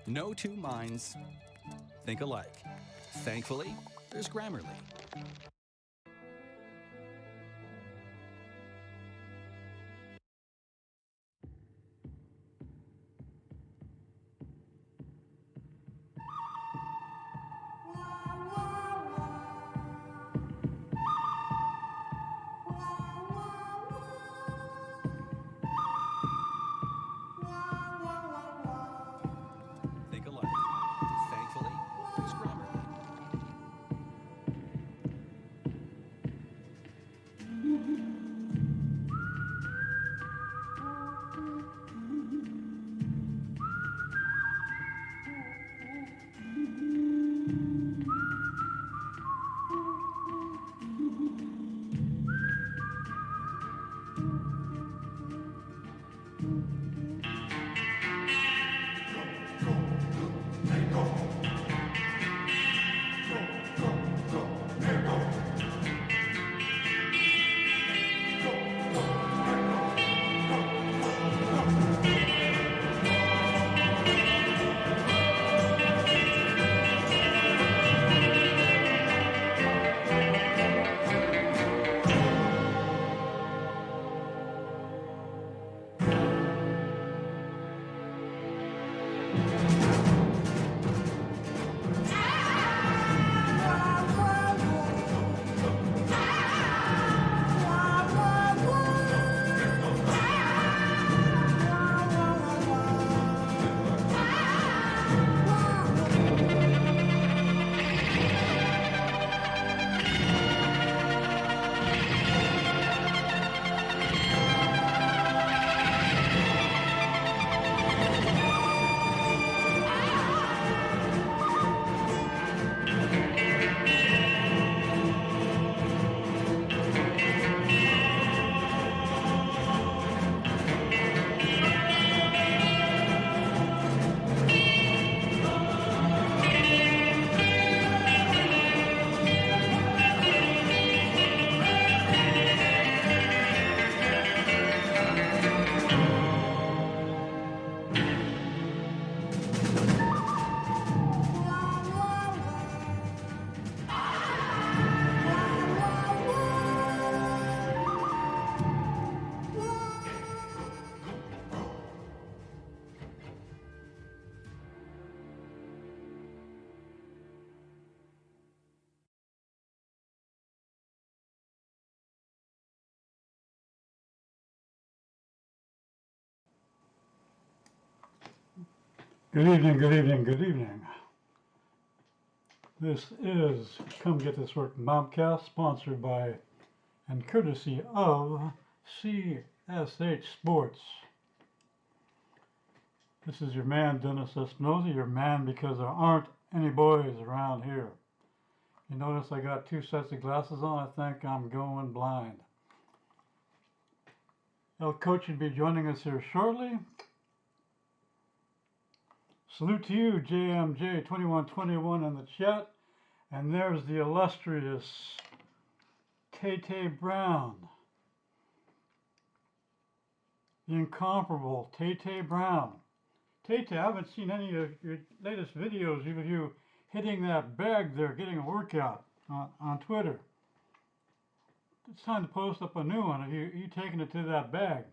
No two minds think alike. Thankfully, there's Grammarly. Think alike. Thankfully, there's Grammarly. Good evening, good evening, good evening. This is Come Get This Work Mobcast, sponsored by and courtesy of CSH Sports. This is your man, Dennis Espinosa, your man because there aren't any boys around here. You notice I got two sets of glasses on. I think I'm going blind. El Coach will be joining us here shortly. Salute to you, JMJ2121 in the chat. And there's the illustrious Tay Brown. The incomparable Tay Brown. Tay, I haven't seen any of your latest videos of you hitting that bag there, getting a workout on Twitter. It's time to post up a new one of you taking it to that bag.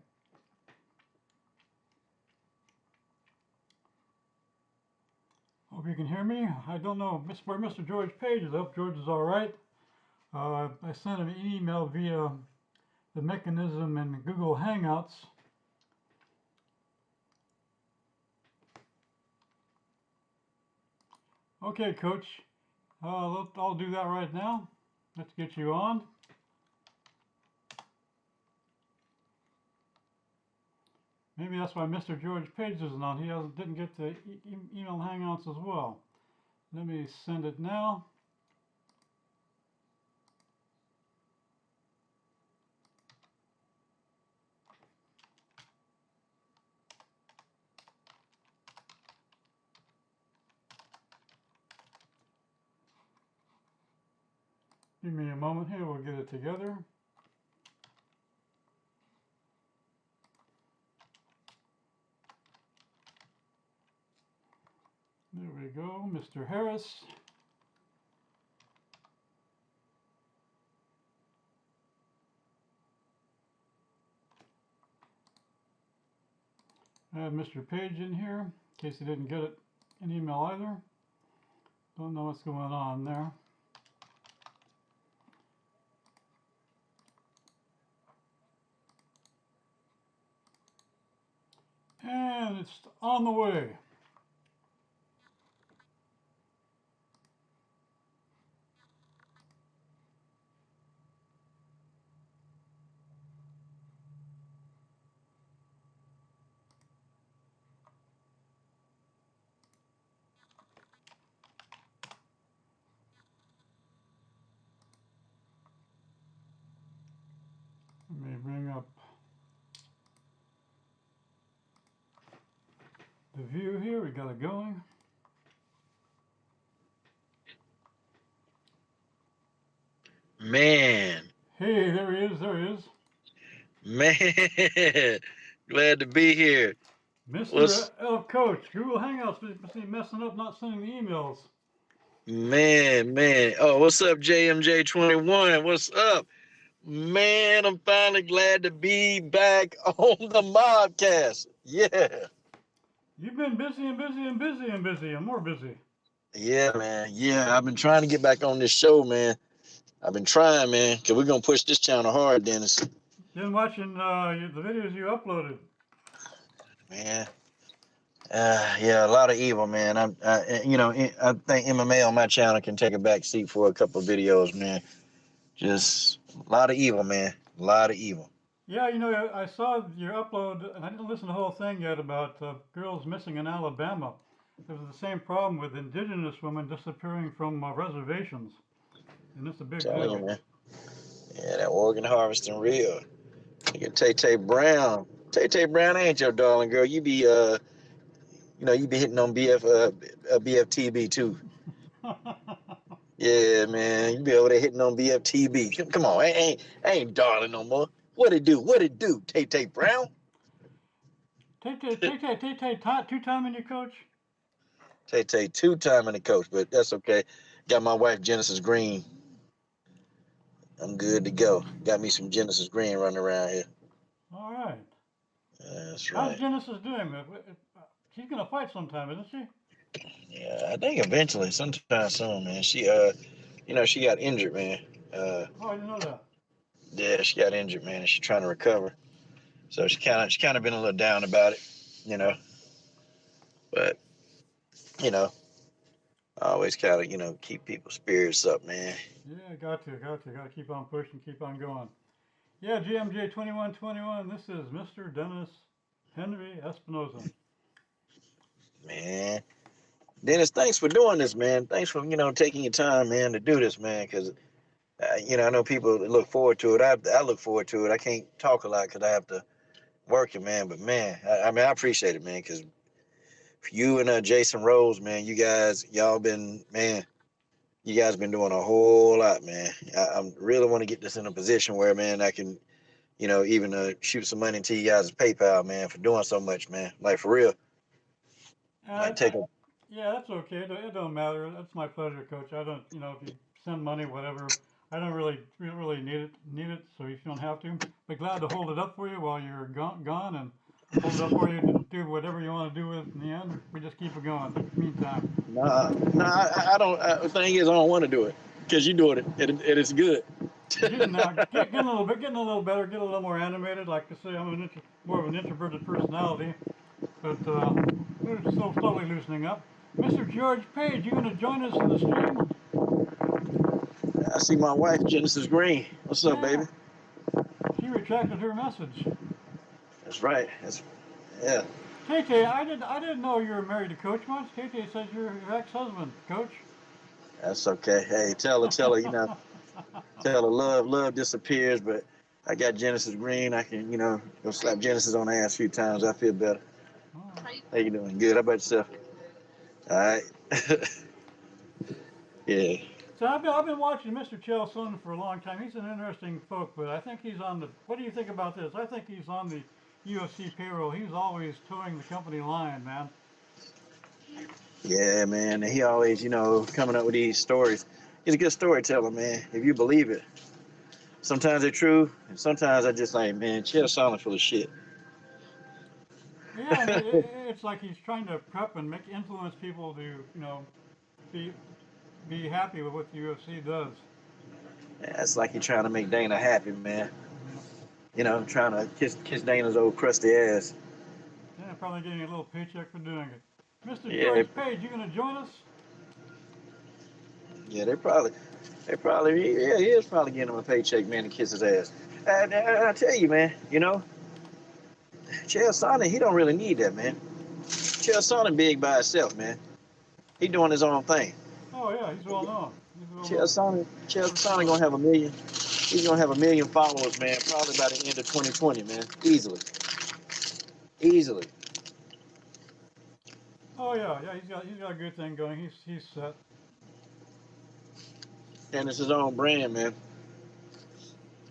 Hope you can hear me. I don't know where Mr. George Page is. I hope George is all right. I sent him an email via the mechanism in Google Hangouts. Okay, Coach. I'll do that right now. Let's get you on. Maybe that's why Mr. George Page isn't on. He didn't get the email Hangouts as well. Let me send it now. Give me a moment here, we'll get it together. There we go, Mr. Harris. I have Mr. Page in here, in case he didn't get it in email either. Don't know what's going on there. And it's on the way. Let me bring up the view here. We got it going. Man. Hey, there he is. There he is. Man. Glad to be here. Mr. Coach, Google Hangouts must be messing up, not sending the emails. Man. Oh, what's up, JMJ21? What's up? Man, I'm finally glad to be back on the Mobcast. Yeah. You've been busy and busy and busy and busy and more busy. Yeah, man. Yeah, I've been trying to get back on this show, man. I've been trying, man, because we're going to push this channel hard, Dennis. Been watching the videos you uploaded. Man. Yeah, a lot of evil, man. I think MMA on my channel can take a back seat for a couple of videos, man. Just a lot of evil, man. A lot of evil. Yeah, I saw your upload, and I didn't listen to the whole thing yet about girls missing in Alabama. There was the same problem with indigenous women disappearing from reservations, and it's a big Telling deal. you, man. Yeah, that organ harvesting real. You get Tay Brown. Tay Brown ain't your darling girl. You be you be hitting on BFTB too. Yeah, man. You be over there hitting on BFTB. Come on, I ain't darling no more. What it do? What it do? Tay Brown. Tay, two-time in your coach? Tay 2-time in the coach, but that's okay. Got my wife Genesis Green. I'm good to go. Got me some Genesis Green running around here. All right. That's How's right. Genesis doing? She's gonna fight sometime, isn't she? Yeah, I think eventually, sometime soon, man. She she got injured, man. Oh, I didn't know that. Yeah, she got injured, man, and she's trying to recover. So she kind of been a little down about it, you know. But always kind of keep people's spirits up, man. Yeah, got to keep on pushing, keep on going. Yeah, GMJ 2121. This is Mr. Dennis Henry Espinoza. Man, Dennis, thanks for doing this, man. Thanks for taking your time, man, to do this, man. Because I know people look forward to it. I look forward to it. I can't talk a lot because I have to work it, man. But man, I mean, I appreciate it, man. Because you and Jason Rose, man, y'all been, man, you guys been doing a whole lot, man. I really want to get this in a position where, man, I can, even shoot some money into you guys' PayPal, man, for doing so much, man. Like for real. Might take a. Yeah, that's okay. It don't matter. That's my pleasure, Coach. I don't, if you send money, whatever. I don't really need it, so you don't have to. But glad to hold it up for you while you're gone, and hold it up for you to do whatever you want to do with it in the end. We just keep it going. Meantime. Nah, I don't. The thing is, I don't want to do it because you're doing it, and it's good. Getting a little better, get a little more animated. Like I say, I'm more of an introverted personality, but we're still slowly loosening up. Mr. George Page, you gonna join us in the stream? I see my wife, Genesis Green. What's up, baby? She retracted her message. That's right. Yeah. Tay, I didn't know you were married to Coach once. Tay says you're your ex-husband, Coach. That's okay. Hey, tell her, tell her love disappears, but I got Genesis Green. I can, go slap Genesis on the ass a few times. I feel better. Oh. How you doing? Good. How about yourself? All right. Yeah. So I've been watching Mr. Sonnen for a long time. He's an interesting folk, but I think he's on the. What do you think about this? I think he's on the UFC payroll. He's always towing the company line, man. Yeah, man. And he always, coming up with these stories. He's a good storyteller, man. If you believe it. Sometimes they're true, and sometimes I just like, man, Chael Sonnen full of shit. Yeah, and it's like he's trying to prep and make influence people to, be be happy with what the UFC does. Yeah, it's like you're trying to make Dana happy, man. Yeah, Trying to kiss Dana's old crusty ass. yeah, probably getting a little paycheck for doing it. Mr. Yeah, George Page, you gonna join us? yeah, yeah, he is probably getting him a paycheck, man, to kiss his ass. And I tell you, man, Chael Sonnen, he don't really need that, man. Chael Sonnen big by himself, man. He doing his own thing. Oh yeah, he's well known. He's well Chael known. Sonnen, Chael For Sonnen sure. gonna have a million. He's gonna have a million followers, man. Probably by the end of 2020, man. Easily, easily. Oh yeah, yeah, he's got a good thing going. He's set. And it's his own brand, man.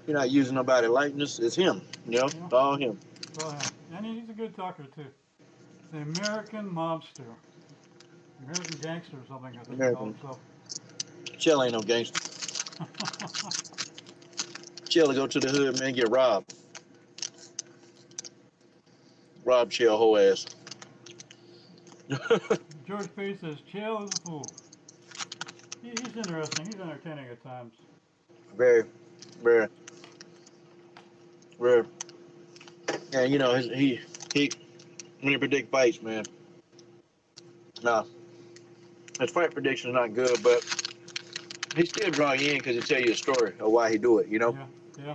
You're not using nobody likeness. It's him. You know, All him. it's all him. And he's a good talker too. The American mobster, American gangster or something. I think he called American. himself. Chael ain't no gangster. Chael will go to the hood, man, get robbed. Rob Chael whole ass. George Page says Chael is a fool. He's interesting. He's entertaining at times. Very, very, very. And he when he predict fights, man. Nah, his fight prediction is not good, but he still draw you in because he tell you a story of why he do it. Yeah, yeah.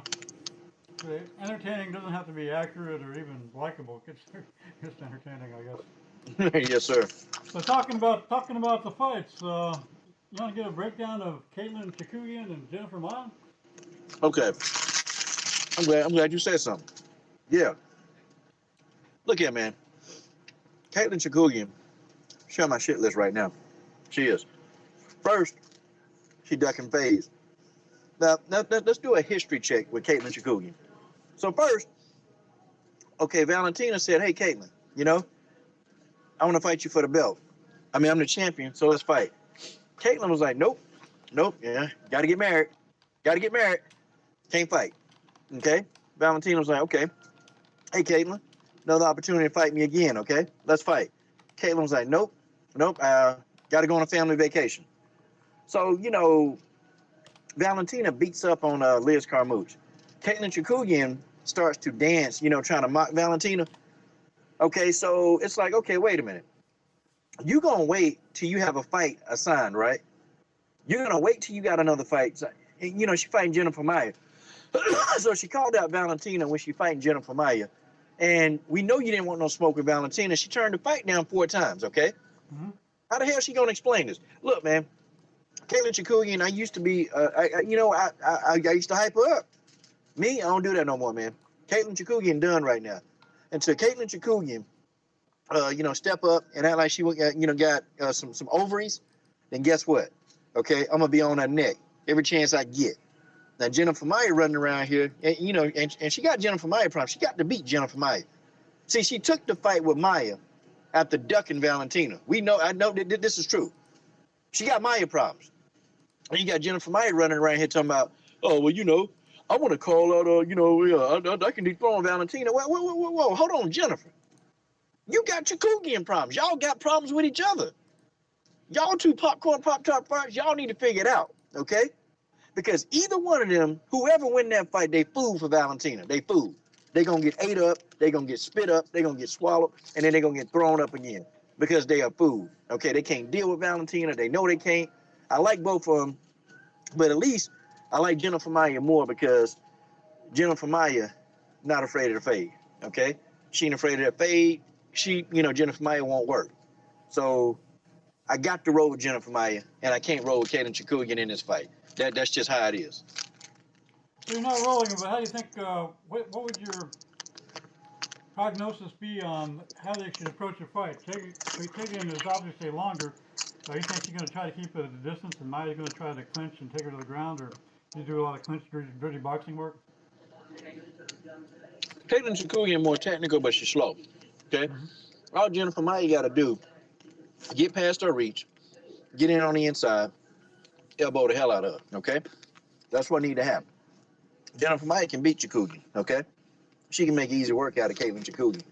But entertaining doesn't have to be accurate or even likable. It's just entertaining, I guess. Yes, sir. So talking about the fights, you want to get a breakdown of Caitlin Chikugian and Jennifer Maia? Okay. I'm glad you said something. Yeah. Look here, man. Caitlin Chikugian. She on my shit list right now. She is. First, she ducking phase. Now, let's do a history check with Caitlin Chikugian. So first, okay, Valentina said, "Hey, Caitlin, I want to fight you for the belt. I mean, I'm the champion, so let's fight." Caitlin was like, "Nope, nope, yeah, gotta get married, can't fight." Okay. Valentina was like, "Okay, hey, Caitlin, another opportunity to fight me again. Okay, let's fight." Caitlin was like, "Nope, nope, gotta go on a family vacation." So Valentina beats up on Liz Carmouche. Caitlin Chikugian starts to dance, trying to mock Valentina. Okay, so it's like, okay, wait a minute. You gonna wait till you have a fight assigned, right? You're gonna wait till you got another fight. She fighting Jennifer Maia. So she called out Valentina when she fighting Jennifer Maia. And we know you didn't want no smoke with Valentina. She turned the fight down 4 times, okay? Mm-hmm. How the hell she gonna explain this? Look, man, Caitlin Chikugian, I used to be, I used to hype her up. Me, I don't do that no more, man. Caitlin Chikugian done right now. Until Caitlin Chikugian, step up and act like she, got some ovaries, then guess what? Okay, I'm gonna be on her neck every chance I get. Now Jennifer Maia running around here, and she got Jennifer Maia problems. She got to beat Jennifer Maia. See, she took the fight with Maia after ducking Valentina. I know that this is true. She got Maia problems. And you got Jennifer Maia running around here talking about, oh, well, I want to call out, I can dethrone Valentina. Whoa, hold on, Jennifer. You got Chikugian problems. Y'all got problems with each other. Y'all two popcorn pop top farts. Y'all need to figure it out, okay? Because either one of them, whoever win that fight, they fool for Valentina. They fool. They gonna get ate up. They gonna get spit up. They gonna get swallowed, and then they gonna get thrown up again because they are food. Okay, they can't deal with Valentina. They know they can't. I like both of them, but at least I like Jennifer Maia more because Jennifer Maia not afraid of the fade. Okay, she ain't afraid of that fade. Jennifer Maia won't work. So I got to roll with Jennifer Maia, and I can't roll with Caitlin Chikugian in this fight. That's just how it is. So you're not rolling, but how do you think? What would your prognosis be on how they should approach a fight? Chikugian is obviously longer. You think she's going to try to keep it at a distance, and Maia's going to try to clinch and take her to the ground, or you do a lot of clinch, dirty boxing work? Caitlin Chikugian more technical, but she's slow. Okay, Mm-hmm. all Jennifer Maia got to do get past her reach, get in on the inside, elbow the hell out of her. Okay, that's what need to happen. Jennifer Maya can beat Chikugian. Okay, she can make easy work out of Caitlin Chikugian.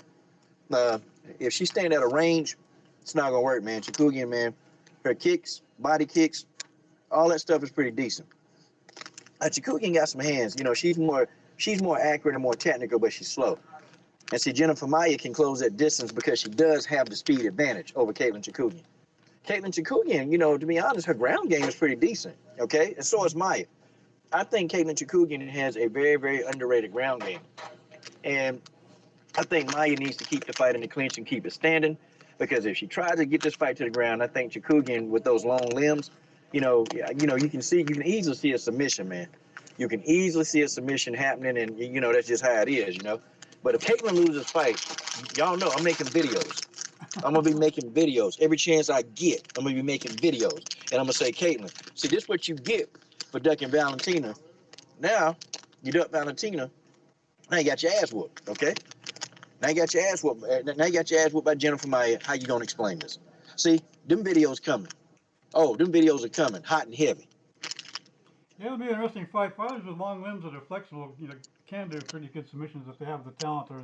Uh, if she stand at a range, it's not gonna work, man. Chikugian, man, her kicks, body kicks, all that stuff is pretty decent. Chikugian got some hands. You know, she's more accurate and more technical, but she's slow. And see, Jennifer Maya can close that distance because she does have the speed advantage over Caitlin Chikugian. Caitlin Chikugian, you know, to be honest, her ground game is pretty decent. Okay, and so is Maya. I think Caitlin Chikugian has a very, very underrated ground game, and I think Maya needs to keep the fight in the clinch and keep it standing. Because if she tries to get this fight to the ground, I think Chikugian with those long limbs, you can easily see a submission, man. You can easily see a submission happening, and that's just how it is, But if Caitlin loses fight, y'all know I'm making videos. I'm gonna be making videos every chance I get. I'm gonna be making videos, and I'm gonna say, Caitlin, see, this is what you get for ducking Valentina. Now you duck Valentina, now you got your ass whooped, okay? Now you got your ass whooped. Now you got your ass whooped by Jennifer Maya. How you gonna explain this? See, them videos coming. Oh, them videos are coming, hot and heavy. Yeah, it'll be an interesting fight. Fighters with long limbs that are flexible, can do pretty good submissions if they have the talent or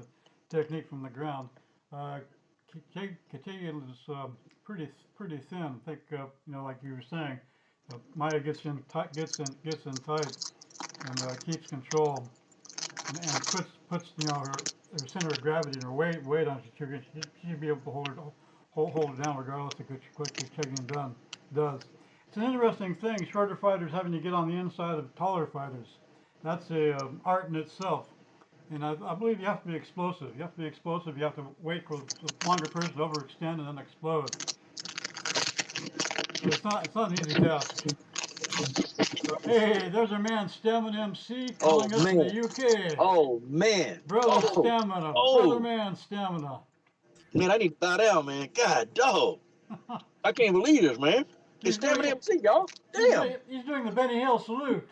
technique from the ground. Uh, Katagian is pretty thin. I think like you were saying, Maya gets in tight, gets in tight, and keeps control, and puts her center of gravity and her weight on Katagian. She'd be able to hold it down regardless of what Katagian does. It's an interesting thing. Shorter fighters having to get on the inside of taller fighters. That's a art in itself. And I believe you have to be explosive. You have to be explosive. You have to wait for the longer person to overextend and then explode. So it's not an easy task. So, hey, there's a man, Stamina MC, calling us from the UK. Oh man. Brother Stamina. Brother man Stamina. Man, I need to bow down, man. God dog. I can't believe this, man. It's Stamina MC, y'all. Damn. He's doing the Benny Hill salute.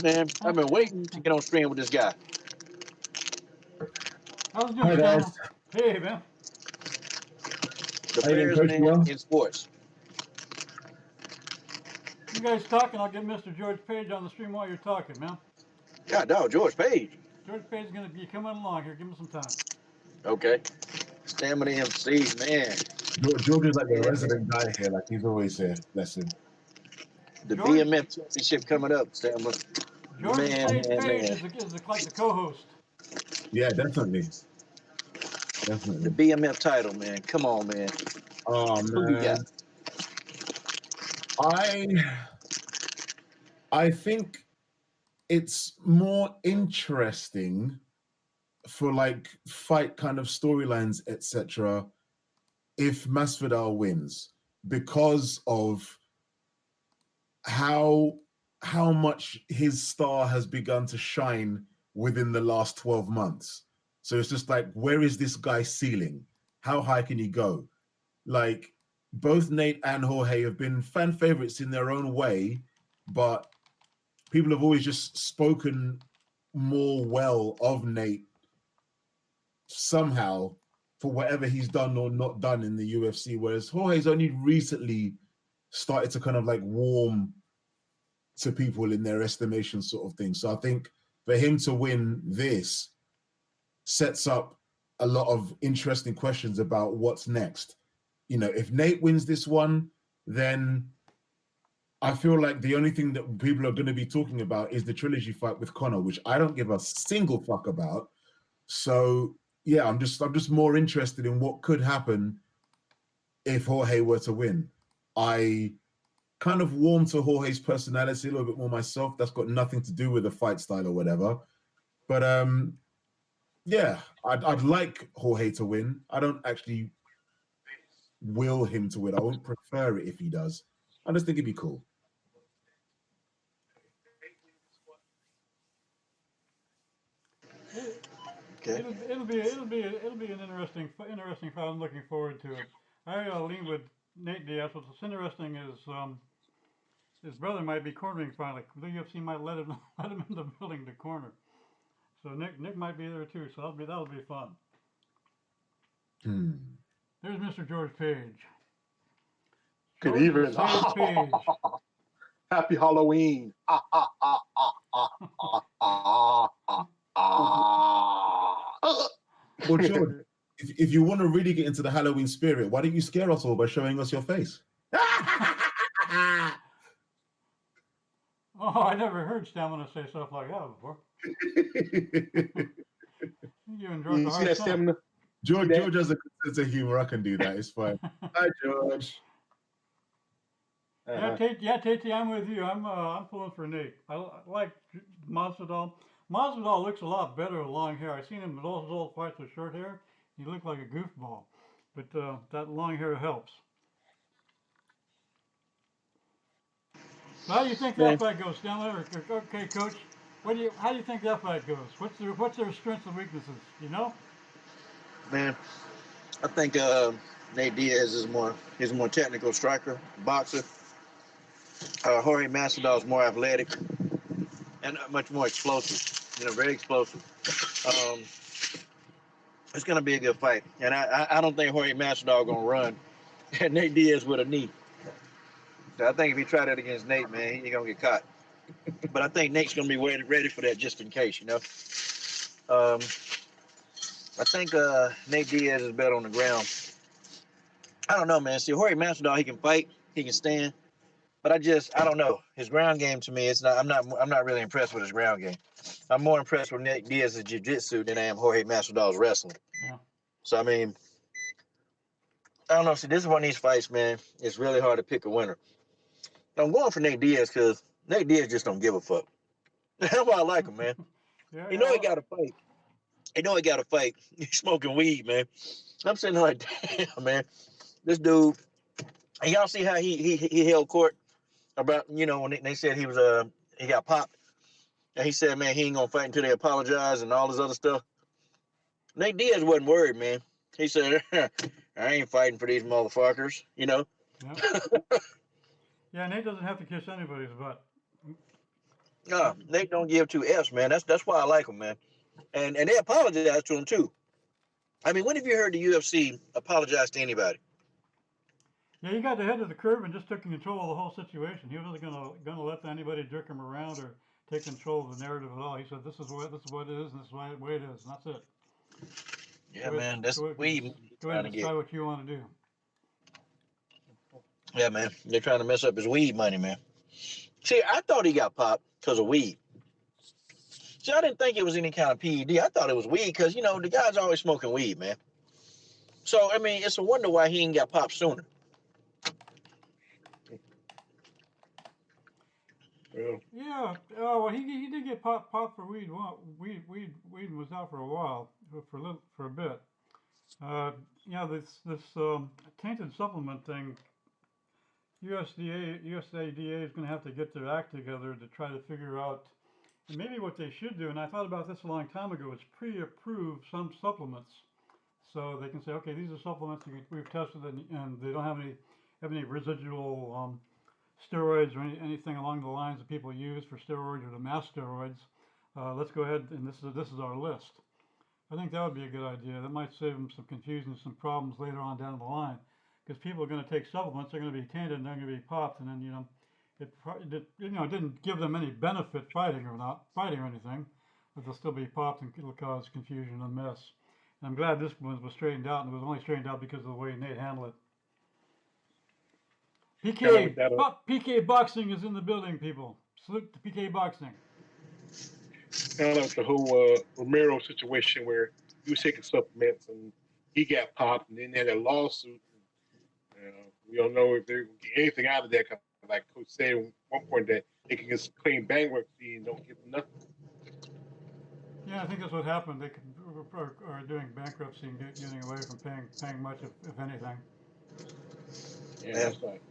Man, I've been waiting to get on stream with this guy. How's it doing, Stamina? Hey, man. The fairest man in sports. You guys talking, I'll get Mr. George Page on the stream while you're talking, man. God dog, George Page. George Page is going to be coming along here. Give him some time. Okay. Stamina MC, man. George is like the resident guy here, like he's always here. Bless him. The BMF championship coming up, Stamina. George Page is like the co-host. Yeah, definitely. The BMF title, man. Come on, man. Oh, man. Who you got? I think it's more interesting for like fight kind of storylines, etc. if Masvidal wins, because of how much his star has begun to shine within the last 12 months. So it's just like, where is this guy ceiling? How high can he go? Like, both Nate and Jorge have been fan favorites in their own way, but people have always just spoken more well of Nate somehow for whatever he's done or not done in the UFC, whereas Jorge's only recently started to kind of like warm to people in their estimation sort of thing. So I think for him to win this sets up a lot of interesting questions about what's next. If Nate wins this one, then I feel like the only thing that people are going to be talking about is the trilogy fight with Conor, which I don't give a single fuck about. So yeah, I'm just more interested in what could happen if Jorge were to win. I kind of warm to Jorge's personality a little bit more myself. That's got nothing to do with the fight style or whatever. But yeah, I'd like Jorge to win. I don't actually will him to win. I won't prefer it if he does. I just think it'd be cool. Okay. It'll be an interesting fight. I'm looking forward to it. I lean with Nate Diaz. What's interesting is his brother might be cornering finally. The UFC might let him in the building to corner. So Nick might be there too. So that'll be fun. There's Mr. George Page. Good George evening. Sage Page. Happy Halloween. Well, George, if you want to really get into the Halloween spirit, why don't you scare us all by showing us your face? Oh, I never heard Stamina say stuff like that before. You and George You are see hard that son. stamina? George has a good sense of humor. I can do that. It's fine. Hi, George. Yeah, Tate, I'm with you. I'm pulling for Nate. I like Masvidal. Masvidal looks a lot better with long hair. I seen him in all his old fights with short hair. He looked like a goofball, but that long hair helps. So how do you think that fight goes, Stanley? Okay, Coach. How do you think that fight goes? What's their strengths and weaknesses? You know? Man, I think Nate Diaz is he's a more technical striker, boxer. Jorge Masvidal is more athletic and much more explosive. Very explosive. Um, it's gonna be a good fight, and I don't think Jorge Masvidal gonna run, and Nate Diaz with a knee. So I think if he tried that against Nate, man, he's gonna get caught. But I think Nate's gonna be ready for that just in case, I think Nate Diaz is better on the ground. I don't know, man. See, Jorge Masvidal, he can fight, he can stand, but I don't know. His ground game to me, I'm not really impressed with his ground game. I'm more impressed with Nate Diaz's jiu-jitsu than I am Jorge Masvidal's wrestling. Yeah. So I mean, I don't know. See, this is one of these fights, man. It's really hard to pick a winner. I'm going for Nate Diaz because Nate Diaz just don't give a fuck. That's why I like him, man. Yeah. He got to fight. He got to fight. He's smoking weed, man. I'm sitting there like, damn, man. This dude. And y'all see how he held court about, when they said he got popped, and he said, man, he ain't gonna fight until they apologize and all this other stuff. Nate Diaz wasn't worried, man. He said, I ain't fighting for these motherfuckers, Yeah. Yeah, Nate doesn't have to kiss anybody's butt. No, Nate don't give two F's, man. That's why I like him, man. And they apologize to him too. I mean, when have you heard the UFC apologize to anybody? Yeah, he got ahead of the curve and just took control of the whole situation. He wasn't gonna let anybody jerk him around or take control of the narrative at all. He said, "This is what it is, and this is the way it is, and that's it." Yeah, man, that's weed Go trying ahead to and get. decide what you want to do. Yeah, man, they're trying to mess up his weed money, man. See, I thought he got popped because of weed. See, I didn't think it was any kind of PED. I thought it was weed because, the guy's always smoking weed, man. So, I mean, it's a wonder why he ain't got popped sooner. Yeah. Oh, well, he did get popped for weed. Well, weed was out for a while, for a bit. This tainted supplement thing. USADA is going to have to get their act together to try to figure out. And maybe what they should do, and I thought about this a long time ago, is pre-approve some supplements, so they can say, okay, these are supplements we've tested, and they don't have any residual steroids or anything along the lines that people use for steroids or to mask steroids. Let's go ahead, and this is our list. I think that would be a good idea. That might save them some confusion, some problems later on down the line, because people are going to take supplements, they're going to be tainted, and they're going to be popped, and then it didn't give them any benefit fighting or anything, but they'll still be popped, and it'll cause confusion and mess. And I'm glad this one was straightened out, and it was only straightened out because of the way Nate handled it. PK Boxing is in the building, people. Salute to PK Boxing. Kind of like the whole Romero situation where he was taking supplements and he got popped, and then they had a lawsuit. We don't know if they're going to get anything out of that. Like Coach said at one point, that they can just claim bankruptcy and don't give them nothing. Yeah, I think that's what happened. They are doing bankruptcy and getting away from paying much, if anything. Yeah, that's right.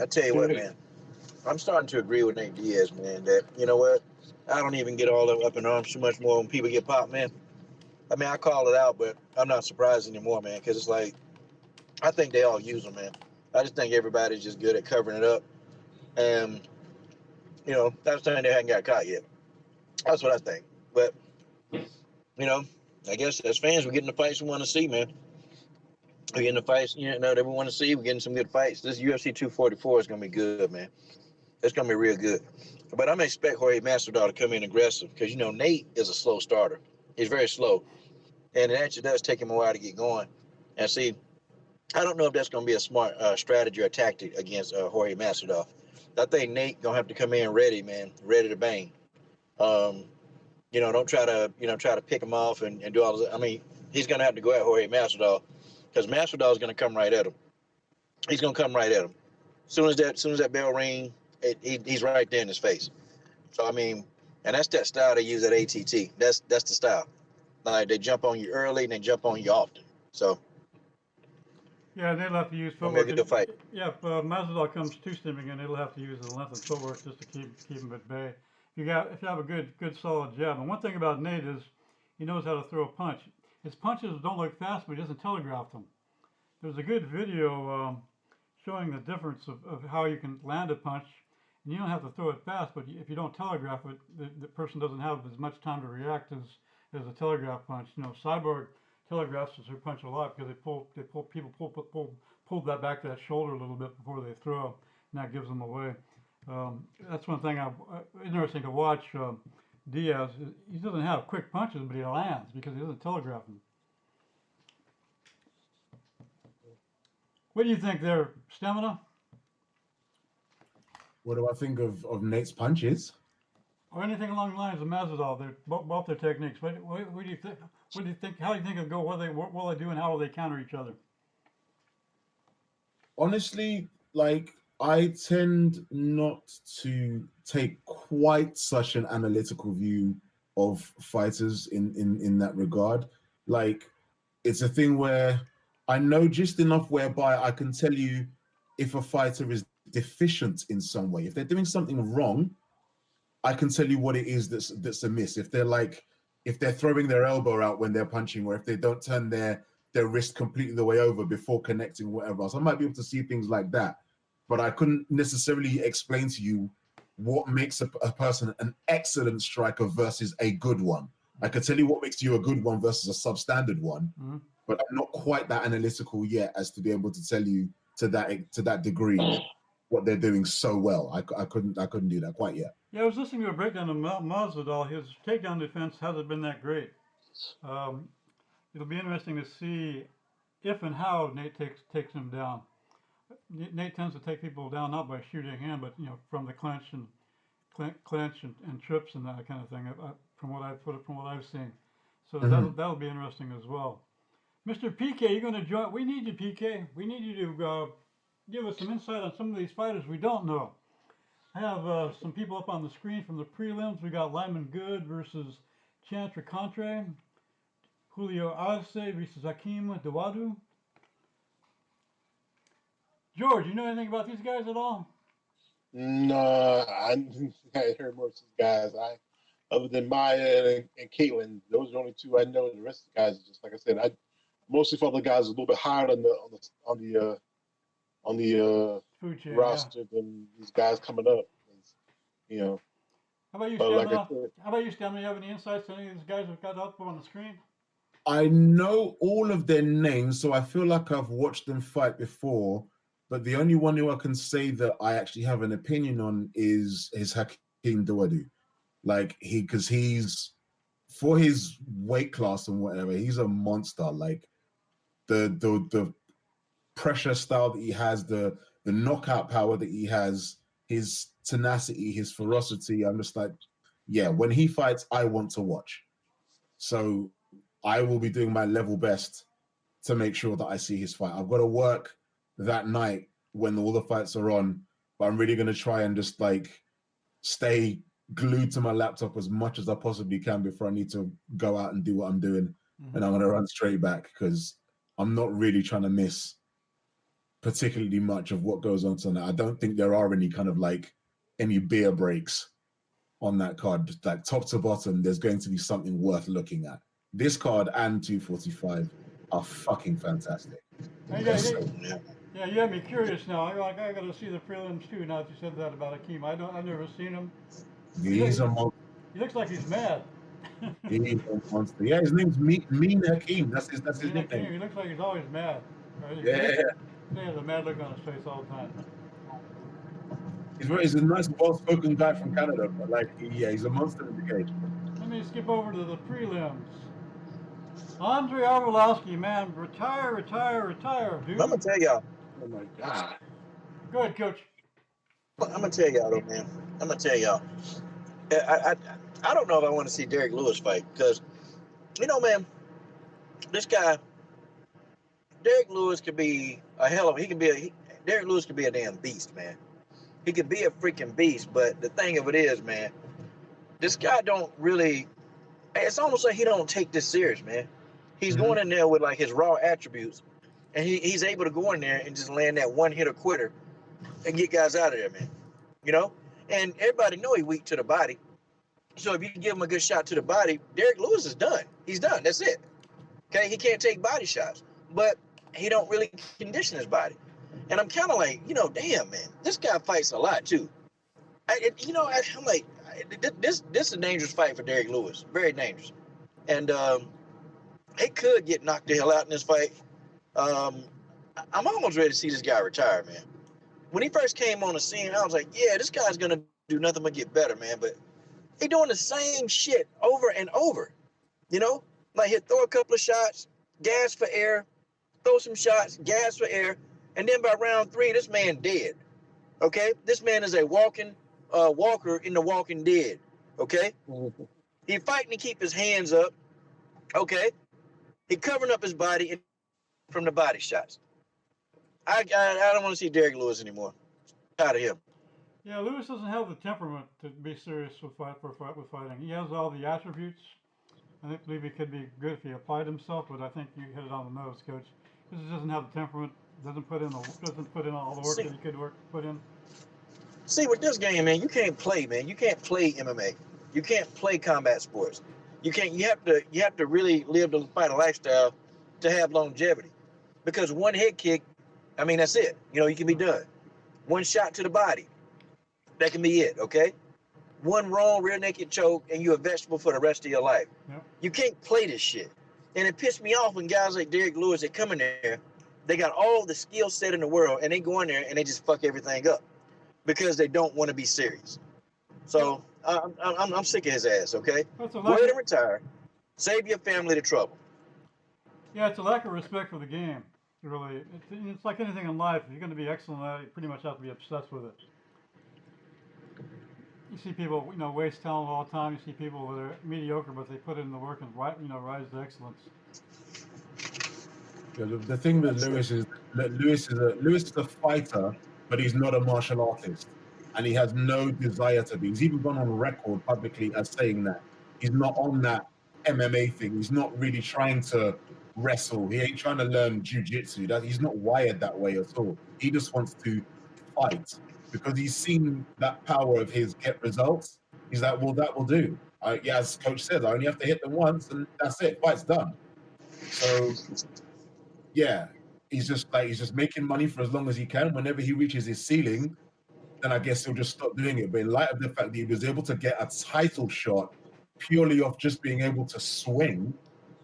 I tell you what, man, I'm starting to agree with Nate Diaz, man, that, you know what, I don't even get all up in arms too much more when people get popped, man. I mean, I call it out, but I'm not surprised anymore, man, because it's like, I think they all use them, man. I just think everybody's just good at covering it up. And, that's the thing, they hadn't got caught yet. That's what I think. But, I guess as fans, we're getting the fights we want to see, man. We're getting the fights, that we want to see. We're getting some good fights. This UFC 244 is going to be good, man. It's going to be real good. But I'm going to expect Jorge Masvidal to come in aggressive because, Nate is a slow starter. He's very slow. And it actually does take him a while to get going. And see, I don't know if that's going to be a smart strategy or tactic against Jorge Masvidal. I think Nate going to have to come in ready, man, ready to bang. Um, don't try to pick him off and do all this. I mean, he's going to have to go at Jorge Masvidal because Masvidal is going to come right at him. He's going to come right at him. Soon as that bell ring, he's right there in his face. So I mean, and that's that style they use at ATT. That's the style. Like they jump on you early and they jump on you often. So Yeah, they'll have to use gonna be a footwork. good fight. Yeah, if Masvidal comes two-stepping in, it'll have to use the length and footwork just to keep him at bay. If you have a good solid jab, and one thing about Nate is he knows how to throw a punch. His punches don't look fast, but he doesn't telegraph them. There's a good video showing the difference of how you can land a punch, and you don't have to throw it fast, but if you don't telegraph it, the person doesn't have as much time to react as a telegraph punch. Cyborg telegraphs her punch a lot because people pull that back to that shoulder a little bit before they throw, and that gives them away. That's one thing interesting to watch. Diaz, he doesn't have quick punches, but he lands because he doesn't telegraph them. What do you think there, Stamina? What do I think of Nate's punches? Or anything along the lines of Masvidal? They're both their techniques. What do you think? What do you think? How do you think it'll go? What will they do, and how will they counter each other? Honestly, like I tend not to take quite such an analytical view of fighters in that regard. Like it's a thing where I know just enough whereby I can tell you if a fighter is deficient in some way. If they're doing something wrong, I can tell you what it is that's amiss. If they're throwing their elbow out when they're punching, or if they don't turn their wrist completely the way over before connecting, whatever else. I might be able to see things like that, but I couldn't necessarily explain to you what makes a person an excellent striker versus a good one. I could tell you what makes you a good one versus a substandard one, but I'm not quite that analytical yet as to be able to tell you to that degree what they're doing so well. I couldn't do that quite yet. Yeah, I was listening to a breakdown of Masvidal. His takedown defense hasn't been that great. It'll be interesting to see if and how Nate takes him down. Nate tends to take people down not by shooting him, but from the clinch and trips and that kind of thing. From what I've seen, so that'll be interesting as well. Mr. PK, you're going to join. We need you, PK. We need you to give us some insight on some of these fighters we don't know. I have some people up on the screen from the prelims. We got Lyman Good versus Chantra Contre, Julio Arce versus Hakeem Dawadu. George, you know anything about these guys at all? No, I heard most of these guys. Other than Maya and Caitlin, those are the only two I know. The rest of the guys, just like I said, I mostly follow the guys a little bit higher on the Food chain, roster than these guys coming up. How about you, Stamina? How about you, Stamina? You have any insights on any of these guys that got up on the screen? I know all of their names, so I feel like I've watched them fight before. But the only one who I can say that I actually have an opinion on is Hakeem Dawadu. Like because he's for his weight class and whatever, he's a monster. Like the pressure style that he has, the knockout power that he has, his tenacity, his ferocity. I'm just like, yeah, when he fights, I want to watch. So I will be doing my level best to make sure that I see his fight. I've got to work that night when all the fights are on, but I'm really going to try and just like stay glued to my laptop as much as I possibly can before I need to go out and do what I'm doing. And I'm going to run straight back because I'm not really trying to miss particularly much of what goes on tonight. I don't think there are any kind of like any beer breaks on that card. Like top to bottom, there's going to be something worth looking at. This card and 245 are fucking fantastic. Yeah, you have me curious now. I got to see the prelims too. Now that you said that about Hakeem, I've never seen him. He's a monster. He looks like he's mad. He's a monster. Yeah, his name's Mean Hakeem. That's his nickname. He looks like he's always mad. Right? Yeah, He has a mad look on his face all the time. he's a nice, well-spoken guy from Canada, but like, yeah, he's a monster in the cage. Let me skip over to the prelims. Andre Arlovski, man, retire, I'm dude. gonna tell y'all. Oh my God. Go ahead, coach. I'm gonna tell y'all though, man. I'm gonna tell y'all. I I don't know if I want to see Derek Lewis fight because man, this guy, Derek Lewis could be a hell of. He can be Derek Lewis could be a damn beast, man. He could be a freaking beast. But the thing of it is, man, this guy don't really. It's almost like he don't take this serious, man. He's Mhm. going in there with like his raw attributes, and he's able to go in there and just land that one hitter quitter and get guys out of there, man. You know, and everybody know he weak to the body. So if you give him a good shot to the body, Derek Lewis is done. He's done. That's it. Okay, he can't take body shots, but he don't really condition his body. And I'm kind of like, damn, man, this guy fights a lot too. I'm like, this is a dangerous fight for Derek Lewis. Very dangerous. And he could get knocked the hell out in this fight. I'm almost ready to see this guy retire, man. When he first came on the scene, I was like, yeah, this guy's gonna do nothing but get better, man. But he doing the same shit over and over. Like he'll throw a couple of shots, gas for air, throw some shots, gas for air, and then by round 3, this man dead. Okay, this man is a walking walker in the Walking Dead. Okay, he fighting to keep his hands up. Okay, he covering up his body from the body shots. I don't want to see Derek Lewis anymore. Out of him. Yeah, Lewis doesn't have the temperament to be serious with fighting. He has all the attributes. I believe he could be good if he applied himself, but I think you hit it on the nose, coach. He just doesn't have the temperament. Doesn't put in all the work that he could put in. See, with this game, man, you can't play, man. You can't play MMA. You can't play combat sports. You can't. You have to really live the fight lifestyle to have longevity. Because one head kick, I mean, that's it. You can be done. One shot to the body, that can be it. Okay. One wrong rear naked choke, and you're a vegetable for the rest of your life. Yep. You can't play this shit. And it pissed me off when guys like Derek Lewis, they come in there, they got all the skill set in the world, and they go in there and they just fuck everything up because they don't want to be serious. So I'm sick of his ass. Okay, go ahead and retire. Save your family the trouble. Yeah, it's a lack of respect for the game. Really, it's like anything in life. If you're going to be excellent at it, you pretty much have to be obsessed with it. You see people, waste talent all the time. You see people that are mediocre, but they put in the work and rise to excellence. Yeah, the thing with Lewis is that Lewis is a fighter, but he's not a martial artist, and he has no desire to be. He's even gone on record publicly as saying that he's not on that MMA thing. He's not really trying to wrestle. He ain't trying to learn jiu-jitsu. He's not wired that way at all. He just wants to fight because he's seen that power of his get results. He's like, well, that will do. As coach says, I only have to hit them once, and that's it. Fight's done. So, yeah, he's just making money for as long as he can. Whenever he reaches his ceiling, then I guess he'll just stop doing it. But in light of the fact that he was able to get a title shot purely off just being able to swing,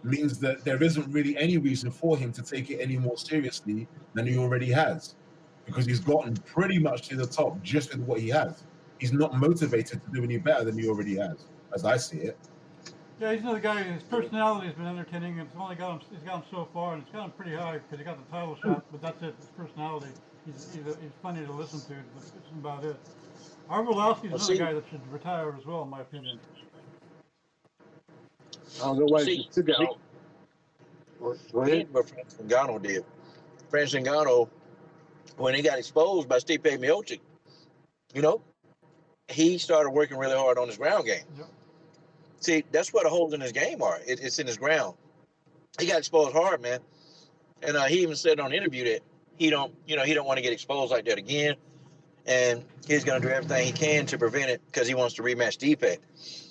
means that there isn't really any reason for him to take it any more seriously than he already has, because he's gotten pretty much to the top just with what he has. He's not motivated to do any better than he already has, as I see it. Yeah, he's another guy. His personality has been entertaining. He's got him so far, and it's got him pretty high because he got the title shot. But that's it. His personality. He's funny to listen to. That's about it. Arlovski's another guy that should retire as well, in my opinion. I don't know why he took it out. Go ahead. But Francis Ngannou did. Francis Ngannou, when he got exposed by Stipe Miocic, he started working really hard on his ground game. Yep. See, that's where the holes in his game are. It's in his ground. He got exposed hard, man. And he even said on an interview that he don't want to get exposed like that again. And he's going to do everything he can to prevent it because he wants to rematch Stipe.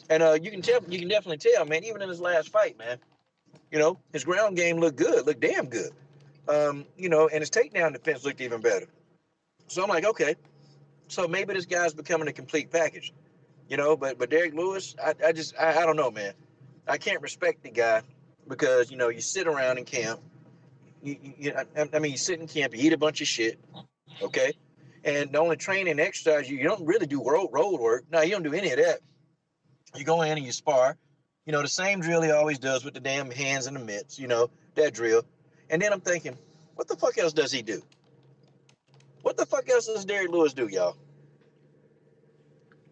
And you can definitely tell, man, even in his last fight, man, his ground game looked damn good. And his takedown defense looked even better. So I'm like, okay, so maybe this guy's becoming a complete package, but Derek Lewis, I don't know, man. I can't respect the guy because, you sit around in camp, I mean, you sit in camp, you eat a bunch of shit, okay? And the only training and exercise, you don't really do road work. No, you don't do any of that. You go in and you spar, the same drill he always does with the damn hands and the mitts, that drill. And then I'm thinking, what the fuck else does he do? What the fuck else does Derrick Lewis do, y'all?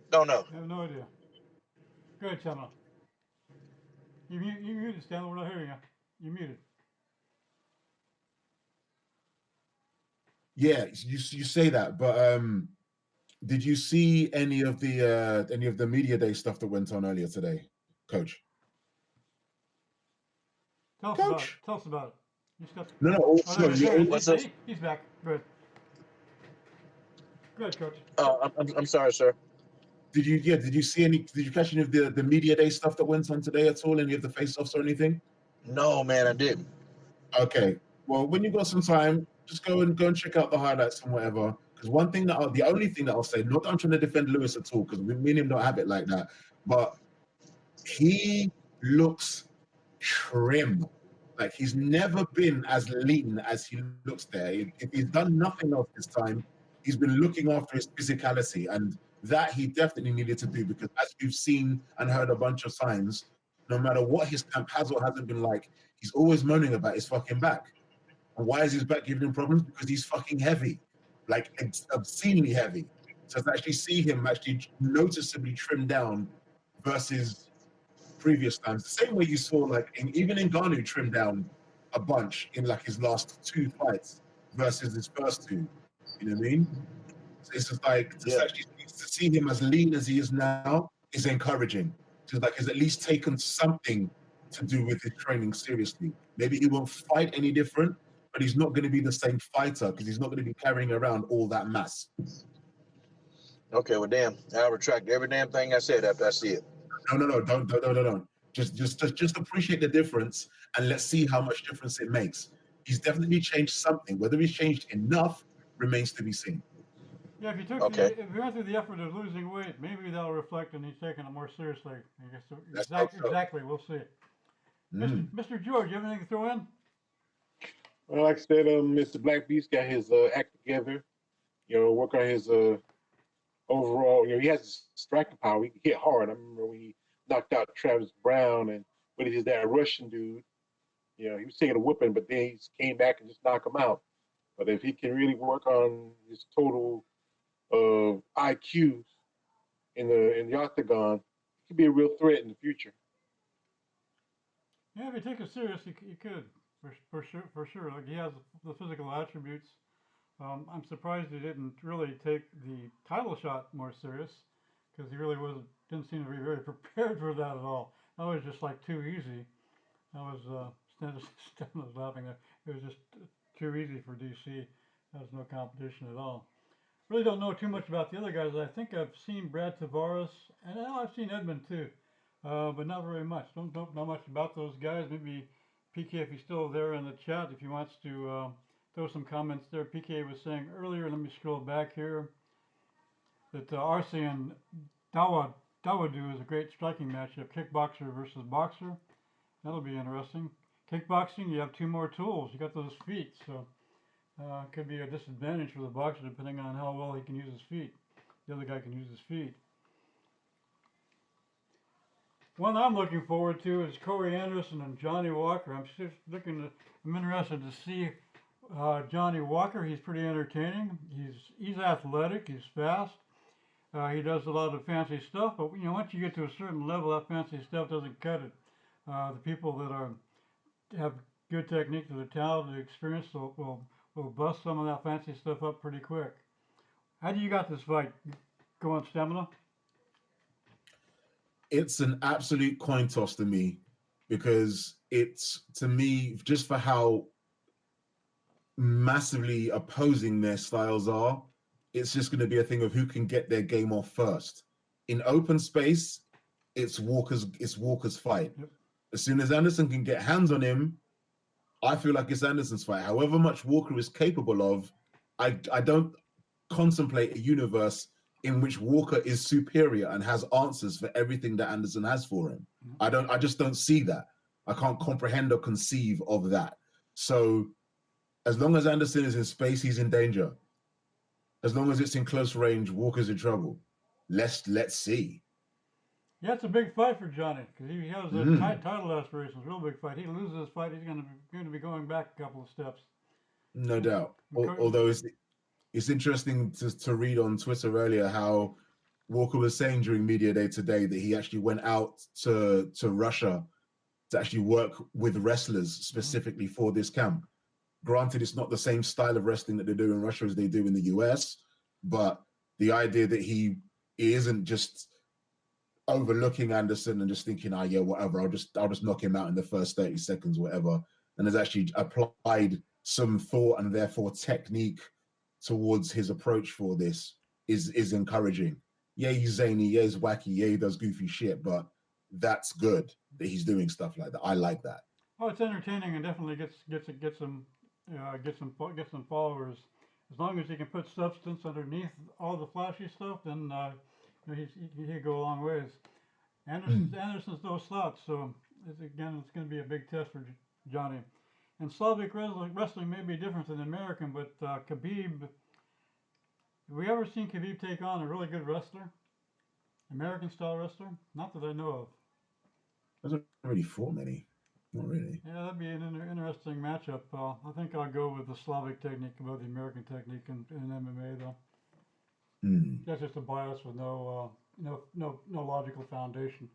Don't know. I have no idea. Go ahead, Stamina. You muted, Stamina. We're not hearing you. You muted. Yeah, you say that, but did you see any of the media day stuff that went on earlier today, Coach? Tell us about it. No. He's back. Good. Good, Coach. I'm sorry, sir. Did you see any? Did you catch any of the media day stuff that went on today at all? Any of the face-offs or anything? No, man, I didn't. Okay. Well, when you got some time, just go and check out the highlights and whatever. Because the only thing that I'll say, not that I'm trying to defend Lewis at all, because me and him don't have it like that, but he looks trim. Like he's never been as lean as he looks there. If he's done nothing else this time, he's been looking after his physicality, and that he definitely needed to do, because as we've seen and heard a bunch of times, no matter what his camp has or hasn't been like, he's always moaning about his fucking back. And why is his back giving him problems? Because he's fucking heavy, like obscenely heavy. So to actually see him actually noticeably trimmed down versus previous times, the same way you saw even Ngannou trimmed down a bunch in like his last 2 fights versus his first 2. You know what I mean? So it's just like actually to see him as lean as he is now is encouraging. Because he's at least taken something to do with his training seriously. Maybe he won't fight any different, but he's not going to be the same fighter because he's not going to be carrying around all that mass. Okay, well, damn, I'll retract every damn thing I said after I see it. No, don't. Just appreciate the difference and let's see how much difference it makes. He's definitely changed something. Whether he's changed enough remains to be seen. Yeah, if you went through the effort of losing weight, maybe that'll reflect and he's taking it more seriously. I guess exactly. We'll see. Mr. George, you have anything to throw in? Well, like I said, Mr. Black Beast got his act together. Work on his overall. He has striking power. He can hit hard. I remember when he knocked out Travis Brown and what is that Russian dude. He was taking a whooping, but then he came back and just knocked him out. But if he can really work on his total IQ in the octagon, he could be a real threat in the future. Yeah, if you take it serious, you could for sure. Like he has the physical attributes. I'm surprised he didn't really take the title shot more serious, because he really didn't seem to be very prepared for that at all. That was just like too easy. That was Stan was laughing. It was just too easy for DC. There was no competition at all. Really don't know too much about the other guys. I think I've seen Brad Tavares, and I've seen Edmund too, but not very much. Don't know much about those guys. Maybe PK, if he's still there in the chat, if he wants to throw some comments there. PK was saying earlier, let me scroll back here, that Arce and Dawoodu is a great striking matchup. Kickboxer versus boxer. That'll be interesting. Kickboxing, you have 2 more tools. You got those feet, so could be a disadvantage for the boxer depending on how well he can use his feet. The other guy can use his feet. One I'm looking forward to is Corey Anderson and Johnny Walker. I'm interested to see Johnny Walker. He's pretty entertaining. He's athletic. He's fast. He does a lot of fancy stuff, but once you get to a certain level, that fancy stuff doesn't cut it. The people that have good technique, that are talented, experience, will bust some of that fancy stuff up pretty quick. How do you got this fight going, Stamina? It's an absolute coin toss to me, because it's, to me, just for how massively opposing their styles are, it's just going to be a thing of who can get their game off first. In open space, it's Walker's fight. Yep. As soon as Anderson can get hands on him, I feel like it's Anderson's fight. However much Walker is capable of, I don't contemplate a universe in which Walker is superior and has answers for everything that Anderson has for him. I just don't see that. I can't comprehend or conceive of that. So as long as Anderson is in space, he's in danger. As long as it's in close range, Walker's in trouble. Let's see. Yeah, it's a big fight for Johnny because he has a title aspirations. Real big fight. He loses this fight, he's going to be going back a couple of steps. No doubt. Although it's interesting to read on Twitter earlier how Walker was saying during media day today that he actually went out to Russia to actually work with wrestlers specifically for this camp. Granted, it's not the same style of wrestling that they do in Russia as they do in the US, but the idea that he isn't just overlooking Anderson and just thinking, yeah, whatever, I'll just knock him out in the first 30 seconds, whatever, and has actually applied some thought and therefore technique towards his approach for this is encouraging. Yeah, he's zany, yeah, he's wacky, yeah, he does goofy shit, but that's good that he's doing stuff like that. I like that. Oh, it's entertaining and definitely gets some followers. As long as he can put substance underneath all the flashy stuff, then he'll go a long ways. Anderson's no slouch, so it's going to be a big test for Johnny. And Slavic wrestling may be different than American, but Khabib. Have we ever seen Khabib take on a really good wrestler? American-style wrestler? Not that I know of. Hasn't really fought many. Not really. Yeah, that'd be an interesting matchup. I think I'll go with the Slavic technique above the American technique in MMA, though. That's just a bias with no logical foundation.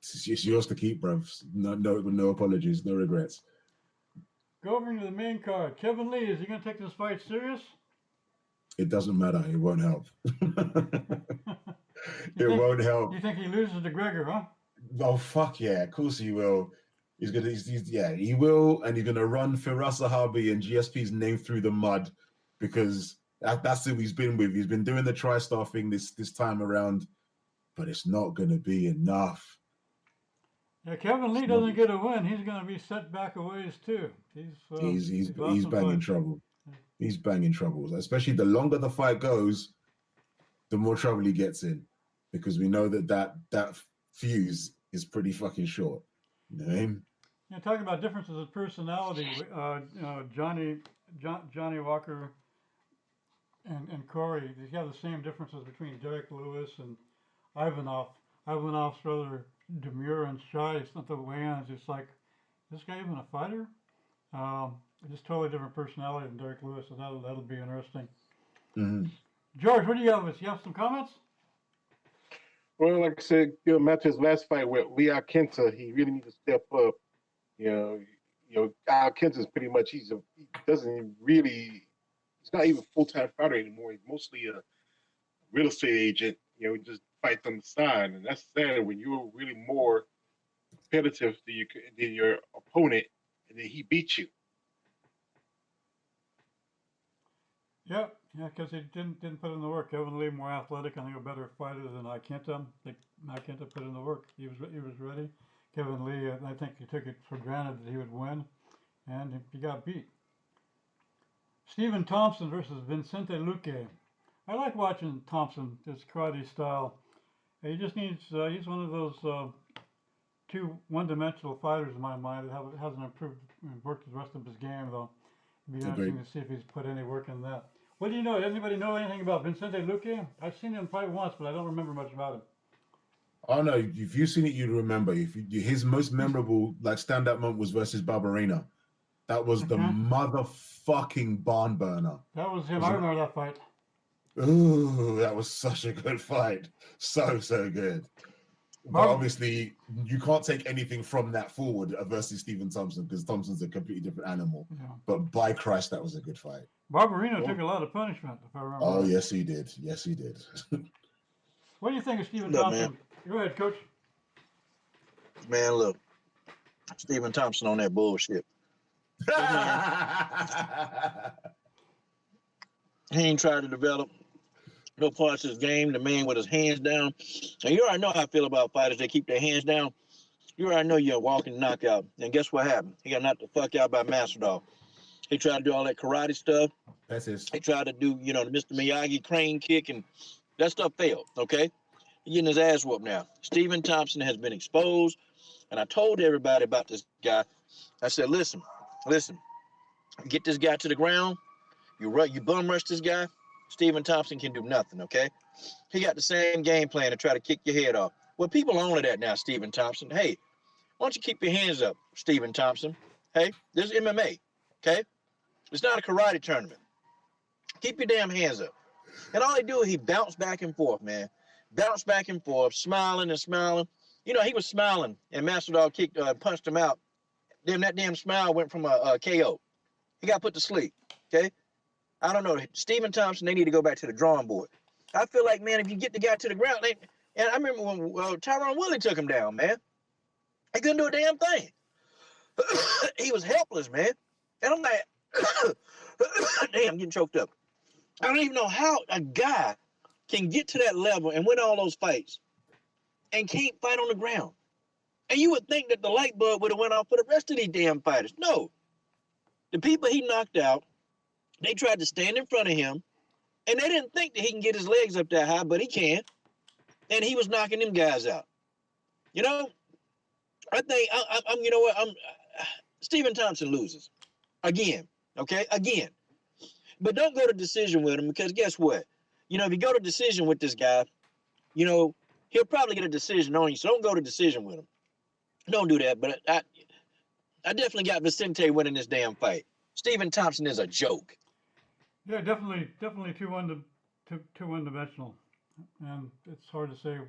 It's yours to keep, bruv. No apologies, no regrets. Go over to the main card. Kevin Lee, is he going to take this fight serious? It doesn't matter. It won't help. Won't help. You think he loses to Gregor, huh? Oh, fuck yeah. Of course he will. He will, and he's going to run Firas Zahabi and GSP's name through the mud because that's who he's been with. He's been doing the TriStar thing this time around, but it's not going to be enough. Yeah, Kevin Lee doesn't get a win. He's going to be set back a ways too. He's banging trouble. He's banging trouble. Especially the longer the fight goes, the more trouble he gets in, because we know that fuse is pretty fucking short. You know what I mean? Yeah, talking about differences of personality, Johnny Walker and Corey, they have the same differences between Derek Lewis and Ivanov. Ivanov's rather demure and shy. It's not the weigh-ins. It's like, is this guy even a fighter? Just totally different personality than Derek Lewis, so that'll be interesting. Mm-hmm. George, what do you got with us? You have some comments? Well, like I said, Matthew's last fight with Leo Kenta, he really needs to step up. Al Kenta's pretty much he's not even a full-time fighter anymore. He's mostly a real estate agent. Just fights on the side, and that's sad when you're really more competitive than your opponent, and then he beats you. Yeah, because he didn't put in the work. Kevin Lee, more athletic, I think a better fighter than Ikenta. I think Ikenta put in the work. He was ready. Kevin Lee, I think he took it for granted that he would win, and he got beat. Stephen Thompson versus Vicente Luque. I like watching Thompson, his karate style. He just needs, he's one of those two one-dimensional fighters in my mind that hasn't improved and worked the rest of his game, though. It'd be interesting to see if he's put any work in that. What do you know? Does anybody know anything about Vicente Luque? I've seen him fight once, but I don't remember much about him. Oh no! If you've seen it, you'd remember. His most memorable stand-up moment was versus Barberena. That was the motherfucking barn burner. That was him. I remember that fight. Ooh, that was such a good fight. So good. But obviously, you can't take anything from that forward versus Stephen Thompson because Thompson's a completely different animal. Yeah. But by Christ, that was a good fight. Barberena took a lot of punishment, if I remember. Oh, yes, he did. Yes, he did. What do you think of Stephen Thompson? Man. Go ahead, Coach. Man, look. Stephen Thompson on that bullshit. He ain't tried to develop no parts of his game. The man with his hands down. And you already know how I feel about fighters that keep their hands down. You already know you're a walking knockout. And guess what happened? He got knocked the fuck out by Masvidal. He tried to do all that karate stuff. That's his. He tried to do, the Mr. Miyagi crane kick, and that stuff failed, okay? He's getting his ass whooped now. Stephen Thompson has been exposed, and I told everybody about this guy. I said, listen, Get this guy to the ground. You bum rush this guy. Stephen Thompson can do nothing, okay? He got the same game plan to try to kick your head off. Well, people own it at now, Stephen Thompson. Hey, why don't you keep your hands up, Stephen Thompson? Hey, this is MMA, okay? It's not a karate tournament. Keep your damn hands up. And all he do is he bounce back and forth, man. Bounce back and forth, smiling and smiling. You know, he was smiling, and Masvidal punched him out. Then that damn smile went from a KO. He got put to sleep, okay? I don't know. Stephen Thompson, they need to go back to the drawing board. I feel like, man, if you get the guy to the ground, and I remember when Tyron Woodley took him down, man. He couldn't do a damn thing. He was helpless, man. And I'm like, damn, I'm getting choked up. I don't even know how a guy can get to that level and win all those fights and can't fight on the ground. And you would think that the light bulb would have went off for the rest of these damn fighters. No. The people he knocked out, they tried to stand in front of him, and they didn't think that he can get his legs up that high, but he can. And he was knocking them guys out. You know, I think, you know what, Stephen Thompson loses. Again, okay? Again. But don't go to decision with him, because guess what? You know, if you go to decision with this guy, you know, he'll probably get a decision on you, so don't go to decision with him. Don't do that, but I definitely got Vicente winning this damn fight. Stephen Thompson is a joke. Yeah, definitely too one-dimensional, and it's hard to say.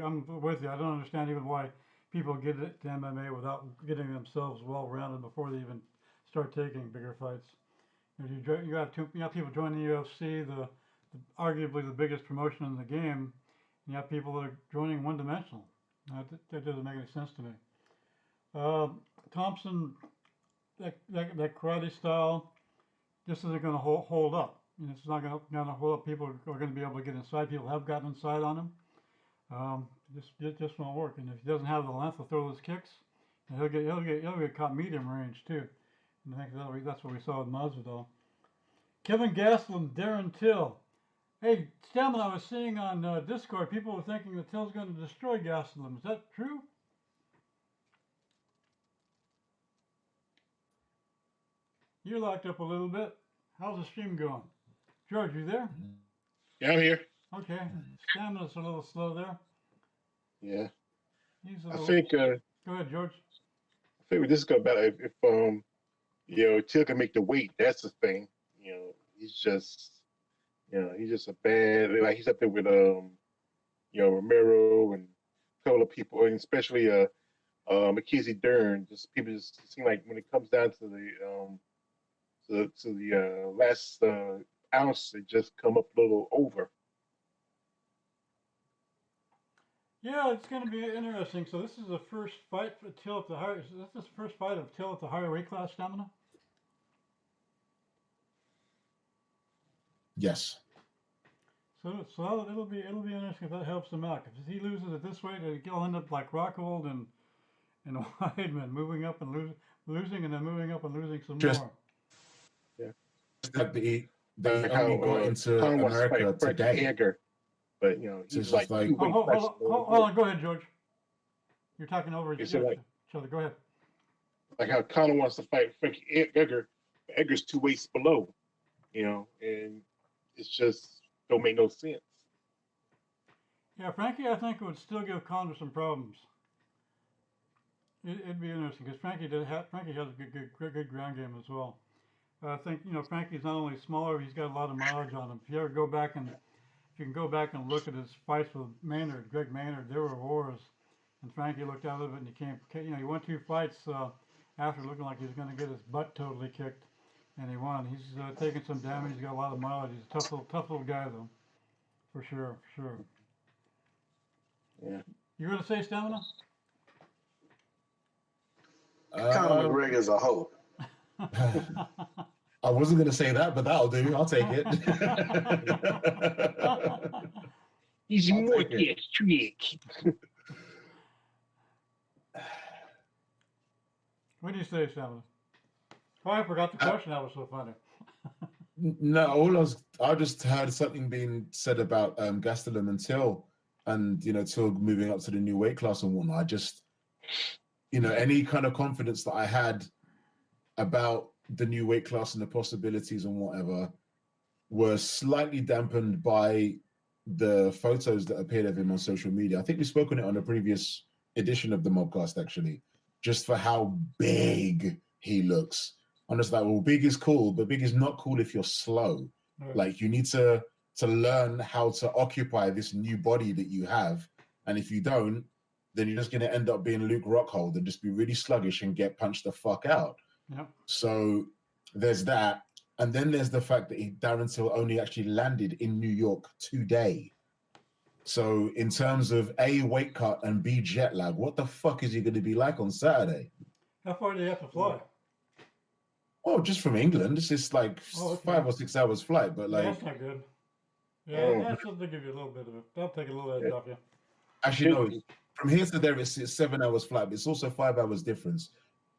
I'm with you. I don't understand even why people get it to MMA without getting themselves well-rounded before they even start taking bigger fights. You have people joining the UFC, arguably the biggest promotion in the game. And you have people that are joining one-dimensional. That doesn't make any sense to me. Thompson, that karate style, just isn't going to hold up. And it's not going to hold up. People are going to be able to get inside. People have gotten inside on him. It just won't work. And if he doesn't have the length to throw those kicks, and he'll get caught medium range too. And I think that's what we saw with Masvidal. Kevin Gastelum, Darren Till. Hey, Stamina, I was seeing on Discord, people were thinking that Till's going to destroy Gastelum. Is that true? You're locked up a little bit. How's the stream going? George, you there? Yeah, I'm here. Okay. Stamina's a little slow there. Yeah. I think. Go ahead, George. I think we just go about if you know, Till can make the weight. That's the thing. You know, he's just a bad. Like he's up there with you know, Romero and a couple of people, and especially Mackenzie Dern. Just people just seem like when it comes down to the last ounce, they just come up a little over. Yeah, it's going to be interesting. So this is the first fight for Till at the higher. Is this the first fight of Till at the higher weight class, Stamina? Yes. So it'll be interesting if that helps him out. If he loses it this way, he'll end up like Rockhold and Weidman, moving up and losing, and then moving up and losing some more. Yeah. That they only got into America today. Edgar, but you know, he's like hold on, go ahead, George. You're talking over each other. Go ahead. Like how Conor wants to fight Frankie Edgar. Edgar's 2 weights below, you know, and it's just don't make no sense. Yeah, Frankie, I think would still give Conor some problems. It'd be interesting because Frankie has a good ground game as well. I think, you know, Frankie's not only smaller, he's got a lot of mileage on him. If you can go back and look at his fights with Greg Maynard, there were wars, and Frankie looked out of it, and he won 2 fights after looking like he was going to get his butt totally kicked, and he won. He's taken some damage. He's got a lot of mileage. He's a tough little guy though, for sure. Yeah. You going to say, Stamina? Conor McGregor's a hoe. I wasn't going to say that, but that'll do. I'll take it. He's more trick. What do you say, Stamina? Oh, I forgot the question. That was so funny. No, I just heard something being said about Gastelum and Till, and you know, Till moving up to the new weight class and whatnot. I just, you know, any kind of confidence that I had about the new weight class and the possibilities and whatever were slightly dampened by the photos that appeared of him on social media. I think we spoke on it on a previous edition of the Mobcast, actually, just for how big he looks. I'm just like, well, big is cool, but big is not cool if you're slow. Right. Like, you need to learn how to occupy this new body that you have. And if you don't, then you're just going to end up being Luke Rockhold and just be really sluggish and get punched the fuck out. Yep. So there's that. And then there's the fact that Darren Till only actually landed in New York today. So in terms of A, weight cut, and B, jet lag, what the fuck is he going to be like on Saturday? How far do you have to fly? Oh, just from England. It's just like 5 or 6 hours flight, but like... Yeah, that's not good. Yeah, that's just to give you a little bit of it. That'll take a little edge off you. Actually, no. From here to there, it's 7 hours flight, but it's also 5 hours difference.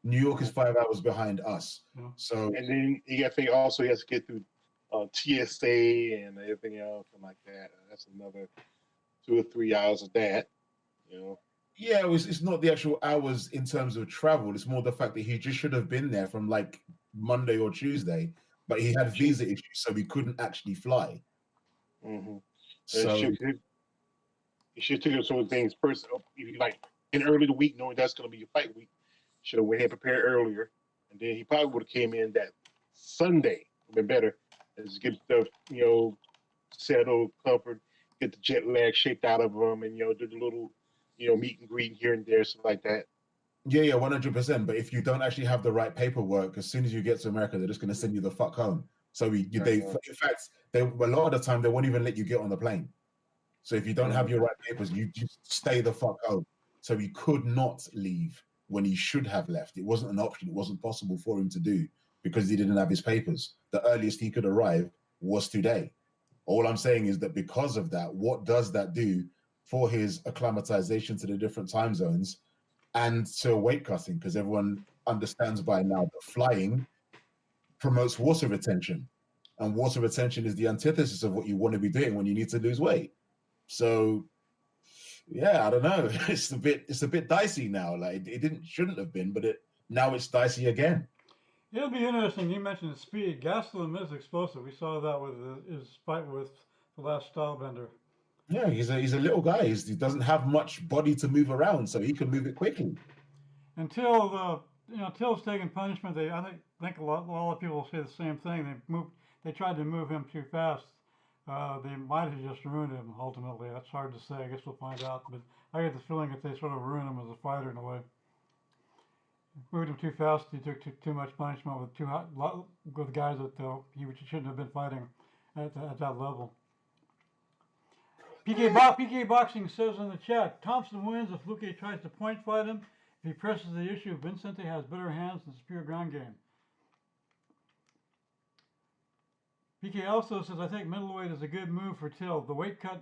New York is 5 hours behind us. Yeah. So, and then you got to think also he has to get through TSA and everything else and like that. That's another 2 or 3 hours of that, you know. Yeah, it's not the actual hours in terms of travel. It's more the fact that he just should have been there from like Monday or Tuesday, but he had visa issues, so he couldn't actually fly. Mm-hmm. So you should take some of the things first. If you like in early the week, knowing that's going to be your fight week, should have went ahead and prepared earlier, and then he probably would have came in that Sunday. Would been better. Just get stuff, settled, comfort, get the jet lag shaped out of him, and do the little, meet and greet here and there, stuff like that. Yeah, 100%. But if you don't actually have the right paperwork, as soon as you get to America, they're just going to send you the fuck home. So in fact, a lot of the time they won't even let you get on the plane. So if you don't have your right papers, you just stay the fuck home. So he could not leave when he should have left. It wasn't an option. It wasn't possible for him to do because he didn't have his papers. The earliest he could arrive was today. All I'm saying is that because of that, what does that do for his acclimatization to the different time zones and to weight cutting? Because everyone understands by now that flying promotes water retention, and water retention is the antithesis of what you want to be doing when you need to lose weight. So yeah, I don't know. It's a bit dicey now. Like shouldn't have been, but now it's dicey again. It'll be interesting. You mentioned speed. Gastelum is explosive. We saw that with his fight with the last Stylebender. Yeah, he's a little guy. He doesn't have much body to move around, so he can move it quickly. Until Till's taking punishment, I think a lot of people say the same thing. They tried to move him too fast. They might have just ruined him ultimately. That's hard to say. I guess we'll find out. But I get the feeling that they sort of ruined him as a fighter in a way. Moved him too fast. He took too much punishment with guys that he shouldn't have been fighting at that level. PK Boxing says in the chat, Thompson wins if Luque tries to point fight him. If he presses the issue, Vincente has better hands and superior ground game. PK also says, I think middleweight is a good move for Till. The weight cut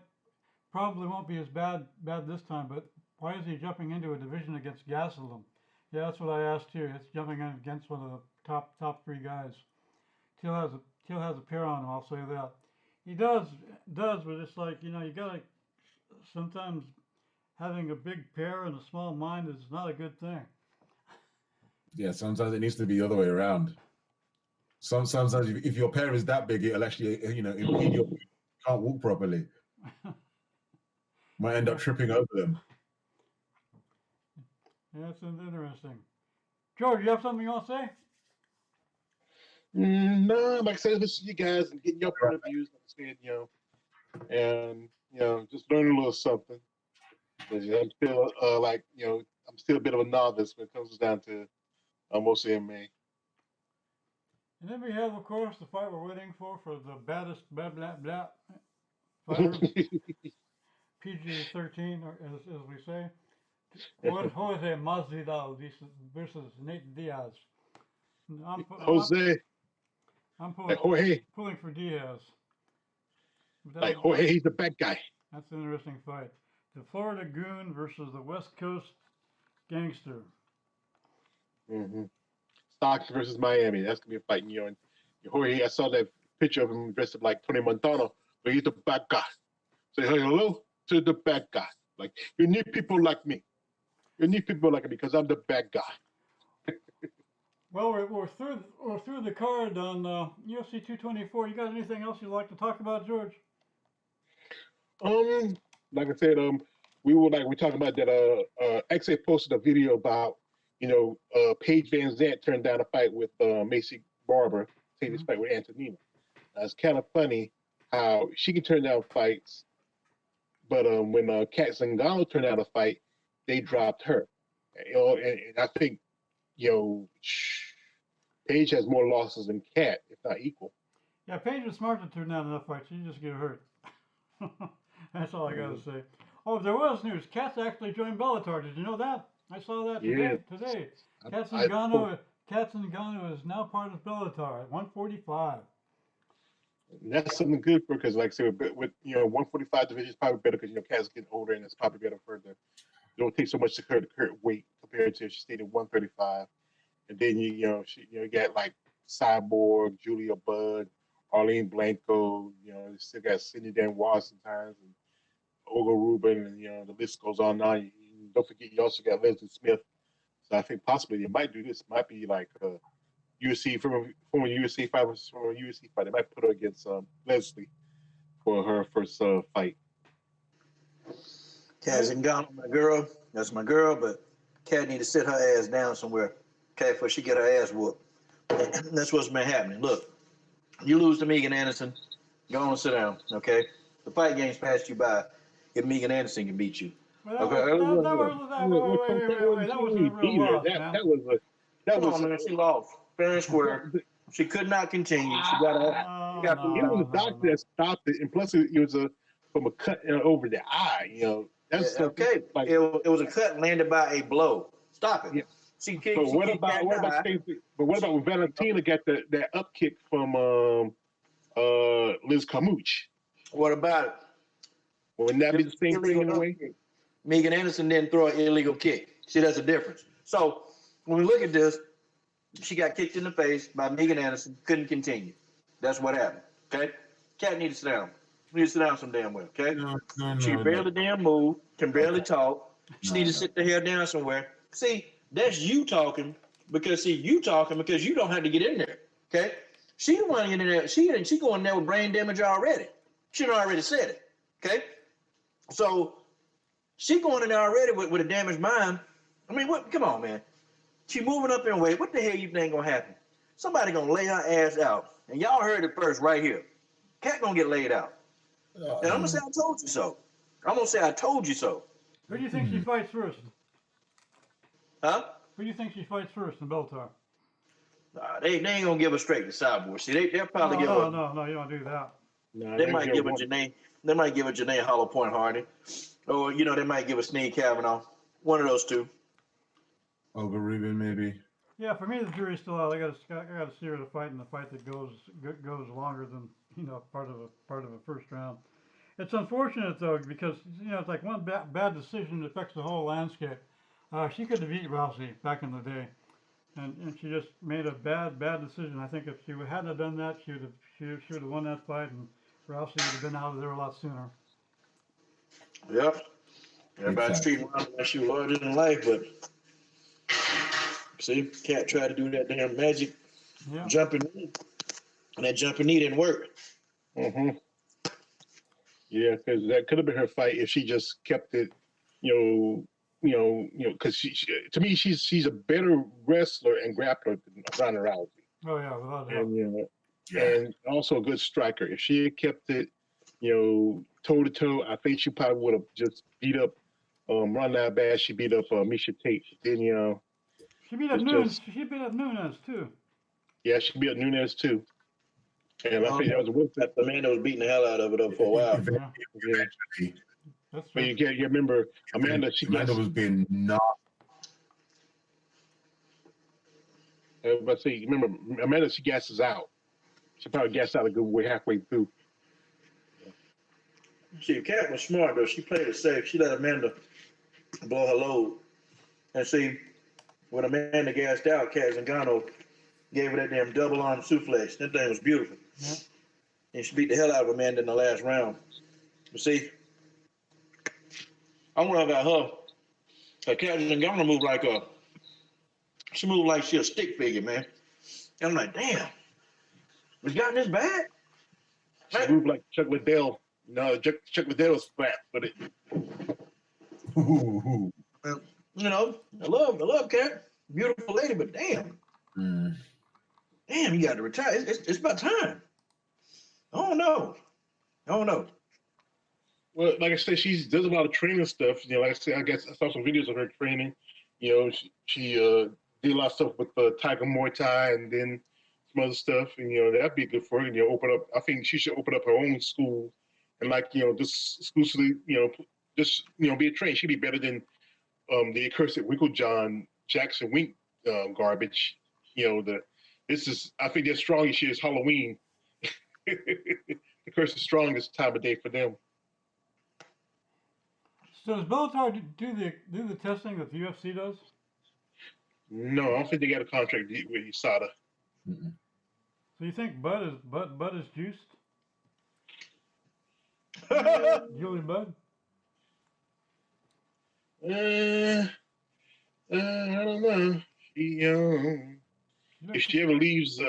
probably won't be as bad this time, but why is he jumping into a division against Gastelum? Yeah, that's what I asked here. It's jumping in against one of the top 3 guys. Till has a pair on him, I'll say that. He does, but it's like, you gotta, sometimes having a big pair and a small mind is not a good thing. Yeah, sometimes it needs to be the other way around. Sometimes if your pair is that big, it'll actually, impede you can't walk properly. Might end up tripping over them. Yeah, that's interesting. George, you have something you want to say? No, like I said, listen to you guys and getting your point of views, like I said, and just learning a little something. I'm still I'm still a bit of a novice when it comes down to most MMA. And then we have, of course, the fight we're waiting for the baddest blah blah blah fighter, PG-13, as we say. Jose Masvidal versus Nate Diaz. I'm pulling for Diaz. Like Jorge, he's the bad guy. That's an interesting fight. The Florida Goon versus the West Coast Gangster. Mm-hmm. Stocks versus Miami. That's gonna be a fight. And Jorge, I saw that picture of him dressed up like Tony Montana, but he's the bad guy. Say hello to the bad guy. Like, you need people like me. You need people like me because I'm the bad guy. Well, we're through the card on UFC 224. You got anything else you'd like to talk about, George? Like I said, we talking about that. XA posted a video about Paige Van Zant turned down a fight with Macy Barber, take this fight with Antonina. It's kind of funny how she can turn down fights, but when Kat Zingano turned down a fight, they dropped her. And I think Paige has more losses than Kat, if not equal. Yeah, Paige was smart to turn down enough fights. She just get hurt. That's all I got to say. Oh, there was news. Kat's actually joined Bellator. Did you know that? I saw that today. Kat Zingano is now part of Bellator at 145. And that's something good for her because, like I said, with 145 division is probably better because Kat's getting older and it's probably better for her to don't take so much to her weight compared to if she stayed at 135. And then you got like Cyborg, Julia Budd, Arlene Blanco, you still got Sidney Danois sometimes, and Olga Rubin, and the list goes on now. Don't forget, you also got Leslie Smith. So I think possibly they might do this. It might be like UFC from a UFC fight versus from a UFC fight. They might put her against Leslie for her first fight. Kat Zingano, my girl. That's my girl, but Kat need to sit her ass down somewhere, okay, before she get her ass whooped. That's what's been happening. Look, you lose to Megan Anderson, go on and sit down, okay? The fight game's passed you by if Megan Anderson can beat you. Well, Okay. That wasn't a real loss, man. That Come was on, man. She lost fair and square. She could not continue. She got it was a doctor that stopped it, and plus it was from a cut over the eye. That's okay. Like, it was a cut landed by a blow. Stop it. Yeah. What about when Valentina got that up kick from Liz Carmouche? What about it? Wouldn't that be the same thing in a way? Megan Anderson didn't throw an illegal kick. See, that's the difference. So when we look at this, she got kicked in the face by Megan Anderson, couldn't continue. That's what happened. Okay? Kat needs to sit down. She needs to sit down some damn well, okay? She barely damn move, can barely talk. She needs to sit the hell down somewhere. See, that's you talking because you don't have to get in there. Okay? She don't want to get in there. She going there with brain damage already. She done already said it. Okay? So she going in there already with a damaged mind. I mean, what? Come on, man. She moving up in weight. What the hell you think gonna happen? Somebody gonna lay her ass out. And y'all heard it first right here. Kat gonna get laid out. And I'm gonna say I told you so. I'm gonna say I told you so. Who do you think she fights first? Huh? Who do you think she fights first in Bellator? They ain't gonna give her straight to Cyborg. See, they'll probably give her. No, you don't do that. No, They might give her Janae. They might give her Janae Hollow Point Hardy, or they might give her Sneed Kavanaugh. One of those two. Olga Rubin, maybe. Yeah, for me the jury's still out. I got to see her to fight in the fight that goes longer than part of a first round. It's unfortunate though because it's like one bad decision that affects the whole landscape. She could have beat Rousey back in the day, and she just made a bad decision. I think if she hadn't have done that, she would have won that fight, and Rousey would have been out of there a lot sooner. Yep. Everybody's treating her like she was larger than life, but see, Kat tried to do that damn magic jumping knee, and that jumping knee didn't work. Mm-hmm. Yeah, because that could have been her fight if she just kept it, because to me she's a better wrestler and grappler than Ronda Rousey. Oh yeah, without doubt. And and also a good striker. If she had kept it, toe to toe, I think she probably would have just beat up Ronda bad. She beat up Misha Tate. Then she beat up Nunes. She beat up Nunes too. Yeah, she beat up Nunes too. And I think that was a win. That Amanda was beating the hell out of it up for a while. Eventually. But you remember Amanda. Amanda was being knocked. But see, remember Amanda? She gasses out. She probably gassed out a good way halfway through. See, Kat was smart though. She played it safe. She let Amanda blow her load. And see, when Amanda gassed out, Kat Zingano gave her that damn double arm suplex. That thing was beautiful. Yeah. And she beat the hell out of Amanda in the last round. But see, I'm worried about her. Kat Zingano moved like She moved like she a stick figure, man. And I'm like, damn, was got this bad? She moved like Chuck Liddell. No, Chuck Liddell's fat, but it. Ooh. Well, you know, I love Cat. Beautiful lady, but damn, Mm. damn, you got to retire. It's about time. Oh no, oh no. Well, like I said, she does a lot of training stuff. You know, like I said, I guess I saw some videos of her training. You know, she did a lot of stuff with Tiger Muay Thai and then some other stuff. And, you know, that'd be good for her. You know, open up, I think she should open up her own school and, like, you know, just exclusively, you know, just, you know, be a trainer. She'd be better than the accursed Winklejohn Jackson Wink garbage. You know, I think they're strong this year is Halloween. The curse is strongest time of day for them. So does Bellator do the testing that the UFC does? No, I don't think they got a contract with USADA. Mm-mm. So you think Bud is juiced? Julie Bud? I don't know. If she ever leaves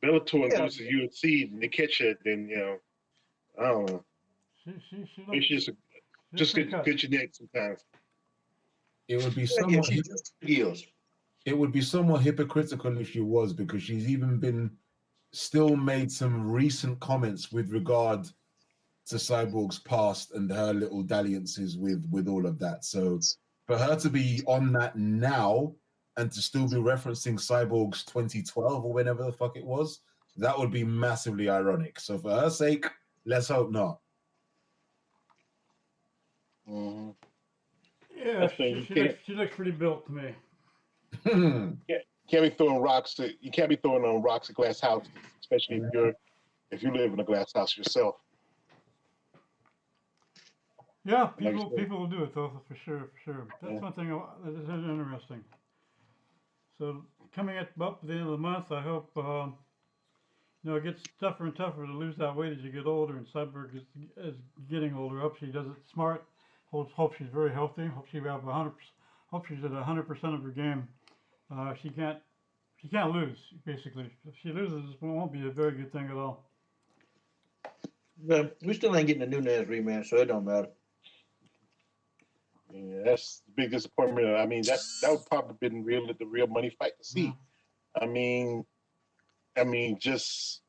Bellator and goes to UFC and they catch her, then you know, I don't know. Maybe she's just good genetics sometimes. It would be Yeah, somewhat. she's just skills. It would be somewhat hypocritical if she was, because she's even still made some recent comments with regard to Cyborg's past and her little dalliances with all of that. So for her to be on that now and to still be referencing Cyborg's 2012 or whenever the fuck it was, that would be massively ironic. So for her sake, let's hope not. Mm-hmm. Yeah, she looks pretty built to me. Can't be throwing rocks. You can't be throwing on rocks at glass houses, especially if you live in a glass house yourself. Yeah, people will do it though, for sure. That's one thing that is interesting. So coming up at the end of the month, I hope it gets tougher and tougher to lose that weight as you get older, and Cyborg is getting older. Hope she does it smart. Hope she's very healthy. Hope she have 100%. Hope she's at 100% of her game. She can't lose, basically. If she loses, it won't be a very good thing at all. Yeah, we still ain't getting a Nunez rematch, so it don't matter. Yeah, that's the big disappointment. I mean, that would probably been the real money fight to see. Yeah. I mean, just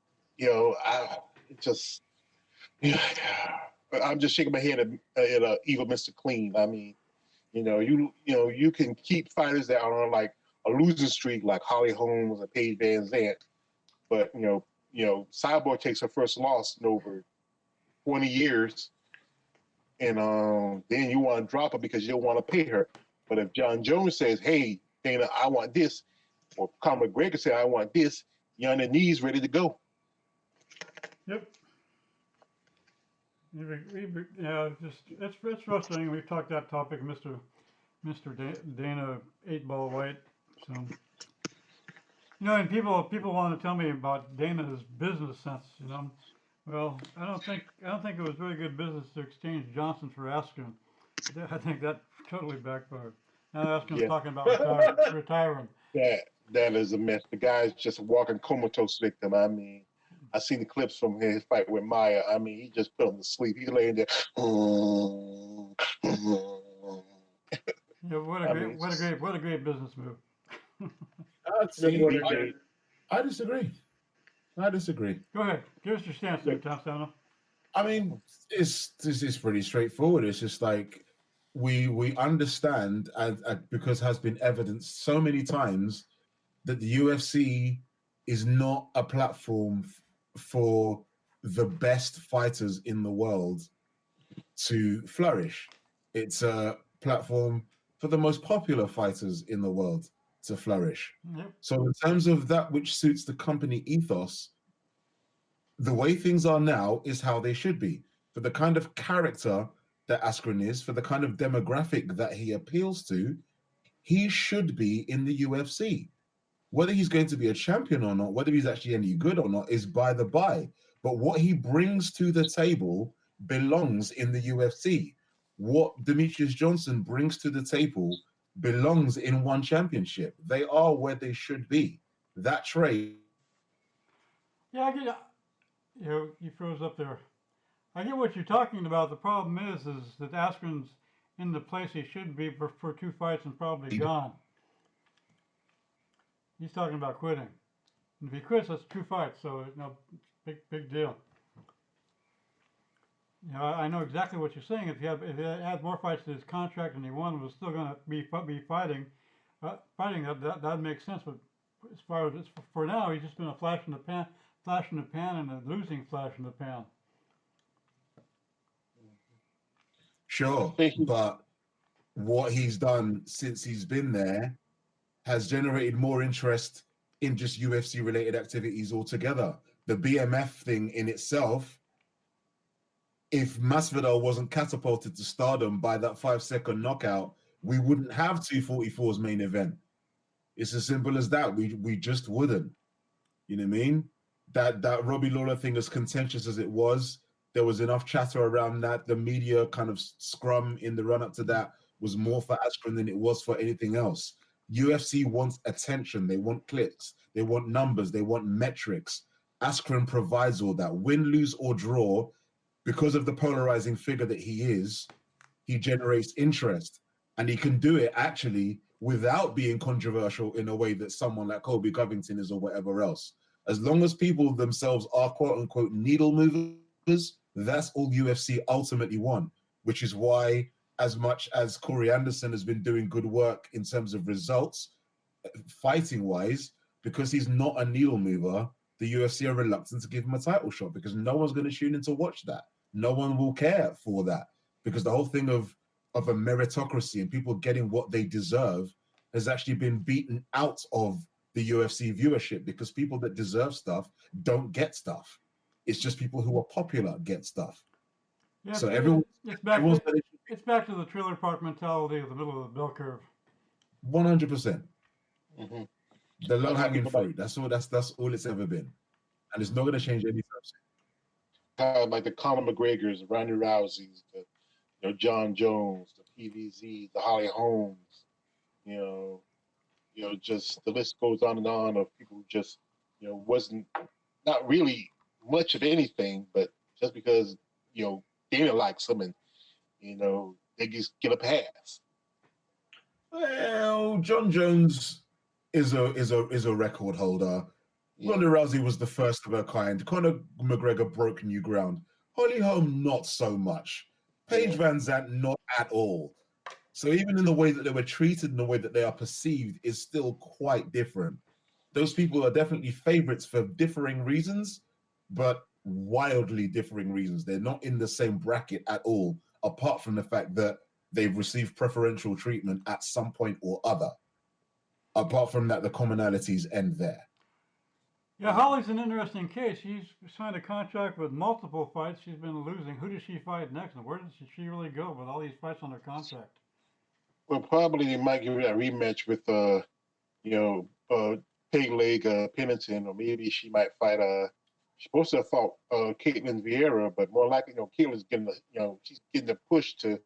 I'm just shaking my head at Evil Mr. Clean. I mean, you can keep fighters that are on like a losing streak, like Holly Holmes and Paige Van Zandt, but Cyborg takes her first loss in over 20 years, and then you want to drop her because you don't want to pay her. But if John Jones says, "Hey, Dana, I want this," or Conor McGregor says, "I want this," you're on the knees, ready to go. Yep. Yeah, it's frustrating. We've talked that topic, Mr. Dana 8-Ball White. So, and people want to tell me about Dana's business sense. Well, I don't think it was very good business to exchange Johnson for Askren. I think that totally backfired. Now Askren's talking about retiring. That is a mess. The guy's just a walking comatose victim. I mean, I seen the clips from his fight with Maya. I mean, he just put him to sleep. He's laying there. Yeah, what a great business move. I disagree. Go ahead. Give us your stance there, Tom Stano. I mean, this is pretty straightforward. It's just like we understand, because has been evidenced so many times, that the UFC is not a platform for the best fighters in the world to flourish. It's a platform for the most popular fighters in the world to flourish. Yep. So in terms of that which suits the company ethos, the way things are now is how they should be. For the kind of character that Askren is, for the kind of demographic that he appeals to, he should be in the UFC. Whether he's going to be a champion or not, whether he's actually any good or not, is by the by. But what he brings to the table belongs in the UFC. What Demetrius Johnson brings to the table belongs in one championship. They are where they should be. That trade. Yeah, I get. You froze up there. I get what you're talking about. The problem is that Askren's in the place he should be for 2 fights and probably gone. He's talking about quitting. And if he quits, that's 2 fights, so big deal. I know exactly what you're saying. If he had more fights to his contract and he won, was still going to be fighting, that makes sense. But as far as for now, he's just been a flash in the pan, and a losing flash in the pan. Sure, but what he's done since he's been there has generated more interest in just UFC related activities altogether. The BMF thing in itself, if Masvidal wasn't catapulted to stardom by that 5-second knockout, we wouldn't have 244's main event. It's as simple as that. We just wouldn't. You know what I mean? That Robbie Lawler thing, as contentious as it was, there was enough chatter around that. The media kind of scrum in the run-up to that was more for Askren than it was for anything else. UFC wants attention. They want clicks. They want numbers. They want metrics. Askren provides all that. Win, lose, or draw, because of the polarizing figure that he is, he generates interest. And he can do it actually without being controversial in a way that someone like Colby Covington is or whatever else. As long as people themselves are quote-unquote needle movers, that's all UFC ultimately want, which is why, as much as Corey Anderson has been doing good work in terms of results, fighting-wise, because he's not a needle mover, the UFC are reluctant to give him a title shot because no one's going to tune in to watch that. No one will care for that because the whole thing of a meritocracy and people getting what they deserve has actually been beaten out of the UFC viewership because people that deserve stuff don't get stuff. It's just people who are popular get stuff. Yeah, so it's back to the trailer park mentality of the middle of the bell curve. 100%. Mm-hmm. The low hanging fruit. That's all it's ever been, and it's not going to change anytime soon. Like the Conor McGregors, Ronda Rouseys, John Jones, the PVZ, the Holly Holmes, just the list goes on and on of people who just, wasn't not really much of anything, but just because, Dana likes them and, they just get a pass. Well, John Jones is a record holder. Yeah. Ronda Rousey was the first of her kind. Conor McGregor broke new ground. Holly Holm, not so much. Paige Van Zandt, not at all. So even in the way that they were treated and the way that they are perceived is still quite different. Those people are definitely favorites for differing reasons, but wildly differing reasons. They're not in the same bracket at all, apart from the fact that they've received preferential treatment at some point or other. Apart from that, the commonalities end there. Yeah, Holly's an interesting case. She's signed a contract with multiple fights. She's been losing. Who does she fight next, and where does she really go with all these fights on her contract? Well, probably they might give her that rematch with, Peg Leg Pennington, or maybe she might fight. She's supposed to have fought Caitlin Vieira, but more likely, Caitlin's getting she's getting a push to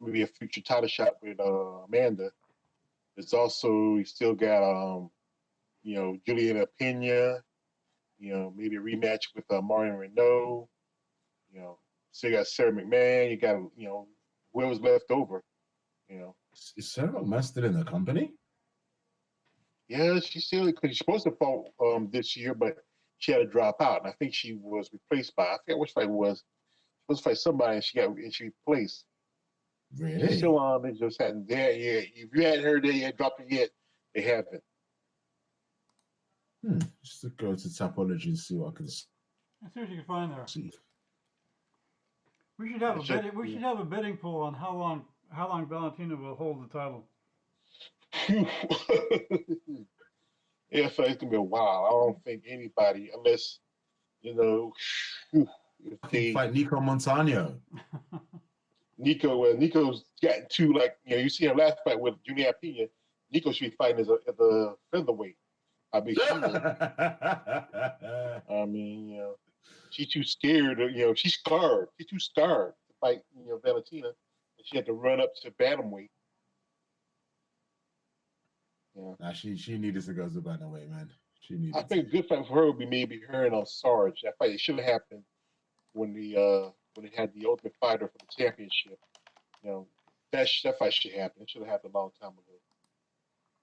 maybe a future title shot with Amanda. It's also you still got Juliana Pena, maybe a rematch with Marion Renault. So you got Sarah McMahon. You got whoever's left over. Is Sarah McMahon still in the company? Yeah, she's supposed to fight this year, but she had to drop out, and I think she was replaced by, I forget which fight it was. She was to fight somebody, and she replaced. Really? She's still on. They just hadn't there yet. If you hadn't heard they had dropped it yet, they haven't. Just to go to Tapology and see what I can see. Let's see what you can find there. We should have a betting pool on how long Valentina will hold the title. Yeah, so it's gonna be a while. I don't think anybody, unless if they fight Nico Montano. Nico's gotten too you see him last fight with Juliana Pena. Nico should be fighting as a featherweight. She's too scared. She's scarred. She's too scarred to fight Valentina. And she had to run up to bantamweight. Yeah. Nah, she needed to go the away, man. She I needed think a good fight for her would be maybe her and Sarge. That fight it should have happened when they had the Ultimate Fighter for the championship. You know, that fight should happen. It should have happened a long time ago.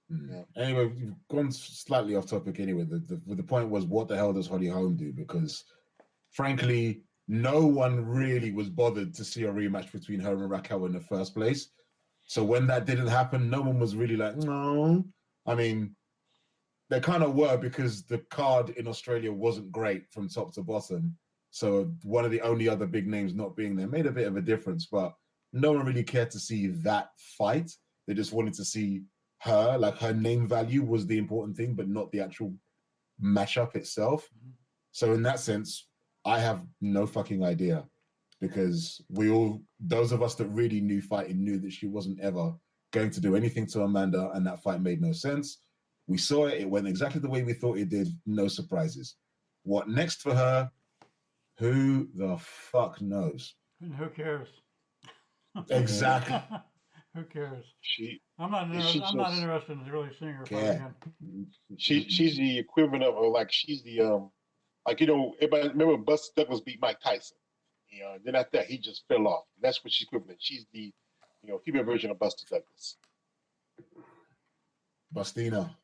Yeah. Anyway, we've gone slightly off topic. Anyway, the point was, what the hell does Holly Holm do? Because, frankly, no one really was bothered to see a rematch between her and Raquel in the first place. So when that didn't happen, no one was really like, no. I mean, they kind of were, because the card in Australia wasn't great from top to bottom. So one of the only other big names not being there made a bit of a difference. But no one really cared to see that fight. They just wanted to see her, like her name value was the important thing, but not the actual matchup itself. So in that sense, I have no fucking idea, because those of us that really knew fighting knew that she wasn't ever going to do anything to Amanda, and that fight made no sense. We saw it. It went exactly the way we thought it did. No surprises. What next for her? Who the fuck knows? And who cares? Exactly. Who cares? She I'm not interested in really seeing her fight again. she's the equivalent of like she's the like everybody remember Buster Douglas beat Mike Tyson. Then after that he just fell off. That's what she's equivalent. She's the female version of Buster Douglas. Bustina.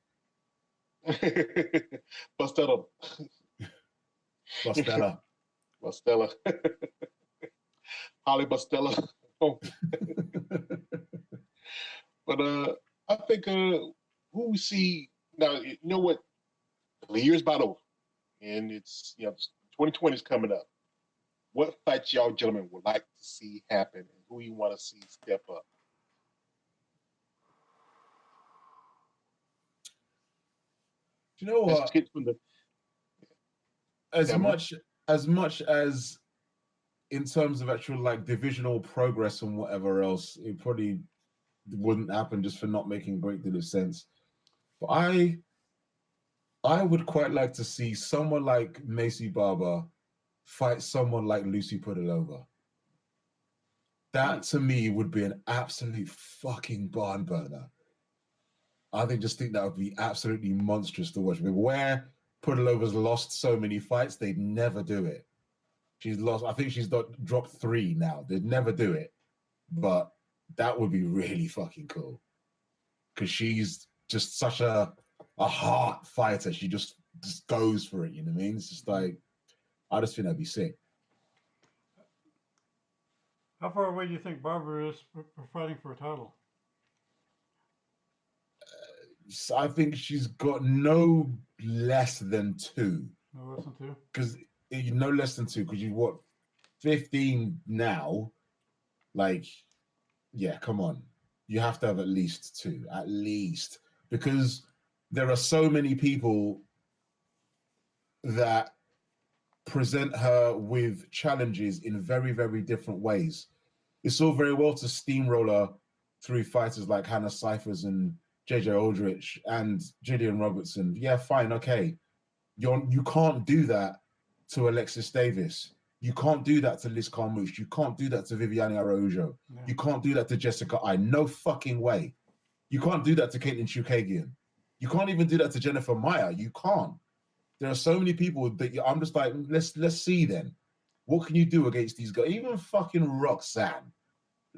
Bustella. Bustella. Bustella. Holly Bustella. But I think who we see now, you know what? The year's about over, and it's 2020 is coming up. What fights y'all gentlemen would like to see happen, and who you want to see step up? You know what? Let's get from the as much as in terms of actual like divisional progress and whatever else, it probably wouldn't happen just for not making a great deal of sense. But I would quite like to see someone like Macy Barber fight someone like Lucy Pudilova. That to me would be an absolute fucking barn burner. I just think that would be absolutely monstrous to watch. I mean, where Pudilova's lost so many fights, they'd never do it. She's lost, I think she's dropped 3 now. They'd never do it. But that would be really fucking cool. Because she's just such a heart fighter. She just goes for it, you know what I mean? It's just like, I just think that'd be sick. How far away do you think Barbara is for fighting for a title? I think she's got no less than 2. No less than 2? Because no less than 2, because you've what, 15 now. Like, yeah, come on. You have to have at least 2, at least. Because there are so many people that present her with challenges in very, very different ways. It's all very well to steamroller through fighters like Hannah Cyphers and JJ Aldrich and Jillian Robertson. Yeah, fine, okay. You can't do that to Alexis Davis. You can't do that to Liz Carmouche. You can't do that to Viviane Araújo. Yeah. You can't do that to Jessica I. No fucking way. You can't do that to Caitlin Chukagian. You can't even do that to Jennifer Maia. You can't. There are so many people that I'm just like, let's see then. What can you do against these guys? Even fucking Roxanne.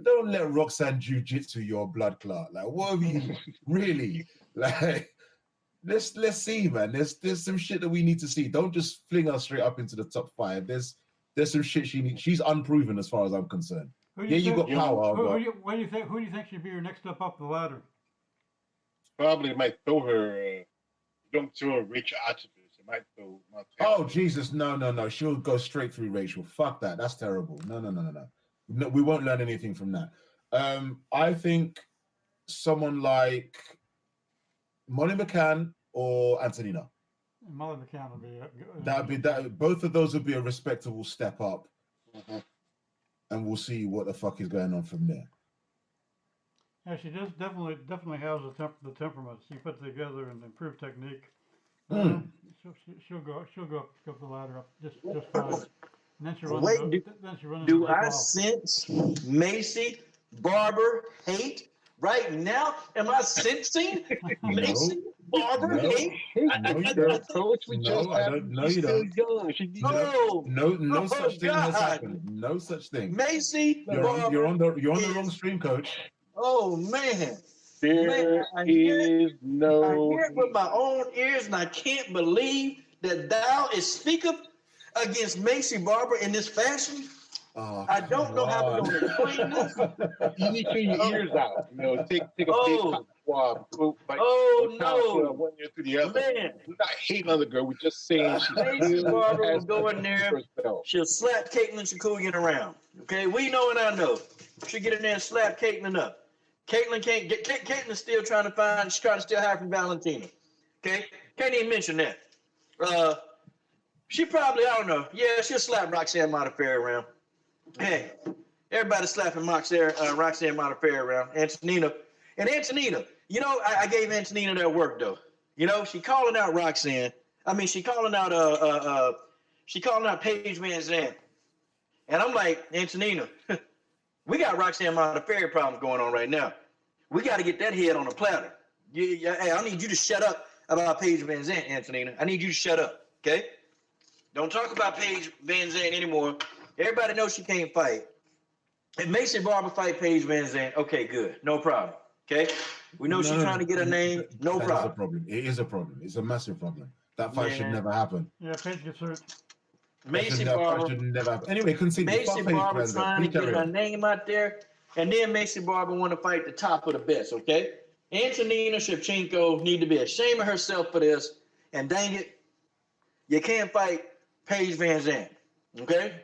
Don't let Roxanne jiu-jitsu your blood clot. Like, what have you really? Like, let's see, man. There's some shit that we need to see. Don't just fling her straight up into the top 5. There's some shit she's unproven as far as I'm concerned. You got power. Who do you think should be your next step up the ladder? Probably might throw her. Don't throw her Rachel Archibald. It might throw. Oh Jesus, no. She'll go straight through Rachel. Fuck that. That's terrible. No, we won't learn anything from that. I think someone like Molly McCann or Antonina. Molly McCann would be that. Both of those would be a respectable step up, and we'll see what the fuck is going on from there. Yeah, she does definitely has the temperament. She put together an improved technique. She'll go up the ladder up just fine. And then she runs. Do I sense Macy Barber hate right now? Am I sensing Macy Barber No. hate? No, you don't. Coach, we just No, I have don't. No, she's you still don't. young. She needs Oh, No oh such thing has God. happened. No such thing. Macy You're Barber on the wrong is, stream, coach. oh man. Man, there I hear it. is I no hear it with hate. my own ears, and I can't believe that thou is speaketh against Macy Barber in this fashion. Oh, I don't know how we're going to explain this. You need to clean your ears out. Take a big Oh, cotton swab. Like oh no. no, One ear through the other. man. We're not hating on the girl. We're just saying she Macy still Barber will has go in there. herself. She'll slap Caitlin Shakugian around. Okay, we know and I know. She'll get in there and slap Caitlin up. Caitlin can't get. Caitlin's still trying to find. She's trying to still hide from Valentina. Okay, can't even mention that. She probably, I don't know. Yeah, she'll slap Roxanne Modafferi around. Hey, everybody slapping Roxanne Modafferi around. Antonina. And Antonina, you know, I gave Antonina that work though. You know, she calling out Roxanne. I mean, she calling out Paige Van Zandt. And I'm like, Antonina, we got Roxanne Modafferi problems going on right now. We got to get that head on a platter. Hey, I need you to shut up about Paige Van Zandt, Antonina. I need you to shut up, okay? Don't talk about Paige Van Zandt anymore. Everybody knows she can't fight. If Macy Barber fight Paige Van Zandt, okay, good. No problem. Okay? We know she's trying to get her name. No That is a problem. problem. It is a problem. It's a massive problem. That fight should Yeah. never happen. Yeah, Paige gets hurt. Macy That fight Barber. should never happen. Anyway, continue. Macy Barber trying to get her on. name out there, and then Macy Barber want to fight the top of the best, okay? Antonina Shevchenko need to be ashamed of herself for this, and dang it, you can't fight Paige Van Zandt, okay?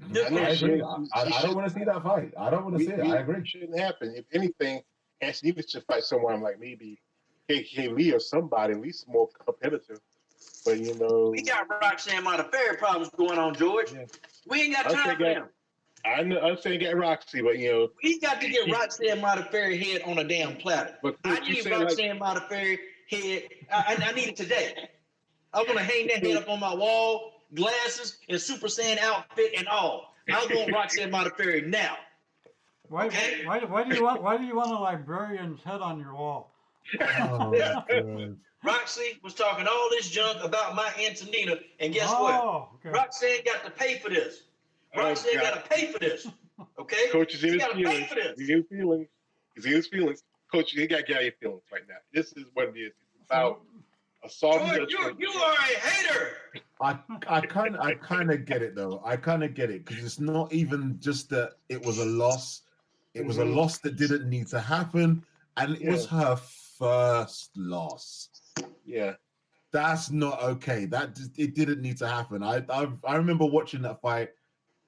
I agree. I don't want to see that fight. I don't want to see it. I agree. It shouldn't happen. If anything, Anthony should fight someone like maybe KK Lee or somebody, at least more competitive. But you know, We got Roxanne Modafferi problems going on, George. Yeah. We ain't got time for them. I'm saying get Roxy, but you know, We got to get Roxanne Modafferi head on a damn platter. But I you need said, like- Roxanne Modafferi head. I need it today. I want to hang that head up on my wall, glasses and Super Saiyan outfit and all. I want Roxanne Modafferi now. Why do you want a librarian's head on your wall? Oh, God. Roxy was talking all this junk about my Antonina, and guess what? Okay. Roxanne got to pay for this. Roxanne got to pay for this. Okay? Coach is in She his got to pay feelings. for this. He's in his feelings. He's in his feelings. Coach, he got to get out of your feelings right now. This is what it is. It's about assault. George, you are a hater. I kind of get it though. I kind of get it because it's not even just that it was a loss. It was a loss that didn't need to happen, and it was her first loss. Yeah. That's not okay. It didn't need to happen. I remember watching that fight,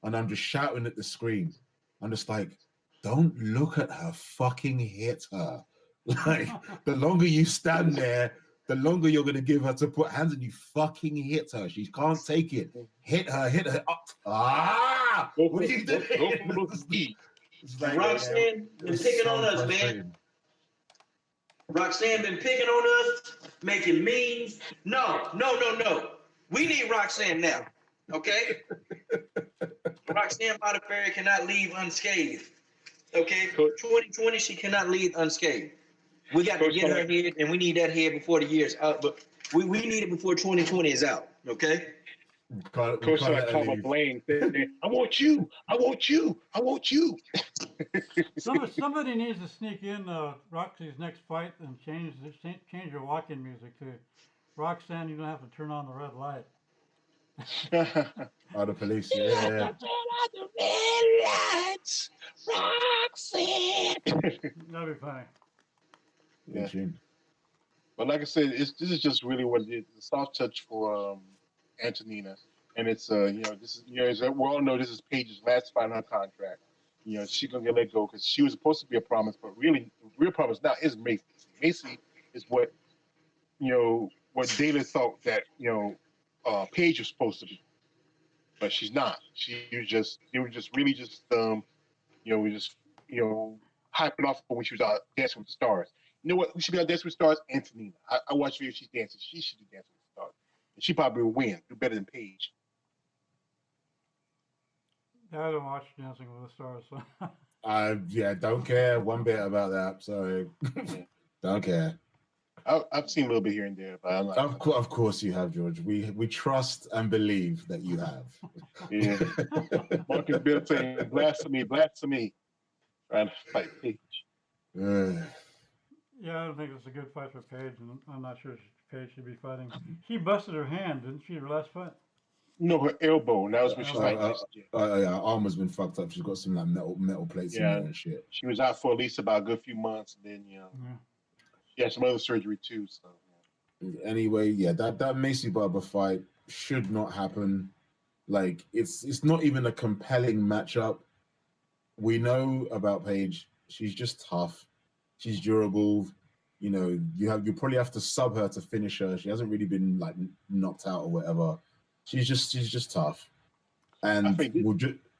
and I'm just shouting at the screen. I'm just like, don't look at her. Fucking hit her. Like the longer you stand there, the longer you're gonna give her to put hands on you. Fucking hit her. She can't take it. Hit her. Ah! What are you doing? Roxanne been picking on us, man. Roxanne been picking on us, making memes. No. We need Roxanne now, okay? Roxanne Modafferi cannot leave unscathed, okay? 2020, she cannot leave unscathed. We got to get her head, and we need that head before the year's out. But we need it before 2020 is out, okay? Coach like Thomas Blaine. I want you. Somebody needs to sneak in Roxy's next fight and change your walk-in music to Roxanne. You don't have to turn on the red light. Oh, the police. Yeah. That'd be funny. Yeah. But like I said, this is just really what it is. It's a soft touch for Antonina, and it's this is we all know this is Paige's last fight on her contract. She's gonna get let go because she was supposed to be a promise, but really the real promise now is Macy. Macy is what David thought that Paige was supposed to be, but she's not. They were just really hyping off when she was out Dancing with the Stars. You know what? Who should be on Dancing with the Stars? Antonina. I watched videos she's dancing. She should be Dancing with the Stars. And she probably will win. Do better than Paige. Yeah, I don't watch Dancing with the Stars. So. Don't care one bit about that. Sorry, don't care. I've seen a little bit here and there, but I'm like, Of course you have, George. We trust and believe that you have. yeah. Marcus Bill saying blasphemy, blasphemy, trying to fight Page. Yeah, I don't think it's a good fight for Paige, and I'm not sure Paige should be fighting. She busted her hand, didn't she, her last fight? No, her elbow. And that was when she's like, her arm has been fucked up. She's got some like metal plates in there and shit. She was out for at least about a good few months, and then she had some other surgery too. So anyway, that Macy Barber fight should not happen. Like it's not even a compelling matchup. We know about Paige. She's just tough. She's durable. You know, you probably have to sub her to finish her. She hasn't really been like knocked out or whatever. She's just tough. And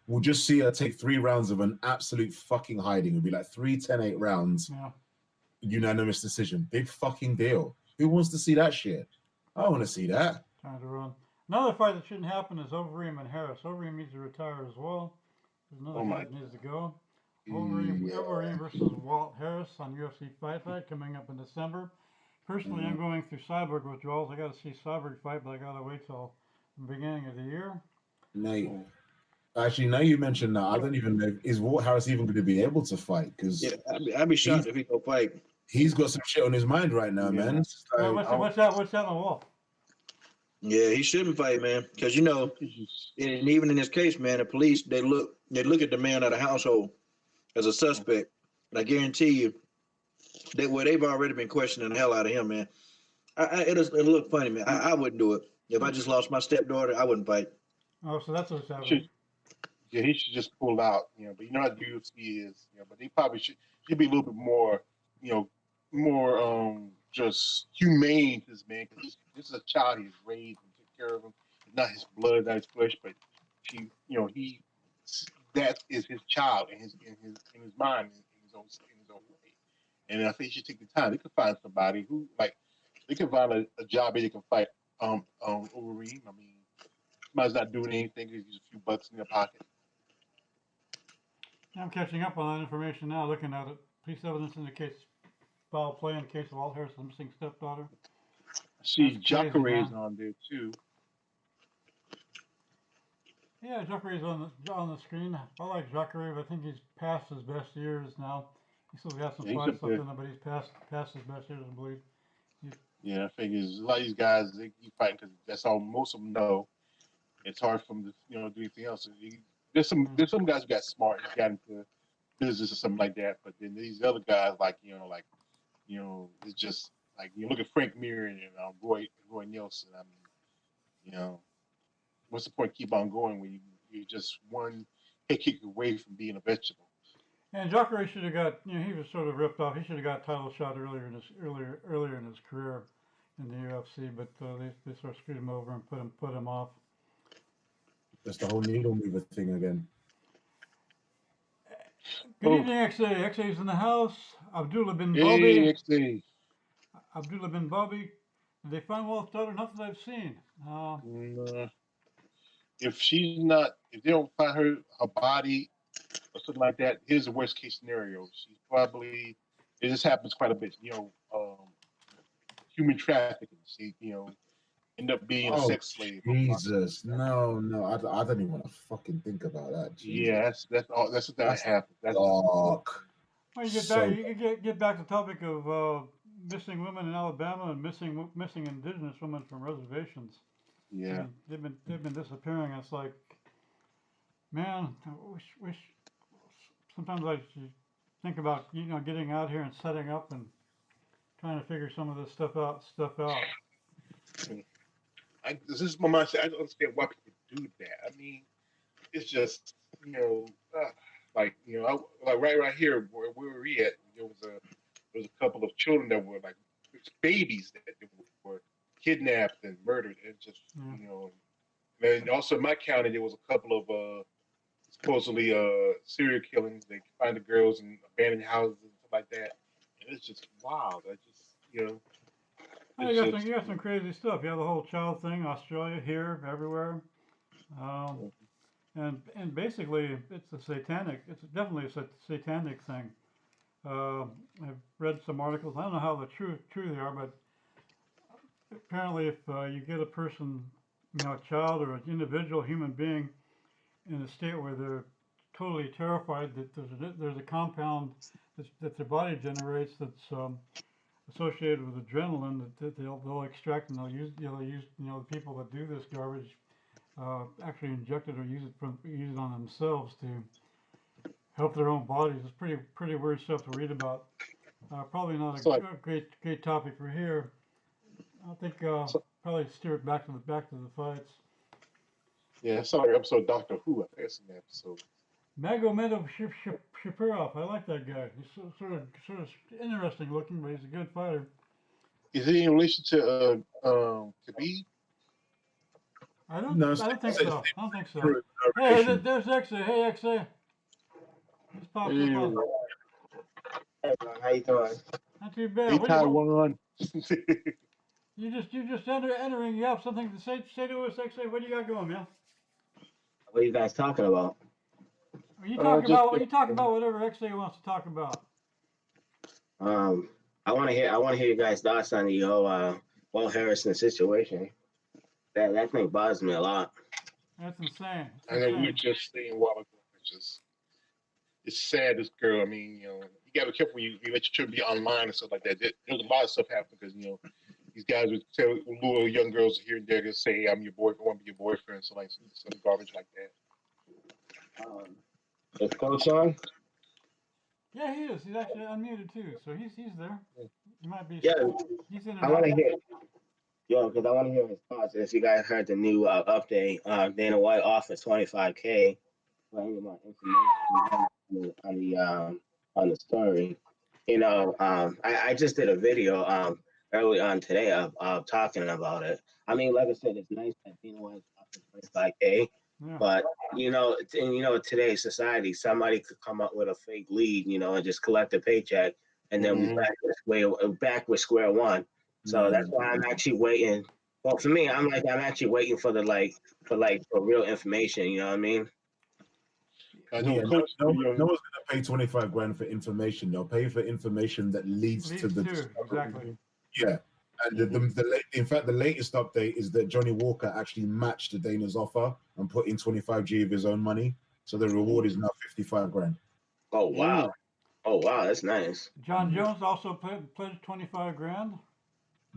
we'll just see her take 3 rounds of an absolute fucking hiding. It'll be like 3-10-8 rounds. Yeah. Unanimous decision. Big fucking deal. Who wants to see that shit? I don't want to see that. Time to run. Another fight that shouldn't happen is Overeem and Harris. Overeem needs to retire as well. There's another guy that needs to go. Overeem versus Walt Harris on UFC Fight Night coming up in December. Personally, I'm going through Cyborg withdrawals. I got to see Cyborg fight, but I got to wait till the beginning of the year. Nate. Actually, now you mentioned that, I don't even know, is Walt Harris even going to be able to fight? Because I'd be shocked if he go fight. He's got some shit on his mind right now, man. What's that on the wall? Yeah, he shouldn't fight, man. Because and even in this case, man, the police they look at the man of the household as a suspect, and I guarantee you they've already been questioning the hell out of him, man. It'll look funny, man. I wouldn't do it if I just lost my stepdaughter. I wouldn't fight. Oh, so that's what's happening. Yeah, he should just pull out, But you know how the UFC is, But he probably should be a little bit more, more just humane to this man, because this is a child he's raised and took care of him. It's not his blood, not his flesh, but that is his child in his mind, in his own way. And I think he should take the time. They could find somebody who they can find a job they can fight Overeem. I mean, somebody's not doing anything. He's just a few bucks in their pocket. I'm catching up on that information now, looking at it. Police evidence indicates foul play in the case of Walt Harris' missing stepdaughter. See, Jacare's on there too. Yeah, Jacare's on the screen. I like Jacare, but I think he's past his best years now. He still got some fights left in him, but he's past his best years, I believe. I think a lot of these guys they keep fighting because that's all most of them know. It's hard for them to do anything else. There's some guys who got smart and got into business or something like that, but then these other guys it's just like you look at Frank Mir and Roy Nelson. I mean, what's the point? Keep on going when you're just one head kick away from being a vegetable. And Jacare should have got, he was sort of ripped off. He should have got a title shot earlier in his career in the UFC, but they sort of screwed him over and put him off. That's the whole needle mover thing again. Good evening, XA. XA's in the house. Abdullah bin Bobby. XA. Abdullah bin Bobby. Did they find Walt's daughter? Nothing I've seen. If they don't find her body or something like that, here's the worst case scenario. She's probably, it just happens quite a bit, human trafficking. She, end up being a sex slave. Jesus, no, I don't even want to fucking think about that. Jesus. Yeah, that's all. That's what that happens. That's well, you get back to the topic of missing women in Alabama and missing indigenous women from reservations. Yeah, I mean, they've been disappearing. It's like, man, I wish. Sometimes I think about getting out here and setting up and trying to figure some of this stuff out. This is my mindset. I don't understand why people do that. I mean, it's just like right here where we at, there was a couple of children that were like babies that were kidnapped and murdered, and just and also in my county there was a couple of supposedly serial killings. They find the girls in abandoned houses and stuff like that, and it's just wild. You got some crazy stuff. You have the whole child thing, Australia, here, everywhere. And basically it's a satanic. It's definitely a satanic thing. I've read some articles. I don't know how true they are, but apparently if you get a person, a child or an individual human being in a state where they're totally terrified that there's a compound that their body generates that's associated with adrenaline that they'll extract, and they'll use the people that do this garbage actually inject it or use it on themselves to help their own bodies. It's pretty weird stuff to read about. Probably not So, a great topic for here. I think so probably steer it back to the fights. yeah, I saw an episode of Doctor Who. I think that's an episode. Magomedov Shapirov. I like that guy. He's sort of interesting looking, but he's a good fighter. Is he in relation to Khabib? I No, don't think so. I don't think so. through Hey, narration. there's XA. Hey, XA. Just popped up Ew. on. Hey, man, how you doing? Not too bad. He What Taiwan. you just entering. You have something to say to us, XA? What do you got going, man? What are you guys talking about? You just- talk about whatever XA wants to talk about. I want to hear you guys' thoughts on the whole Will Harrison situation. That thing bothers me a lot. That's insane. It's I know we were insane. just saying a while ago. It's sad. This girl. I mean, you gotta be careful when you let your children be online and stuff like that. There's a lot of stuff happening because these guys would tell little young girls here and there to say, "Hey, I'm your boyfriend. I want to be your boyfriend." So like some garbage like that. Is Coach on? Yeah, he is. He's actually unmuted too, so he's there. He might be. Yeah, He's in and I out. want to hear. Yo, because I want to hear his thoughts. If you guys heard the new update, Dana White offers $25K for any of my information on the story. I just did a video early on today of talking about it. I mean, like I said, it's nice that Dana White offers $25K. Yeah. But in today's society, somebody could come up with a fake lead, and just collect a paycheck, and then we're back with square one. So that's why I'm actually waiting. Well, for me, I'm actually waiting for for real information. You know what I mean? I know, Yeah, Coach. no one's going to pay 25 grand for information. They'll pay for information that leads to the exactly. Yeah, and in fact, the latest update is that Johnny Walker actually matched Dana's offer and put in 25G of his own money. So the reward is now 55 grand. Oh wow! Oh wow, that's nice. John Jones also pledged 25 grand.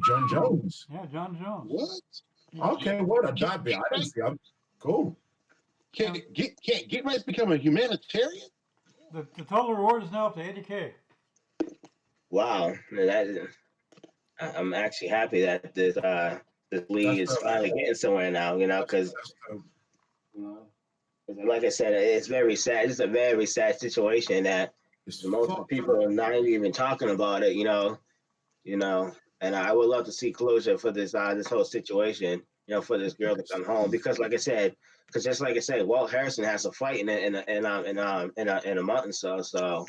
John Jones. Yeah, John Jones. What? Okay, what a that be? I didn't see. I'm cool. Can't get ready to become a humanitarian? The total reward is now up to 80K. Wow, I'm actually happy that this league is finally getting somewhere now. Because like I said, it's very sad. It's a very sad situation that most of the people are not even talking about it. And I would love to see closure for this whole situation. For this girl to come home, because just like I said, Walt Harrison has a fight in a month or so. So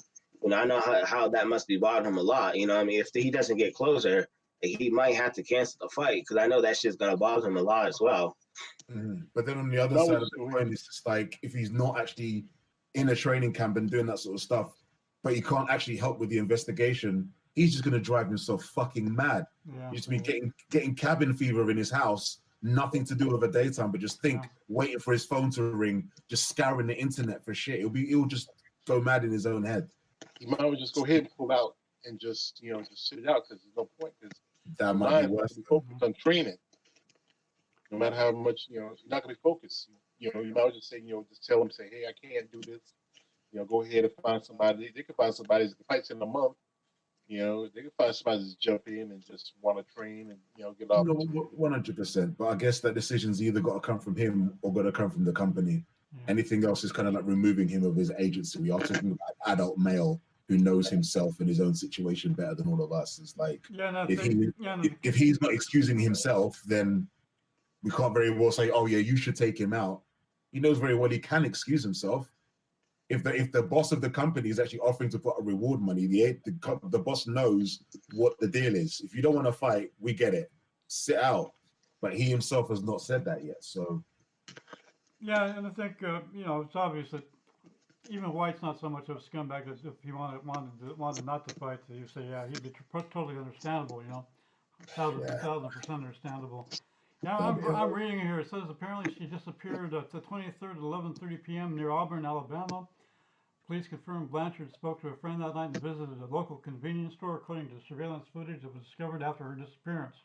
I know how that must be bothering him a lot. I mean, if he doesn't get closer, he might have to cancel the fight, because I know that shit's gonna bother him a lot as well. Mm-hmm. But then on the other side of the coin, it's just like, if he's not actually in a training camp and doing that sort of stuff, but he can't actually help with the investigation, he's just gonna drive himself fucking mad. Yeah. He's just be getting cabin fever in his house, nothing to do with a daytime, but just waiting for his phone to ring, just scouring the internet for shit. He'll just go mad in his own head. You might as well just go ahead and pull out and just sit it out, because there's no point. Because That might be worse. Focused on training. No matter how much you're not gonna be focused. You might as well just say, just tell them, say, hey, I can't do this. Go ahead and find somebody. They can find somebody that fights in a month. They can find somebody to jump in and just want to train and get off. 100%. But I guess that decision's either got to come from him or got to come from the company. Yeah. Anything else is kind of like removing him of his agency. We are talking about an adult male who knows himself and his own situation better than all of us. It's like, if he's not excusing himself, then we can't very well say, oh yeah, you should take him out. He knows very well he can excuse himself. If the boss of the company is actually offering to put a reward money, the boss knows what the deal is. If you don't want to fight, we get it. Sit out. But he himself has not said that yet. So Yeah, and I think it's obvious that even White's not so much of a scumbag as if he wanted not to fight. So you say, yeah, he'd be totally understandable. Yeah. 1,000% understandable. Yeah, Bloody I'm hell. reading here. It says apparently she disappeared at the 23rd at 11:30 p.m. near Auburn, Alabama. Police confirmed Blanchard spoke to a friend that night and visited a local convenience store, according to surveillance footage that was discovered after her disappearance.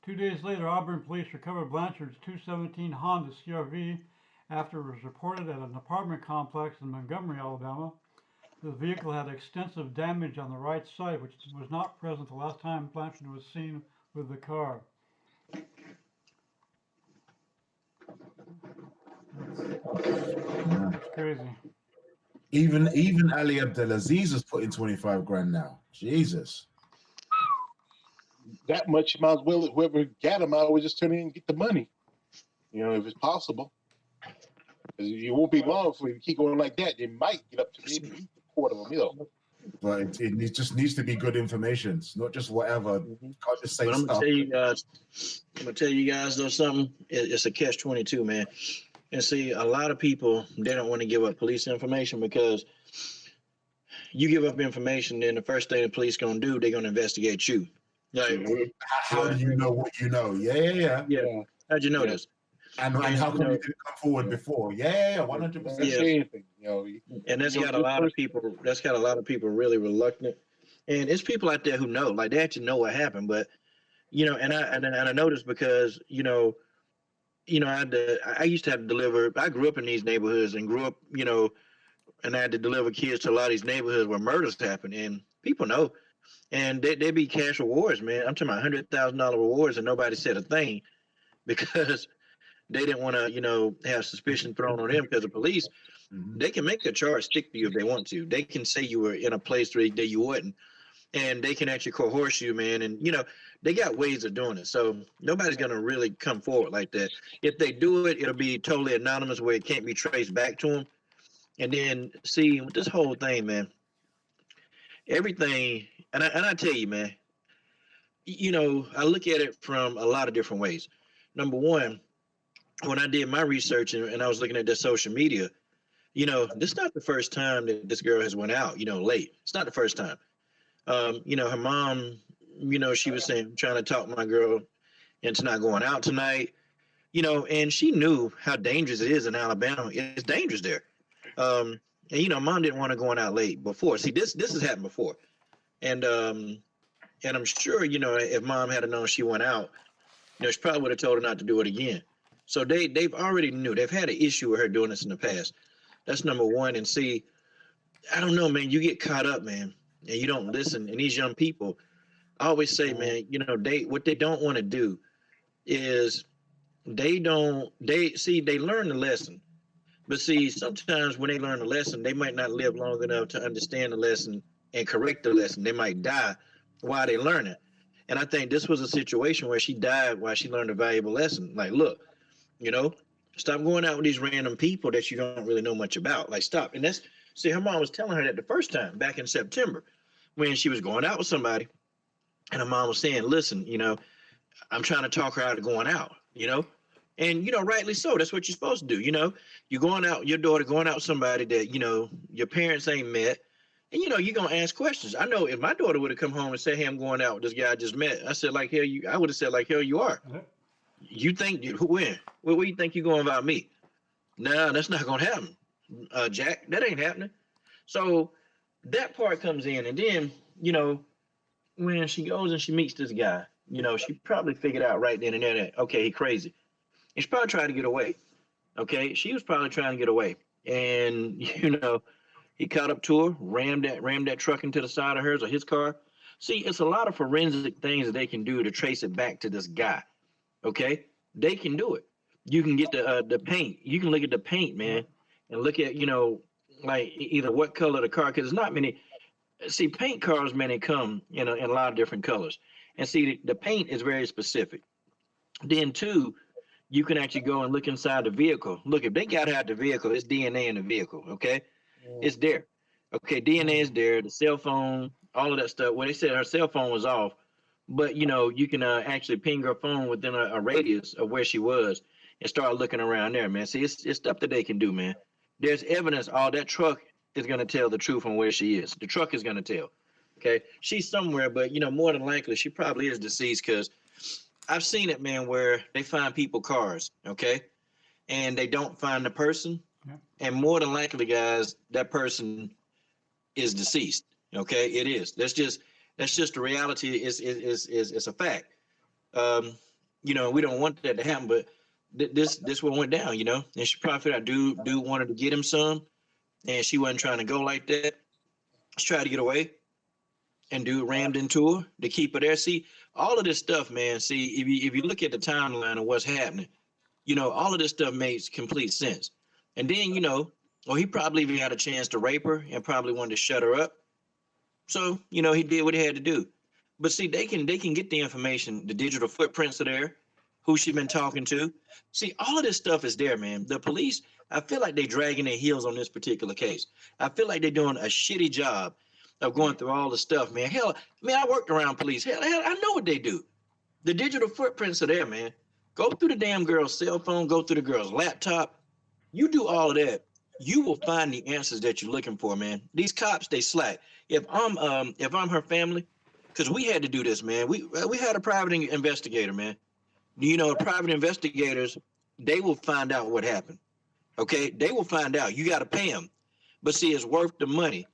2 days later, Auburn police recovered Blanchard's 217 Honda CRV after it was reported at an apartment complex in Montgomery, Alabama. The vehicle had extensive damage on the right side, which was not present the last time Blanchard was seen with the car. Yeah. That's crazy. Even Ali Abdelaziz is putting 25 grand now. Jesus. That much, you might as well, whoever got him, I would just turn in and get the money. If it's possible. Because it won't be long if we keep going like that. They might get up to maybe at least $250,000. But it just needs to be good information. It's not just whatever. Can't just say But I'm gonna stuff. tell you guys, though something. It's a catch-22, man. And see, a lot of people they don't want to give up police information because you give up information, then the first thing the police gonna do, they're gonna investigate you. Like, How do you know what you know? Yeah. yeah, how'd you know this? And how come you didn't come forward before? Yeah, 100%. Don't say anything. And that's got a lot of people. That's got a lot of people really reluctant. And it's people out there who know, like they actually know what happened. But and I noticed because I used to have to deliver. I grew up in these neighborhoods and grew up, and I had to deliver kids to a lot of these neighborhoods where murders happen, and people know, and they be cash rewards, man. I'm talking about $100,000 rewards, and nobody said a thing because they didn't want to, have suspicion thrown on them because the police, they can make a charge stick to you if they want to. They can say you were in a place where you wouldn't, and they can actually coerce you, man. And they got ways of doing it. So nobody's gonna really come forward like that. If they do it, it'll be totally anonymous where it can't be traced back to them. And then see with this whole thing, man, everything, and I tell you, man, I look at it from a lot of different ways. Number one, when I did my research and I was looking at their social media, this is not the first time that this girl has went out, late. It's not the first time. Her mom, she was saying, trying to talk my girl into not going out tonight, and she knew how dangerous it is in Alabama. It's dangerous there. And mom didn't want her going out late before. See, this has happened before. And I'm sure, if mom had known she went out, she probably would have told her not to do it again. So they've already knew. They've had an issue with her doing this in the past. That's number one. And see, I don't know, man, you get caught up, man, and you don't listen. And these young people, I always say, man, what they don't want to do is they learn the lesson. But see, sometimes when they learn the lesson, they might not live long enough to understand the lesson and correct the lesson. They might die while they learn it. And I think this was a situation where she died while she learned a valuable lesson. Like, look, stop going out with these random people that you don't really know much about. Like, stop. And see, her mom was telling her that the first time back in September when she was going out with somebody. And her mom was saying, listen, I'm trying to talk her out of going out, and, rightly so. That's what you're supposed to do. You're going out, your daughter going out with somebody that, your parents ain't met. And, you're going to ask questions. I know if my daughter would have come home and said, hey, I'm going out with this guy I just met. I said, like, hell, I would have said, like, hell, you are. You think, when? Where do you think you're going about me? No, that's not going to happen. Jack, that ain't happening. So that part comes in. And then, when she goes and she meets this guy, she probably figured out right then and there that, okay, he crazy. And she probably tried to get away. Okay, she was probably trying to get away. And, he caught up to her, rammed that truck into the side of hers or his car. See, it's a lot of forensic things that they can do to trace it back to this guy. Okay, they can do it. You can get the paint. You can look at the paint, man, and look at, like either what color the car, because there's not many. See, paint cars, man, they come in a lot of different colors. And see, the paint is very specific. Then, two, you can actually go and look inside the vehicle. Look, if they got out the vehicle, it's DNA in the vehicle, okay? It's there. Okay, DNA is there, the cell phone, all of that stuff. Well, they said her cell phone was off, but, you can actually ping her phone within a radius of where she was. and start looking around there, man. See, it's stuff that they can do, man. There's evidence. All that truck is going to tell the truth on where she is. The truck is going to tell. Okay, she's somewhere, but more than likely she probably is deceased because I've seen it, man, where they find people cars, okay, and they don't find the person, and more than likely, guys, that person is deceased. Okay, it is. That's just the reality. It's a fact. We don't want that to happen, but this what went down, and she probably figured out dude wanted to get him some, and she wasn't trying to go like that. She tried to get away, and dude rammed into her to keep her there. See, all of this stuff, man. See, if you look at the timeline of what's happening, all of this stuff makes complete sense. And then, he probably even had a chance to rape her and probably wanted to shut her up. So, he did what he had to do. But see, they can get the information. The digital footprints are there, who she been talking to. See, all of this stuff is there, man. The police, I feel like they're dragging their heels on this particular case. I feel like they're doing a shitty job of going through all the stuff, man. Hell, man, I worked around police. Hell, I know what they do. The digital footprints are there, man. Go through the damn girl's cell phone, go through the girl's laptop. You do all of that, you will find the answers that you're looking for, man. These cops, they slack. If I'm her family, because we had to do this, man. We had a private investigator, man. Private investigators, they will find out what happened. Okay, they will find out. You got to pay them, but see, it's worth the money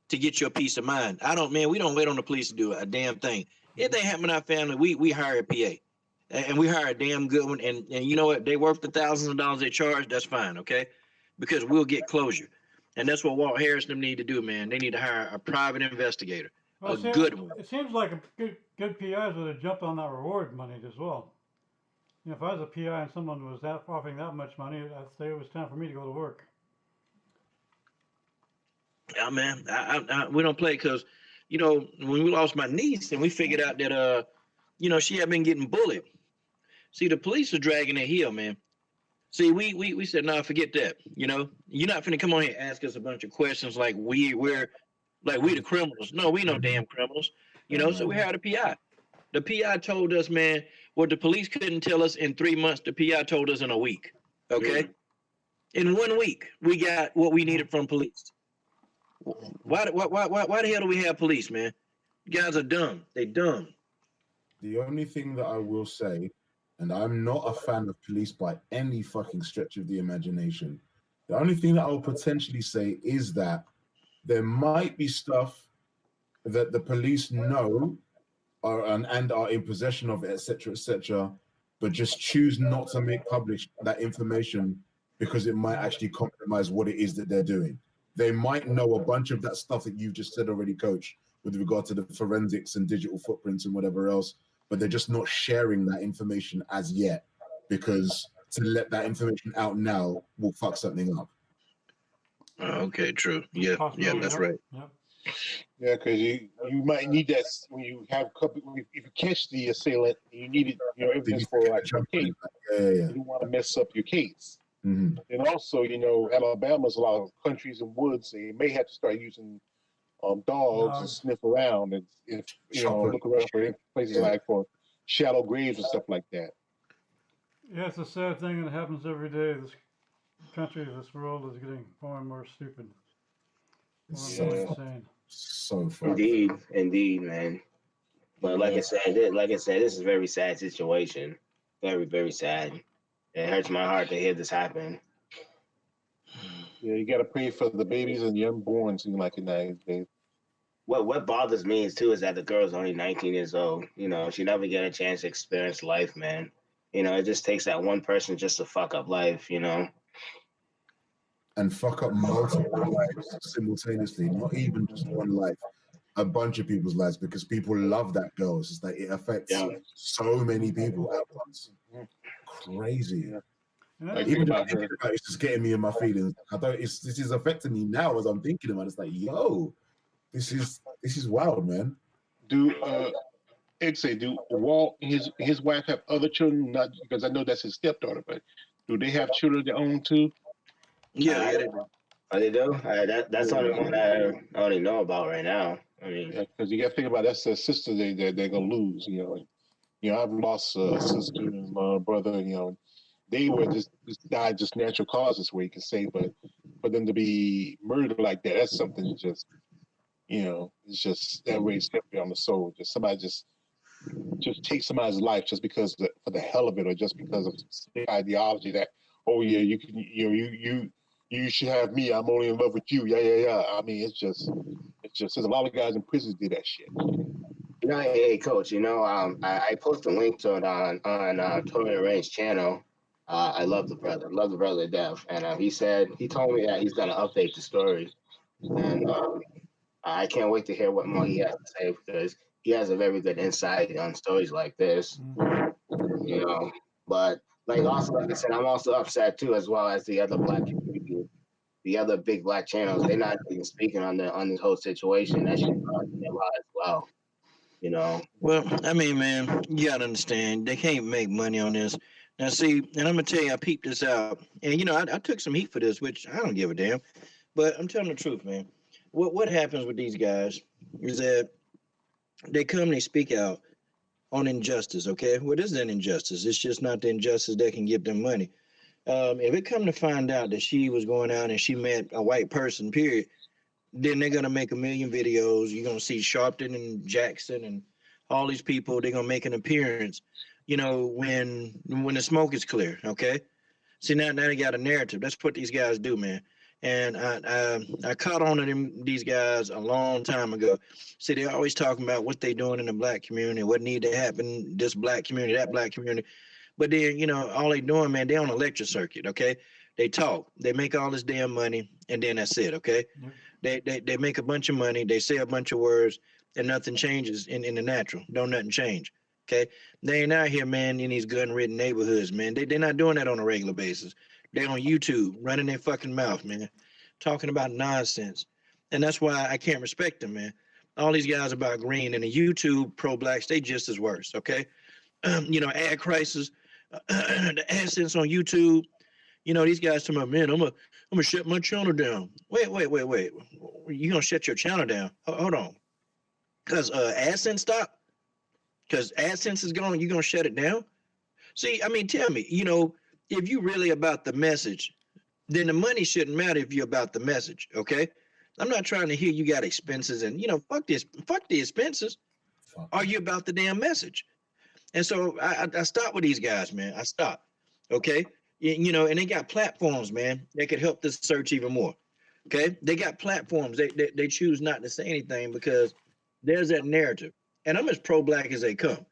to get your peace of mind. We don't wait on the police to do a damn thing. Anything happen in our family, we hire a PA. And we hire a damn good one. And you know what? They worth the thousands of dollars they charge. That's fine, okay? Because we'll get closure. And that's what Walt Harris and them need to do, man. They need to hire a private investigator, good one. It seems like a good PIs would have jumped on that reward money as well. If I was a PI and someone was offering that much money, I'd say it was time for me to go to work. Yeah, man. We don't play because, when we lost my niece and we figured out that, she had been getting bullied. See, the police are dragging their heel, man. See, we said, no, forget that. You're not finna come on here and ask us a bunch of questions like we're the criminals. No, we no damn criminals. So we hired a PI. The PI told us, man, what the police couldn't tell us in 3 months, the PI told us in a week. Okay? In 1 week, we got what we needed from police. Why the hell do we have police, man? You guys are dumb. They dumb. The only thing that I will say, and I'm not a fan of police by any fucking stretch of the imagination, the only thing that I'll potentially say is that there might be stuff that the police know and are in possession of, etc., but just choose not to make public that information because it might actually compromise what it is that they're doing. They might know a bunch of that stuff that you've just said already, Coach, with regard to the forensics and digital footprints and whatever else, but they're just not sharing that information as yet because to let that information out now will fuck something up. Okay, true. Yeah, that's right. Yep. Yeah, because you might need that when you have a couple. If you catch the assailant, you need it, evidence for like your case. You don't want to mess up your case. Mm-hmm. And also, Alabama's a lot of countries and woods. So you may have to start using dogs to sniff around and look around for places like for shallow graves and stuff like that. Yeah, it's a sad thing that happens every day. This country, this world is getting more and more stupid. More insane. So fun. Indeed, man. But like I said, this is a very sad situation. Very, very sad. It hurts my heart to hear this happen. Yeah, you got to pray for the babies and the unborns in the United States. What bothers me is that the girl's only 19 years old. She never get a chance to experience life, man. It just takes that one person just to fuck up life, And fuck up multiple lives simultaneously, not even just one life, a bunch of people's lives, because people love that girl. It's just like it affects so many people at once. Crazy. Yeah. Even just thinking about it's just getting me in my feelings. This is affecting me now as I'm thinking about it. It's like, yo, this is wild, man. Do Walt and his wife have other children? Not because I know that's his stepdaughter, but do they have children of their own too? Yeah, they do. Oh, they do? That's the only one I only know about right now. I mean, because you got to think about that's a sister they're gonna lose. I've lost a sister and my brother. they were just died just natural causes, where you can say, but for them to be murdered like that, that's something just, it's just that weighs heavy on the soul. Just somebody just take somebody's life just because for the hell of it, or just because of some ideology that, oh yeah, you can, you should have me. I'm only in love with you. Yeah. I mean, it's just there's a lot of guys in prison do that shit. Hey, Coach. I posted a link to it on Tony Rain's channel. I love the brother. Love the brother to death. And he told me that he's gonna update the story, and I can't wait to hear what more he has to say, because he has a very good insight on stories like this. But like I said, I'm also upset too, as well as the other black community, the other big black channels. They're not even speaking on this whole situation. That shit bothers me a lot as well. Well, I mean, man, you gotta understand they can't make money on this. Now, see, and I'm gonna tell you, I peeped this out, and I took some heat for this, which I don't give a damn. But I'm telling the truth, man. What happens with these guys is that they come and they speak out on injustice. Okay, well, this is an injustice. It's just not the injustice that can give them money. If it come to find out that she was going out and she met a white person, period, then they're gonna make a million videos. You're gonna see Sharpton and Jackson and all these people. They're gonna make an appearance, when the smoke is clear. Okay. See, now they got a narrative. That's what these guys do, man. And I caught on to these guys a long time ago. See, they're always talking about what they doing in the black community, what need to happen, this black community, that black community. But then, all they doing, man, they on a lecture circuit, okay? They talk, they make all this damn money, and then that's it, okay? Mm-hmm. They make a bunch of money, they say a bunch of words, and nothing changes in the natural. Don't nothing change, okay? They ain't out here, man, in these gun-ridden neighborhoods, man. They're not doing that on a regular basis. They on YouTube, running their fucking mouth, man, talking about nonsense. And that's why I can't respect them, man. All these guys about green and the YouTube pro-blacks, they just as worse, okay? Ad crisis, the AdSense on YouTube. These guys talking about, man, I'm gonna shut my channel down. Wait. You gonna shut your channel down? Hold on. Because AdSense stopped? Because AdSense is gone, you gonna shut it down? See, I mean, tell me, if you really about the message, then the money shouldn't matter if you're about the message, okay? I'm not trying to hear you got expenses and, fuck the expenses. Are you about the damn message? And so I stopped with these guys, man. I stopped, okay? And they got platforms, man, that could help this search even more, okay? They got platforms. They choose not to say anything because there's that narrative. And I'm as pro-black as they come.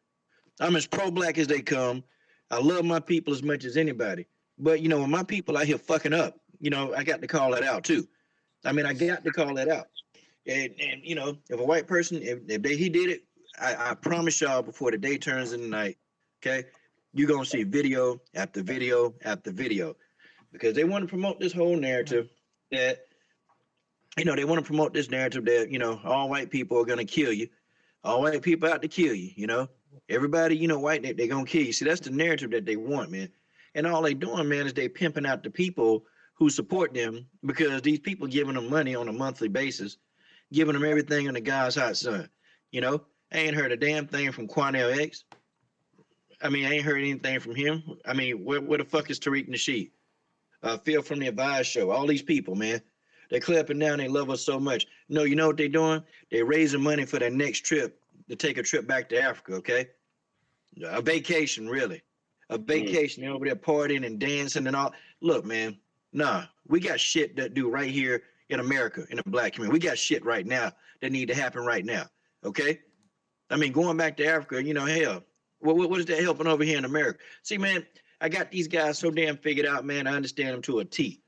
I love my people as much as anybody. But, when my people out here fucking up, I got to call that out too. I mean, I got to call that out. And if a white person, he did it, I promise y'all before the day turns into night, okay, you're going to see video after video after video. Because they want to promote this whole narrative that, they want to promote this narrative that, all white people are going to kill you. All white people out to kill you, Everybody, white, they're going to kill you. See, that's the narrative that they want, man. And all they doing, man, is they pimping out the people who support them, because these people giving them money on a monthly basis, giving them everything in the God's hot sun. I ain't heard a damn thing from Quanell X. I mean, I ain't heard anything from him. I mean, where the fuck is Tariq Nasheed? Phil from the Advice Show. All these people, man. They're clapping down. They love us so much. No, you know what they're doing? They're raising money for their next trip, to take a trip back to Africa, okay? A vacation, really. A vacation. They're over there partying and dancing and all. Look, man, nah, we got shit that do right here in America, in the black community. We got shit right now that need to happen right now, okay? I mean, going back to Africa, hell, what is that helping over here in America? See, man, I got these guys so damn figured out, man. I understand them to a T.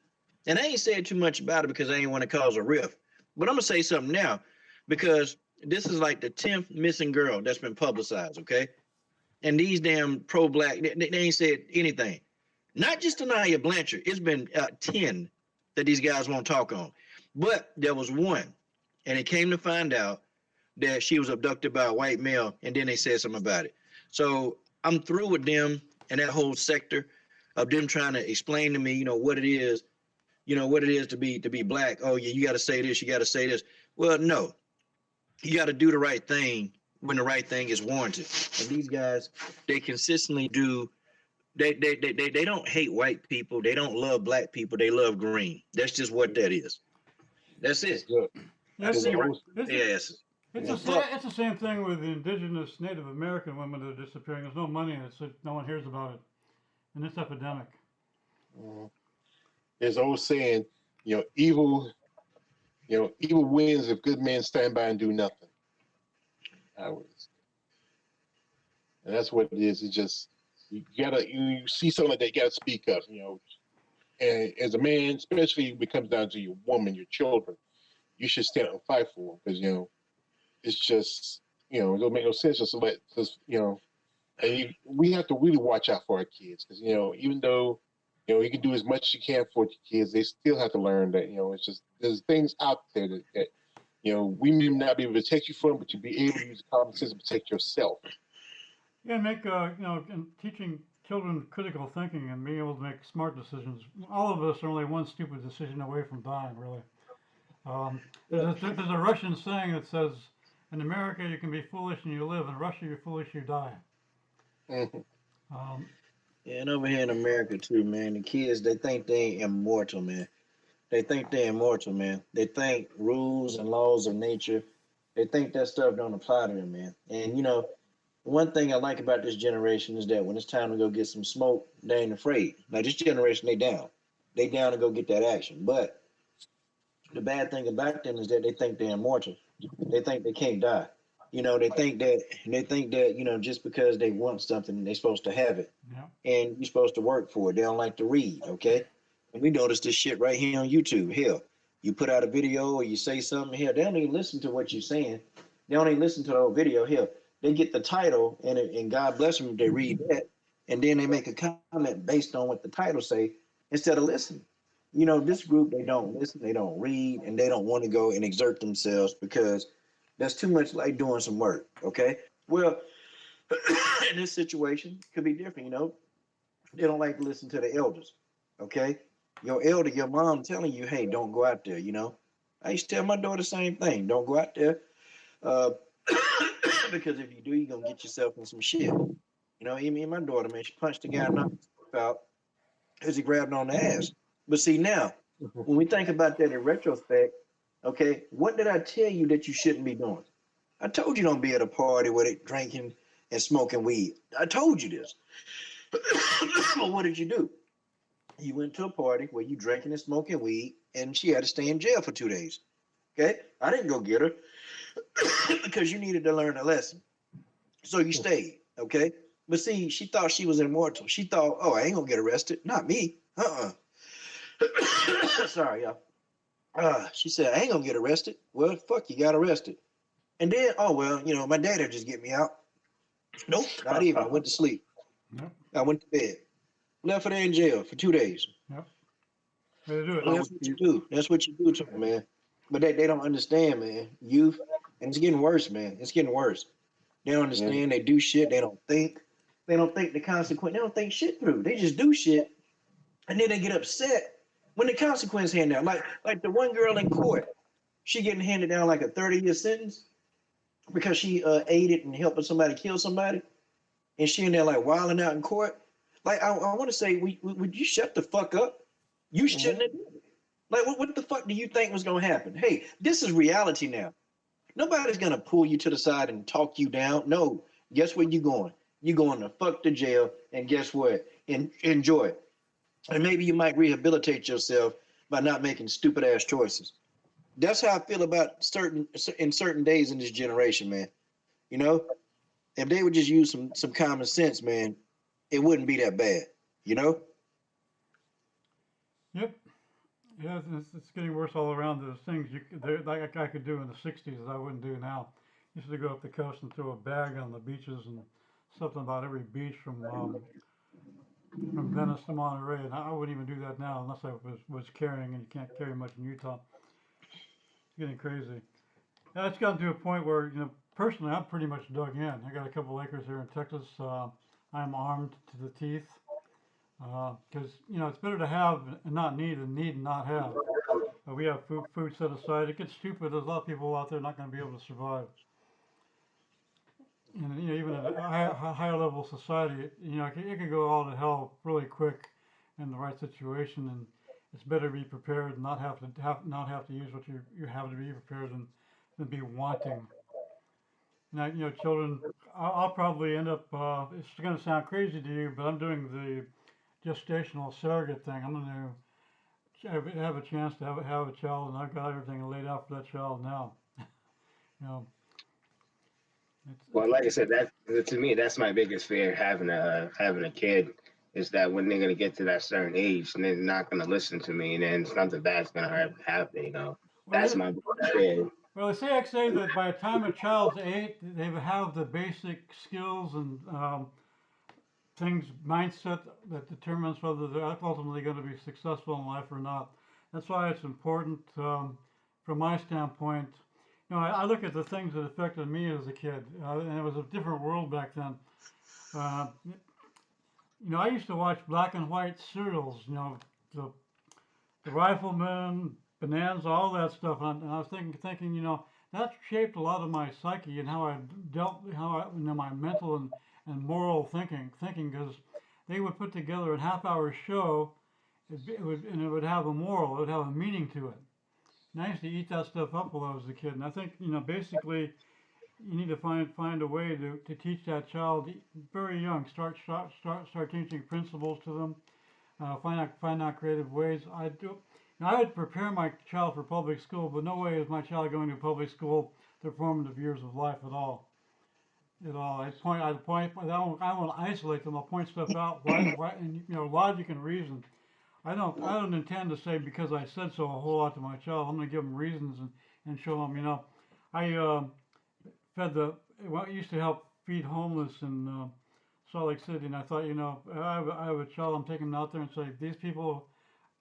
And I ain't saying too much about it because I ain't want to cause a rift. But I'm going to say something now, because this is like the 10th missing girl that's been publicized, okay? And these damn pro-black, they ain't said anything. Not just Anaya Blanchard. It's been 10 that these guys won't talk on. But there was one, and it came to find out that she was abducted by a white male, and then they said something about it. So I'm through with them and that whole sector of them trying to explain to me, what it is, what it is to be black. Oh, yeah, you got to say this, you got to say this. Well, no. You got to do the right thing when the right thing is warranted. And these guys, they consistently do They don't hate white people. They don't love black people. They love green. That's just what that is. That's That's it. good. Yeah, I Because see I right was, through their asses. it's And the fuck. it's the same thing with the indigenous Native American women that are disappearing. There's no money in it, so no one hears about it. And this epidemic. there's old saying, evil, evil wins if good men stand by and do nothing. I was, and that's what it is. It's just you see something like that, you gotta speak up. And as a man, especially when it comes down to your woman, your children, you should stand up and fight for them because it's just it don't make no sense just to let just and we have to really watch out for our kids because even though you can do as much as you can for your kids, they still have to learn that it's just there's things out there that we may not be able to protect you from, but you'll be able to use common sense to protect yourself. Yeah, and make and teaching children critical thinking and being able to make smart decisions. All of us are only one stupid decision away from dying, really. There's a Russian saying that says, "In America you can be foolish and you live. In Russia you're foolish, you die." Mhm. Um, Yeah, and over here in America too, man, the kids they think they immortal, man. They think they're immortal, man. They think rules and laws of nature, they think that stuff don't apply to them, man. And one thing I like about this generation is that when it's time to go get some smoke, they ain't afraid. Now this generation, they down. They down to go get that action. But the bad thing about them is that they think they're immortal. They think they can't die. They think that just because they want something, they're supposed to have it. yeah, And you're supposed to work for it. They don't like to read, okay? And we notice this shit right here on YouTube. Hell, you put out a video or you say something, hell, they don't even listen to what you're saying. They don't even listen to the whole video. Hell, they get the title and God bless them if they read that, and then they make a comment based on what the title say instead of listening. This group, they don't listen, they don't read, and they don't want to go and exert themselves because that's too much like doing some work, okay? Well, in this situation, it could be different, they don't like to listen to the elders. Okay, your elder, your mom telling you, hey, don't go out there. I used to tell my daughter the same thing. Don't go out there, uh, because if you do, you're gonna get yourself in some shit. Even my daughter, man, she punched the guy knocked his tooth out because he grabbed on the ass. But see now, when we think about that in retrospect, okay, what did I tell you that you shouldn't be doing? I told you don't be at a party with it drinking and smoking weed. I told you this. But what did you do? You went to a party where you drinking and smoking weed, and she had to stay in jail for 2 days. Okay, I didn't go get her because you needed to learn a lesson, so you stayed. Okay, but see, she thought she was immortal. She thought, oh, I ain't gonna get arrested. Not me. Sorry, y'all. She said, I ain't gonna get arrested. Well, fuck, you got arrested. And then, oh well, my dad'll just get me out. Nope, not even. I went to sleep. yep, I went to bed. Left her there in jail for 2 days. yep. Way to do it. Well, that's what you do. That's what you do to them, man. But they don't understand, man. Youth, and it's getting worse, man. It's getting worse. They don't Yeah. understand. They do shit. They don't think. They don't think the consequence. They don't think shit through. They just do shit, and then they get upset when the consequence hand down. Like the one girl in court, she getting handed down like a 30-year sentence because she aided and helping somebody kill somebody, and she in there like wilding out in court. Like I want to say, would you shut the fuck up? You shouldn't have done it. Like, what the fuck do you think was gonna happen? Hey, this is reality now. Nobody's gonna pull you to the side and talk you down. No, guess where you going? You're going to fuck the jail, and guess what? Enjoy it. And maybe you might rehabilitate yourself by not making stupid ass choices. That's how I feel about certain days in this generation, man. You know, if they would just use some common sense, man, it wouldn't be that bad. You know? Yep. Yeah, it's getting worse all around. There's things like I could do in the '60s that I wouldn't do now. Used to go up the coast and throw a bag on the beaches and something about every beach from Venice to Monterey, and I wouldn't even do that now unless I was carrying, and you can't carry much in Utah. It's getting crazy. Yeah, it's gotten to a point where personally, I'm pretty much dug in. I got a couple acres here in Texas. I'm armed to the teeth because it's better to have and not need than need and not have. We have food set aside. It gets stupid. There's a lot of people out there not going to be able to survive. and even at a higher level society, it could go all to hell really quick in the right situation, and it's better to be prepared and not have to use what you have to be prepared than be wanting. Now, children, I'll probably end up. It's going to sound crazy to you, but I'm doing the gestational surrogate thing. I'm going to have a chance to have a child, and I've got everything laid out for that child now. You know, Well, like I said, that to me, that's my biggest fear having a kid is that when they're gonna get to that certain age, and they're not gonna listen to me, and then something bad's gonna happen. well, That's my biggest fear. well, they say that by the time a child's 8, they have the basic skills and things, mindset that determines whether they're ultimately going to be successful in life or not. That's why it's important, from my standpoint. I look at the things that affected me as a kid, and it was a different world back then. Uh, I used to watch black and white serials, the, the Rifleman, Bonanza, all that stuff, and I was thinking, that shaped a lot of my psyche and how I dealt, my mental and moral thinking, because they would put together a half-hour show, and it would have a moral, it would have a meaning to it. And I used to eat that stuff up while I was a kid, and I think, basically, you need to find a way to teach that child very young. Start teaching principles to them. Find out creative ways. I would prepare my child for public school, but no way is my child going to public school their formative years of life at all. At all. I won't isolate them. I'll point stuff out. And logic and reason. I don't intend to say because I said so a whole lot to my child. I'm going to give them reasons and show them. I used to help feed homeless in Salt Lake City, and I thought, I have a child. I'm taking them out there and say these people,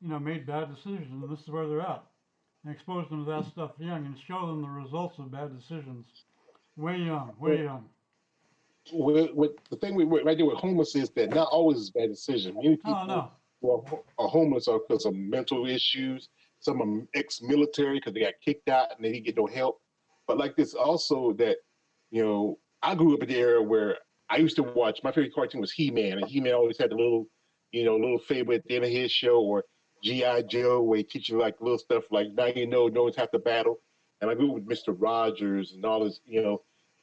made bad decisions, and this is where they're at. And expose them to that stuff young, and show them the results of bad decisions. Way young, way young. With the thing right there with homeless is that not always is a bad decision. Many Oh people no. who are homeless are because of mental issues. Some are ex-military because they got kicked out and they didn't get no help. But like this also that, I grew up in the era where I used to watch, my favorite cartoon was He-Man, and He-Man always had the little fable at the end of his show, or G.I. Joe, where he teaches like little stuff like, now no one's half the battle. And I grew up with Mr. Rogers and all this,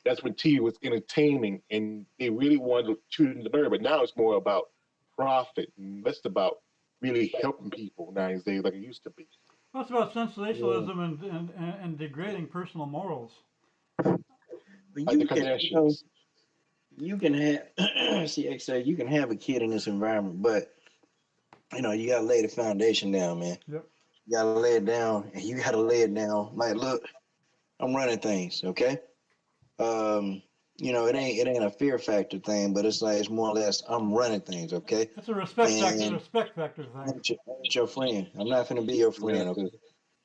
that's when TV was entertaining and they really wanted children to learn. But now it's more about profit and less about really helping people nowadays like it used to be. Well, it's about sensationalism and degrading personal morals. But Like the you can, Kardashians. you can have, see, XA, you can have a kid in this environment, but you gotta lay the foundation down, man. Yep. You gotta lay it down, and you gotta lay it down. Like, look, I'm running things, okay? It ain't a fear factor thing, but it's like it's more or less I'm running things, okay? It's a respect And factor I'm thing. not your friend. I'm not gonna be your friend, okay?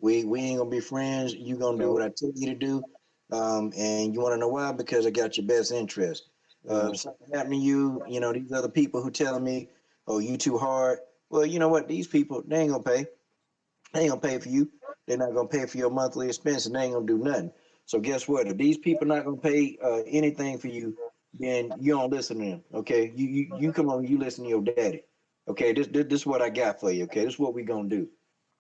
We ain't gonna be friends. You gonna do what I tell you to do, and you want to know why? Because I got your best interest. If something happened to you, these other people who telling me, "Oh, you too hard." Well, you know what? These people, they ain't gonna pay. They ain't gonna pay for you. They're not gonna pay for your monthly expense, and they ain't gonna do nothing. So guess what? If these people not gonna pay anything for you, then you don't listen to them. Okay, you come on, you listen to your daddy. Okay, this is what I got for you. Okay, this is what we gonna do.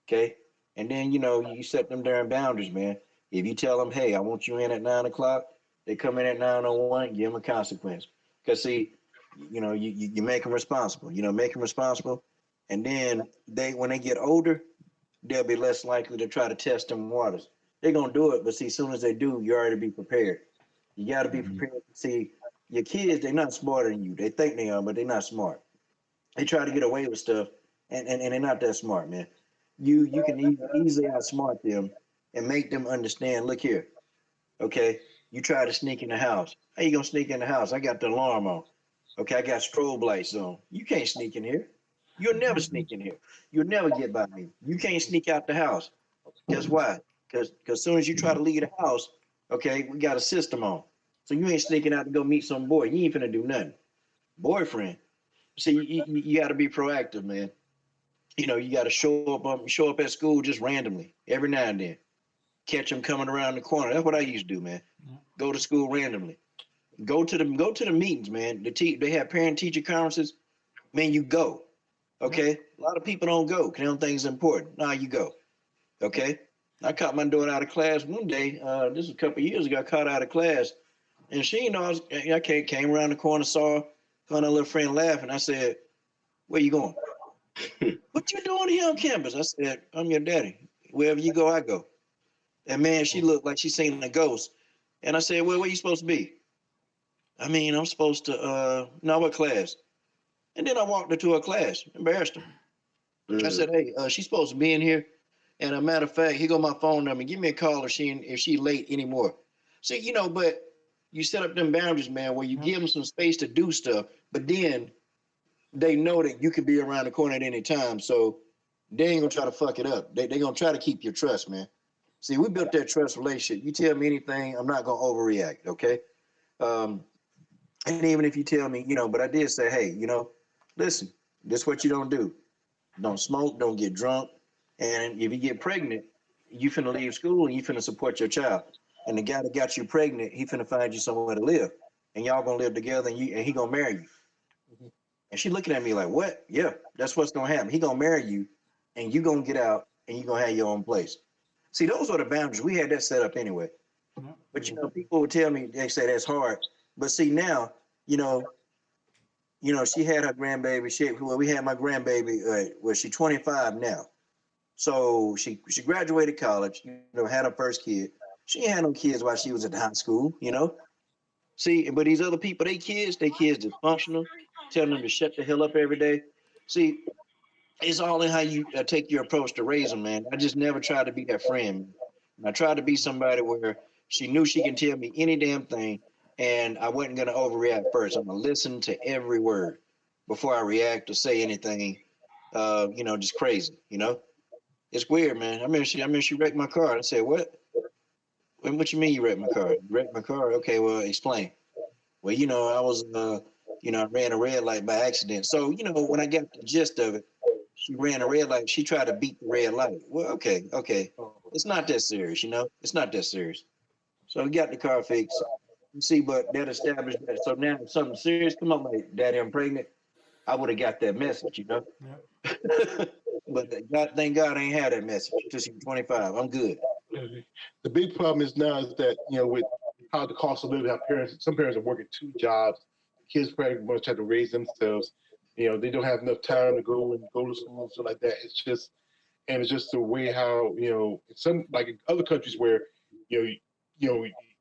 Okay, and then you set them darn boundaries, man. If you tell them, hey, I want you in at 9 o'clock, they come in at 9:01, give them a consequence. Cause see, you make them responsible. Make them responsible, and then when they get older, they'll be less likely to try to test them waters. They're gonna do it, but see, as soon as they do, you already be prepared. You got to be prepared. See, your kids, they're not smarter than you. They think they are, but they're not smart. They try to get away with stuff, and they're not that smart, man. You can easily outsmart them and make them understand. Look here, okay? You try to sneak in the house. How you gonna sneak in the house? I got the alarm on. Okay, I got strobe lights on. You can't sneak in here. You'll never sneak in here. You'll never get by me. You can't sneak out the house. Guess why? Because as soon as you try to leave the house, okay, we got a system on. So you ain't sneaking out to go meet some boy. You ain't finna do nothing. Boyfriend. See, you got to be proactive, man. You got to show up at school just randomly every now and then. Catch them coming around the corner. That's what I used to do, man. Go to school randomly. Go to the meetings, man. They have parent teacher conferences. Man, you go. Okay. A lot of people don't go because they don't think it's important. Nah, you go. Okay. I caught my daughter out of class one day. This was a couple of years ago. I caught her out of class, and she, I came around the corner, saw her, found her little friend laughing. I said, "Where you going?" "What you doing here on campus?" I said, "I'm your daddy. Wherever you go, I go." And man, she looked like she seen a ghost. And I said, "Well, where you supposed to be?" "I mean, I'm supposed to, no, what class?" And then I walked her to her class, embarrassed her. I said, "Hey, she's supposed to be in here. And a matter of fact, here go my phone number. Give me a call if she late anymore." See, but you set up them boundaries, man, where you give them some space to do stuff, but then they know that you could be around the corner at any time. So they ain't gonna try to fuck it up. They gonna try to keep your trust, man. See, we built that trust relationship. You tell me anything, I'm not gonna overreact, okay? And even if you tell me, but I did say, "Hey, listen, this is what you don't do. Don't smoke, don't get drunk. And if you get pregnant, you finna leave school and you finna support your child. And the guy that got you pregnant, he finna find you somewhere to live. And y'all gonna live together and he gonna marry you." And she looking at me like, "What?" "Yeah, that's what's gonna happen. He gonna marry you and you gonna get out and you gonna have your own place." See, those are the boundaries. We had that set up anyway. But people would tell me, they say that's hard. But see now, she had her grandbaby. We had my grandbaby. She's 25 now. So she graduated college. Had her first kid. She ain't had no kids while she was in high school. See, but these other people, they kids dysfunctional, telling them to shut the hell up every day. See, it's all in how you take your approach to raise them, man. I just never tried to be that friend. I tried to be somebody where she knew she can tell me any damn thing, and I wasn't gonna overreact first. I'm gonna listen to every word before I react or say anything. Just crazy. It's weird, man. I mean, she wrecked my car. I said, "What? What you mean you wrecked my car?" "You wrecked my car?" "Okay, well, explain." "Well, I was, I ran a red light by accident." So, when I got the gist of it, she ran a red light. She tried to beat the red light. Well, okay. It's not that serious, It's not that serious. So we got the car fixed. You see, but that established that. So now if something serious come up, like, "Daddy, I'm pregnant," I would have got that message, But thank God I ain't had that message till she's 25. I'm good. The big problem is now is that with how the cost of living, how some parents are working 2 jobs, kids pretty much have to raise themselves. They don't have enough time to go to school and stuff like that. It's just the way how some, like in other countries where you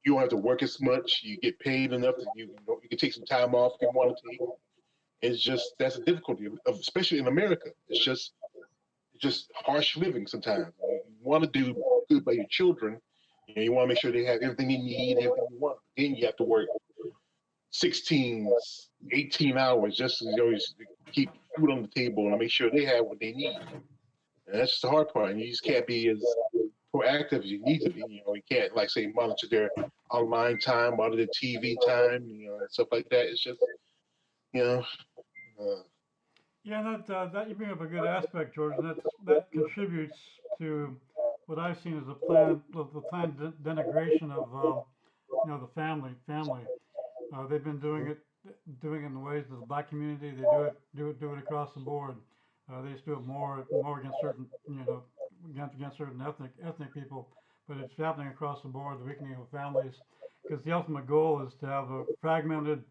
don't have to work as much, you get paid enough that you can take some time off if you want to take. It's just that's a difficulty, especially in America. It's just harsh living sometimes. You want to do good by your children. You want to make sure they have everything they need, everything you want. Then you have to work 16, 18 hours just to keep food on the table and make sure they have what they need. And that's just the hard part. And you just can't be as proactive as you need to be. You can't, like, say, monitor their online time, monitor their TV time, and stuff like that. It's just, uh, Yeah, that you bring up a good aspect, George, and that contributes to what I've seen as the planned denigration of the family. They've been doing it in the ways of the black community. They do it across the board. They just do it more against certain against certain ethnic people, but it's happening across the board. The weakening of families, because the ultimate goal is to have a fragmented,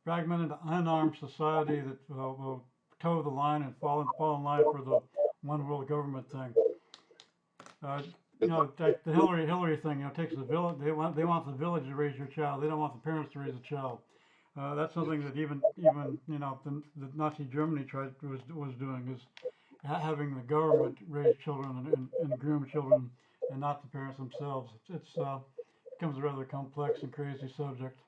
unarmed society that will toe the line and fall in line for the one world government thing. Like the Hillary thing, takes the village. They want the village to raise your child. They don't want the parents to raise a child. That's something that even the Nazi Germany was doing, is having the government raise children and groom children, and not the parents themselves. It's becomes a rather complex and crazy subject.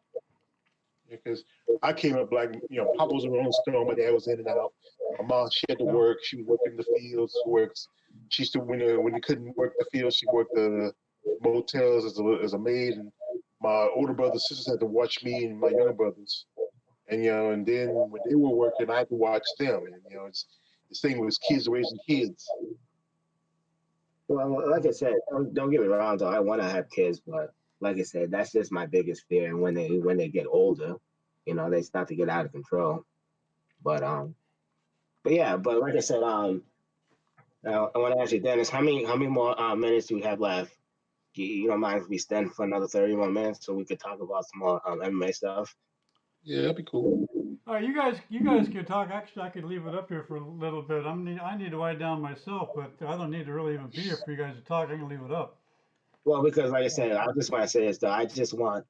because I came up like, Papa was a Rolling Stone, my dad was in and out. My mom, she had to work. She would work in the fields. She used to, when you couldn't work the fields, she worked the motels as a maid. And my older brothers, sisters had to watch me and my younger brothers. And and then when they were working, I had to watch them. And it's this thing was kids raising kids. Well, like I said, don't get me wrong, though. I want to have kids, but like I said, that's just my biggest fear. And when they get older, you know, they start to get out of control. But yeah, but like I said, I want to ask you, Dennis, how many more minutes do we have left? You don't mind if we stand for another 30 more minutes so we could talk about some more MMA stuff? Yeah, that'd be cool. All right, you guys can talk. Actually, I could leave it up here for a little bit. I need to wind down myself, but I don't need to really even be here for you guys to talk. I can leave it up. Well, because like I said, I just want to say this though. I just want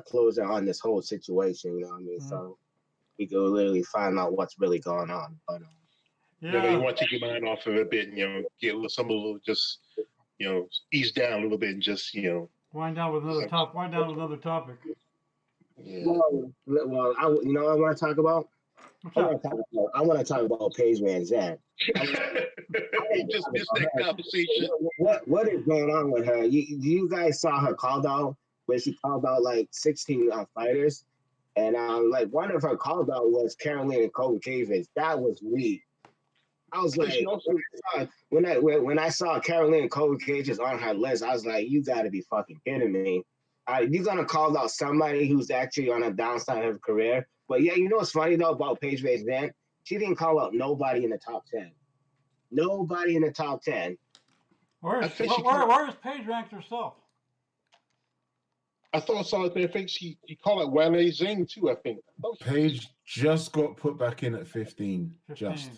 closure on this whole situation. You know what I mean? Mhm. So we could literally find out what's really going on. But Yeah, you want to take your mind off of it a bit, and get a little just ease down a little bit, and just wind down with another top. Wind down with another topic. Yeah. well, you know what I want to talk about? What's I up? want to talk about Paige Van Zandt. You just missed that conversation. What is going on with her? You guys saw her called out where she called out like 16 fighters, and like one of her called out was Carolina Kowalkiewicz. That was weak. I was like, when I saw Carolina Kowalkiewicz on her list, I was like, you got to be fucking kidding me. You're gonna call out somebody who's actually on a downside of her career. But yeah, you know what's funny though about Paige Van Zandt? She didn't call out nobody in the top 10. Nobody in the top 10. Where is Paige ranked herself? I thought I saw it there. I think she called it Wale Zhang too. I think Paige just got put back in at 15. 15. Just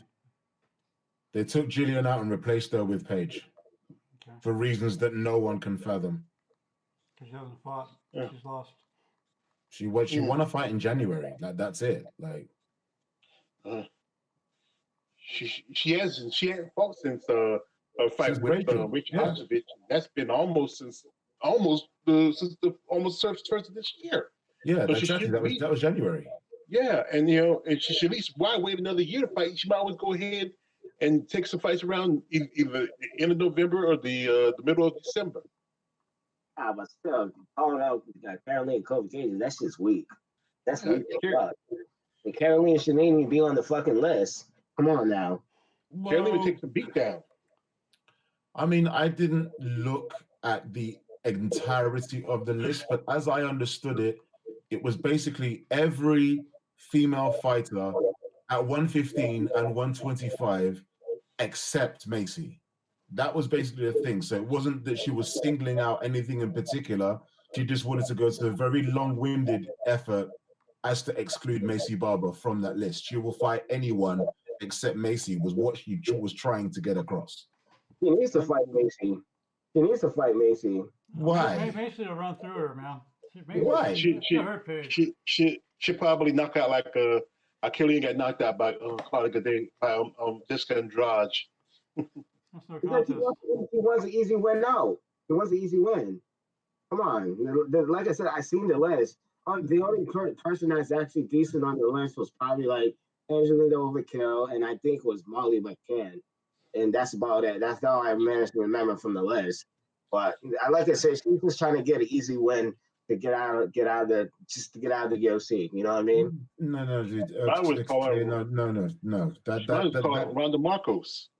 they took Gillian out and replaced her with Paige for reasons that no one can fathom. Because she hasn't fought. Yeah. She's lost. She won a fight in January. Like that's it. Like she hasn't fought since her fight with Richard Ostovich. That's been almost since the first of this year. Yeah, So exactly. That was January. Yeah, and and she should at least why wait another year to fight? She might always go ahead and take some fights around either the end of November or the middle of December. But still, calling out Carolina Kowalkiewicz, that's just weak. That's weak. And Carolina shouldn't even be on the fucking list. Come on now. Carolina takes a beat down. I mean, I didn't look at the entirety of the list, but as I understood it, it was basically every female fighter at 115 and 125 except Macy. That was basically the thing. So it wasn't that she was singling out anything in particular. She just wanted to go to a very long-winded effort as to exclude Macy Barber from that list. She will fight anyone except Macy was what she was trying to get across. She needs to fight Macy. Why? Macy will run through her, man. Why? She probably knock out like Achilles got knocked out by Claudia Gade by Jessica Andrade. That's no contest. It was an easy win out. It was an easy win. Come on. Like I said, I seen the list. The only person that's actually decent on the list was probably like Angelina Overkill, and I think it was Molly McCann. And that's about it. That's all I managed to remember from the list. But like I said, she's just trying to get an easy win to get out of the UFC. You know what I mean? No, dude. I would call her no. That Ronda Marcos.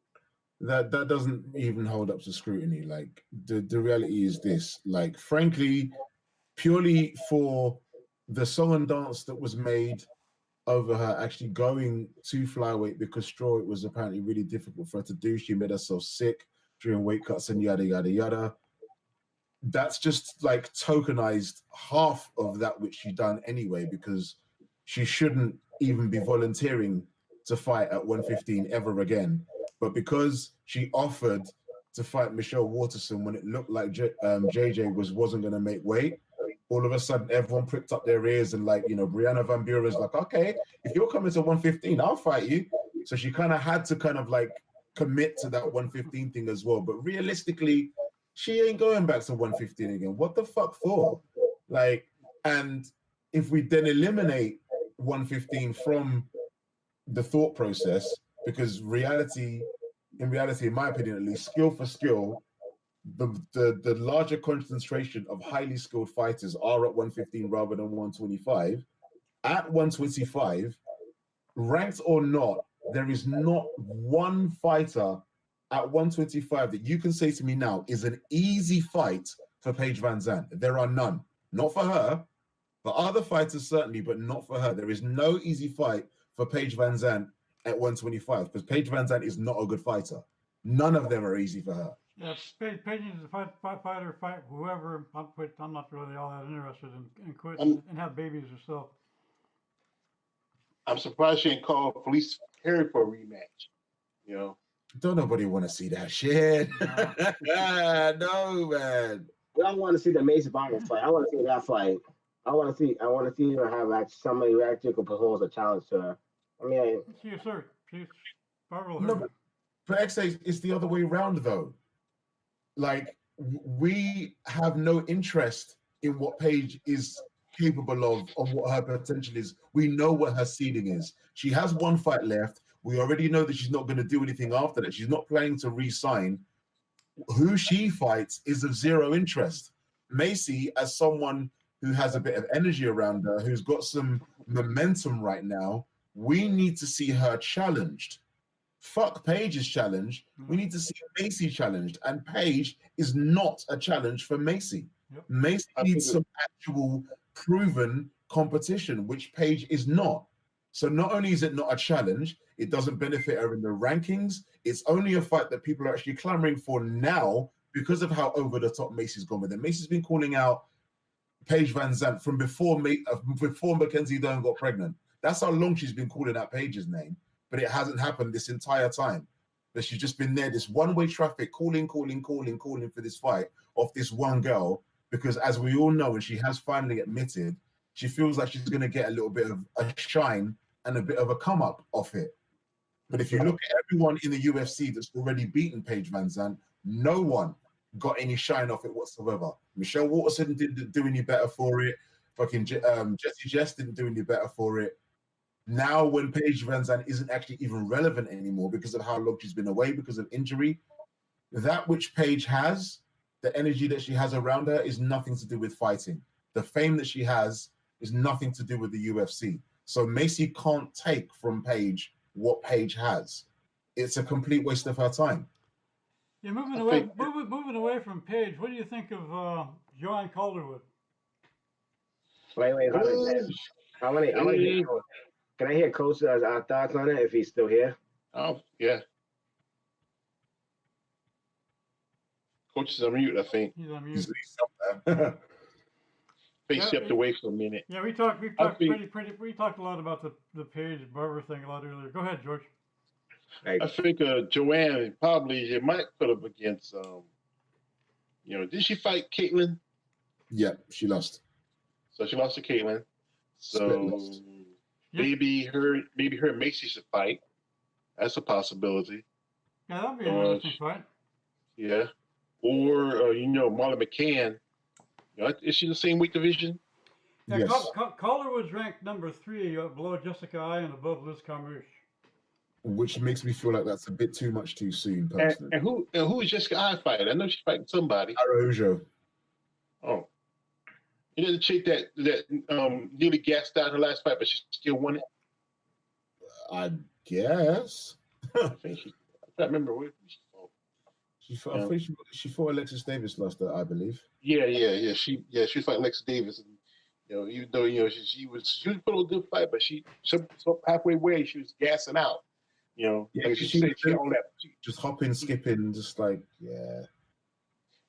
That doesn't even hold up to scrutiny. Like the reality is this. Like frankly, purely for the song and dance that was made over her actually going to flyweight because strawweight was apparently really difficult for her to do. She made herself sick during weight cuts and yada yada yada. That's just like tokenized half of that which she done anyway, because she shouldn't even be volunteering to fight at 115 ever again. But because she offered to fight Michelle Waterson when it looked like JJ wasn't going to make weight, all of a sudden everyone pricked up their ears and Brianna Van Buren's like, okay, if you're coming to 115, I'll fight you. So she kind of had to kind of like commit to that 115 thing as well. But realistically, she ain't going back to 115 again. What the fuck for? Like, and if we then eliminate 115 from the thought process, because in reality, in my opinion at least, skill for skill, the larger concentration of highly skilled fighters are at 115 rather than 125. At 125, ranked or not, there is not one fighter at 125 that you can say to me now is an easy fight for Paige Van Zandt. There are none. Not for her. For other fighters, certainly, but not for her. There is no easy fight for Paige Van Zandt at 125 because Paige Van Zandt is not a good fighter. None of them are easy for her. Yeah, Paige needs to fight whoever. I'm not really all that interested in quit and have babies herself. I'm surprised she didn't call Felice Perry for a rematch. You know, don't nobody want to see that shit. No, man. I don't want to see the Macy Barber fight. I want to see that fight. I want to see her have like somebody who actually could propose a challenge to her. I mean, she's hurt. She's Barbara. No, but XA, it's the other way around though. Like we have no interest in what Paige is capable of what her potential is. We know what her ceiling is. She has one fight left. We already know that she's not going to do anything after that. She's not planning to re-sign. Who she fights is of zero interest. Macy, as someone who has a bit of energy around her, who's got some momentum right now, we need to see her challenged. Fuck Paige's challenge. We need to see Macy challenged. And Paige is not a challenge for Macy. Yep. Macy needs some actual proven competition, which Paige is not. So not only is it not a challenge, it doesn't benefit her in the rankings. It's only a fight that people are actually clamoring for now because of how over the top Macy's gone with it. Macy's been calling out Paige Van Zandt from before Mackenzie Dern got pregnant. That's how long she's been calling out Paige's name, but it hasn't happened this entire time. But she's just been there, this one-way traffic, calling for this fight off this one girl, because as we all know, and she has finally admitted, she feels like she's going to get a little bit of a shine and a bit of a come up off it. But if you look at everyone in the UFC that's already beaten Paige Van Zandt, no one got any shine off it whatsoever. Michelle Waterson didn't do any better for it. Fucking Jessie Jess didn't do any better for it. Now, when Paige Van Zandt isn't actually even relevant anymore because of how long she's been away because of injury, that which Paige has, the energy that she has around her, is nothing to do with fighting. The fame that she has is nothing to do with the UFC. So Macy can't take from Paige what Paige has. It's a complete waste of her time. Yeah, moving away from Paige, what do you think of Joanne Calderwood? Wait, I want to hear. Can I hear Coach's thoughts on it if he's still here? Oh, yeah. Coach is on mute, I think. He's on mute. He stepped away for a minute. Yeah, we talked a lot about the Paige Barber thing a lot earlier. Go ahead, George. I think Joanne probably might put up against did she fight Caitlin? Yeah, she lost. So she lost to Caitlin. So maybe her and Macy should fight. That's a possibility. Yeah, that'd be an interesting fight. Yeah. Or Marla McCann. Is she the same weight division? Yeah, yes. Calderwood's ranked number 3 below Jessica I and above Liz Carmouche. Which makes me feel like that's a bit too much too soon, personally. And who is Jessica I fighting? I know she's fighting somebody. Araujo. Oh. You know the chick that nearly gassed out her last fight, but she still won it? I guess. I can't remember where she fought. I think she fought Alexis Davis last, I believe. Yeah. She was fighting Alexis Davis, and even though she was put on a good fight, but she halfway way she was gassing out. Yeah, like she said, she on that. Just hopping, skipping, just like yeah.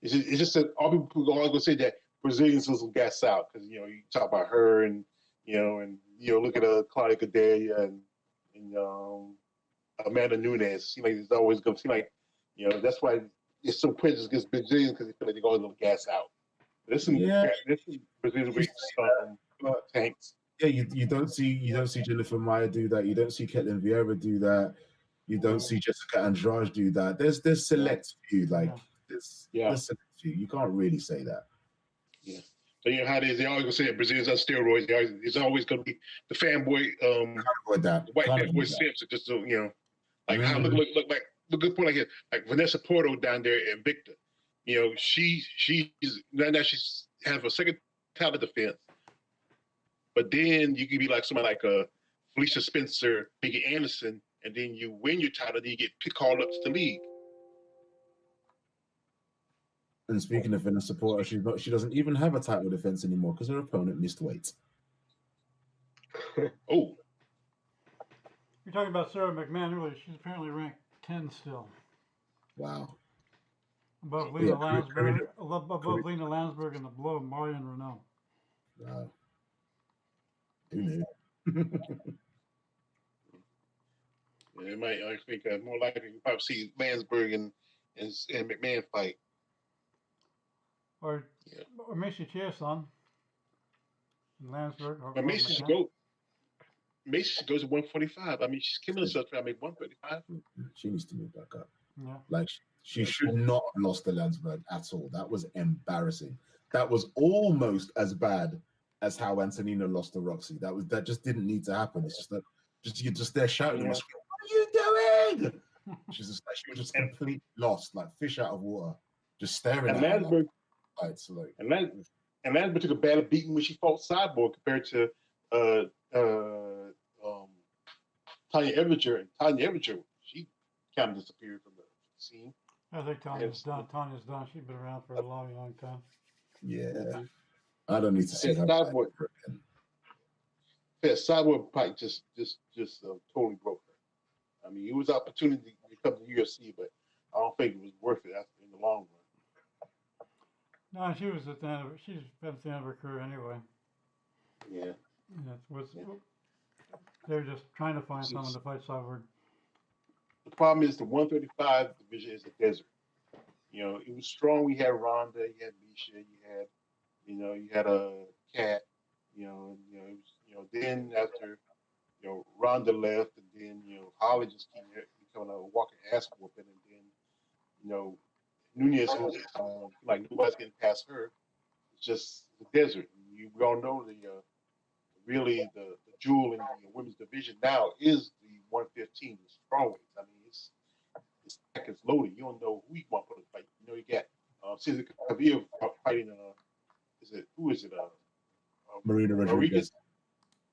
It's just that all people are always gonna say that Brazilians will gas out because you talk about her and look at Claudia Gadelha and Amanda Nunes. Seems like it's always gonna seem like that's why it's so prejudiced against Brazilians because they feel like they're always gonna gas out. There's some Brazilian great tanks. Yeah, you don't see Jennifer Maia do that. You don't see Ketlin Vieira do that. You don't see Jessica Andrade do that. There's select few there's select few. You can't really say that. Yeah. So how it is. They always gonna say that Brazilians on steroids. It's always gonna be the fanboy, the white fanboy Simpson. Just how look like the good point like Vanessa Porto down there in Victor. She's now she's has a second title defense. But then you can be like somebody like Felicia Spencer, Biggie Anderson, and then you win your title, then you get called up to the league. And speaking of Vanessa supporter, she doesn't even have a title defense anymore because her opponent missed weight. Oh, You're talking about Sarah McMahon earlier. She's apparently ranked 10 still. Wow. Above Yeah, Lena Landsberg, above Lena Landsberg and the below Marion Renault. Wow. Who knew? yeah, it might. I think more likely you probably see Landsberg and McMahon fight. Or Yeah. or Macy Chiasson and Landsberg. Or But Macy should go to 145. I mean, she's killing herself trying to make 135. She needs to move back up. Yeah. Like she should not have lost to Landsberg at all. That was embarrassing. That was almost as bad as how Antonina lost to Roxy. That just didn't need to happen. It's just that you're just there shouting, what are you doing? She was just completely lost, like fish out of water, just staring and at Landsberg, her. Like, so like, and Landsberg took a bad beating when she fought Cyborg compared to Tanya Everger. And Tanya Everger, she kind of disappeared from the scene. I think Tanya's done. Tanya's done. She's been around for a long, long time. yeah. I don't need to see her. Cyborg. Yeah, Cyborg fight just totally broke her. I mean, it was an opportunity to come to UFC, but I don't think it was worth it in the long run. No, she was at the end of she's at the end of her career anyway. Yeah. They're just trying to find someone to fight Cyborg. The problem is the 135 division is a desert. You know, it was strong. We had Ronda, you had Misha, you had a Cat. Then after Ronda left, and then Holly just came here becoming a walking ass whooping, and then Nunez was like nobody's getting past her. It's just the desert. We all know really the jewel in the women's division now is the 115, the strawweights. I mean, it's loaded. You don't know who you want to put in the fight. You got Cesar Cavilla fighting. Who is it? Marina Rodriguez.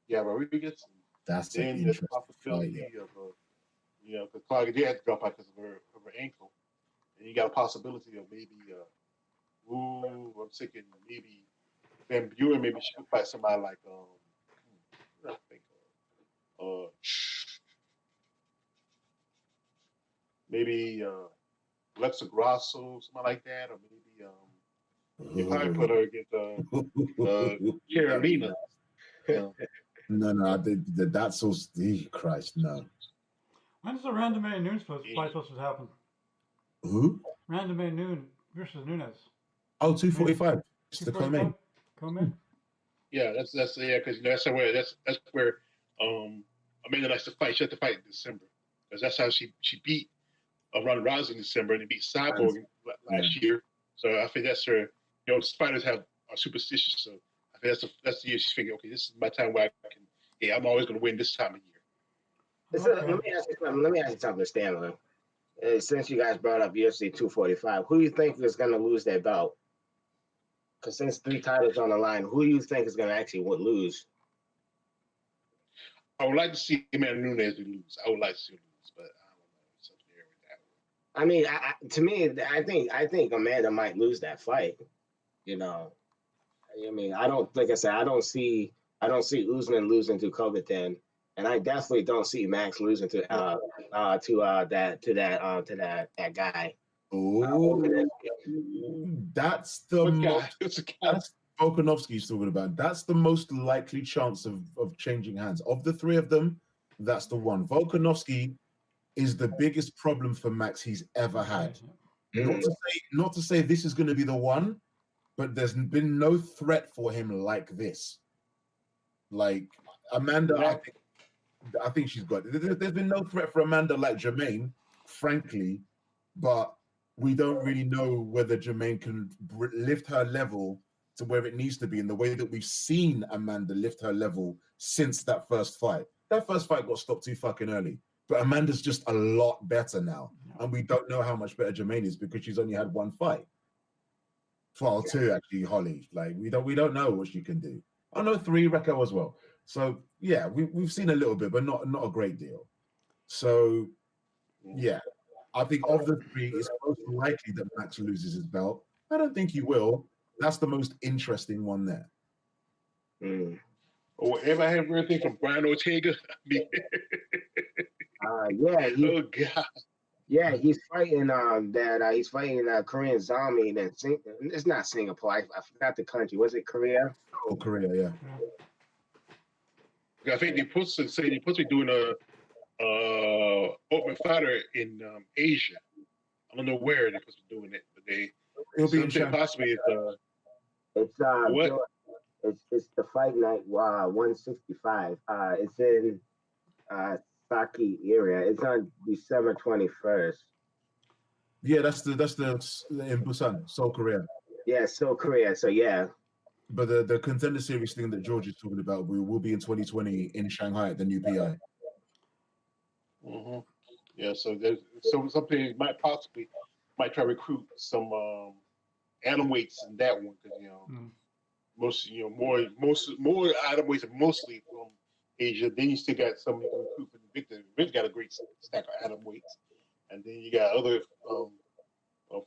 Yeah, Rodriguez. That's an interesting possibility fight, because Claudia Diaz had to drop out because of her ankle, and you got a possibility of maybe I'm thinking maybe Van Buren. Maybe she could fight somebody like I think maybe Alexa Grasso, something like that, or maybe you probably put her against Carolina. No, that's so. Christ, no. When's the Randamé Noon fight supposed to happen? Who? Randamé Noon versus Nunes. Oh, 245. It's the co-main. Co-main. Yeah, that's because that's where Amanda likes to fight. She had to fight in December because that's how she beat Ronda Rousey in December and beat Cyborg last year. So I think that's her. Fighters are superstitious, so I think that's the year she's thinking. Okay, this is my time where I can. Yeah, I'm always going to win this time of year. So, let me ask you something, Stanley. Since you guys brought up UFC 245, who do you think is going to lose that belt? Because since 3 titles on the line, who do you think is going to actually lose? I would like to see Amanda Nunes lose. I would like to see her lose, but I don't know. It's up there with that one. I mean, to me, I think Amanda might lose that fight. I mean, I don't see Usman losing to Covington, and I definitely don't see Max losing to that guy. Oh, that's that's Volkanovski's talking about. That's the most likely chance of changing hands. Of the 3 of them, that's the one. Volkanovski is the biggest problem for Max he's ever had. Not to say this is going to be the one, but there's been no threat for him like this. Like Amanda, I think she's got it. There's been no threat for Amanda like Jermaine, frankly, but we don't really know whether Jermaine can lift her level to where it needs to be in the way that we've seen Amanda lift her level since that first fight. That first fight got stopped too fucking early, but Amanda's just a lot better now, and we don't know how much better Jermaine is because she's only had 1 fight. Well, 2 actually, Holly. Like we don't know what she can do. I know 3 Recco as well. So yeah, we've seen a little bit, but not a great deal. So yeah, I think of the 3, it's most likely that Max loses his belt. I don't think he will. That's the most interesting one there. Mm. Or everybody have anything from Brian Ortega? I mean, oh God. Yeah, he's fighting he's fighting Korean zombie it's not Singapore. I forgot the country. Was it Korea? Oh, Korea, yeah. I think they're supposed to be doing a open fighter in Asia. I don't know where they're supposed to be doing it, but It'll be in something Shanghai. possibly It's what? it's the fight night 165. It's in Saki area. It's on December 21st. Yeah, that's the in Busan, Seoul, Korea. Yeah, Seoul, Korea. So yeah. But the contender series thing that George is talking about will be in 2020 in Shanghai at the new PI. Mm-hmm. Yeah, so something might try to recruit some atom weights in that one because more atom weights are mostly from Asia. Then you still got some you can recruit for Victor. Victor got a great stack of atom weights, and then you got other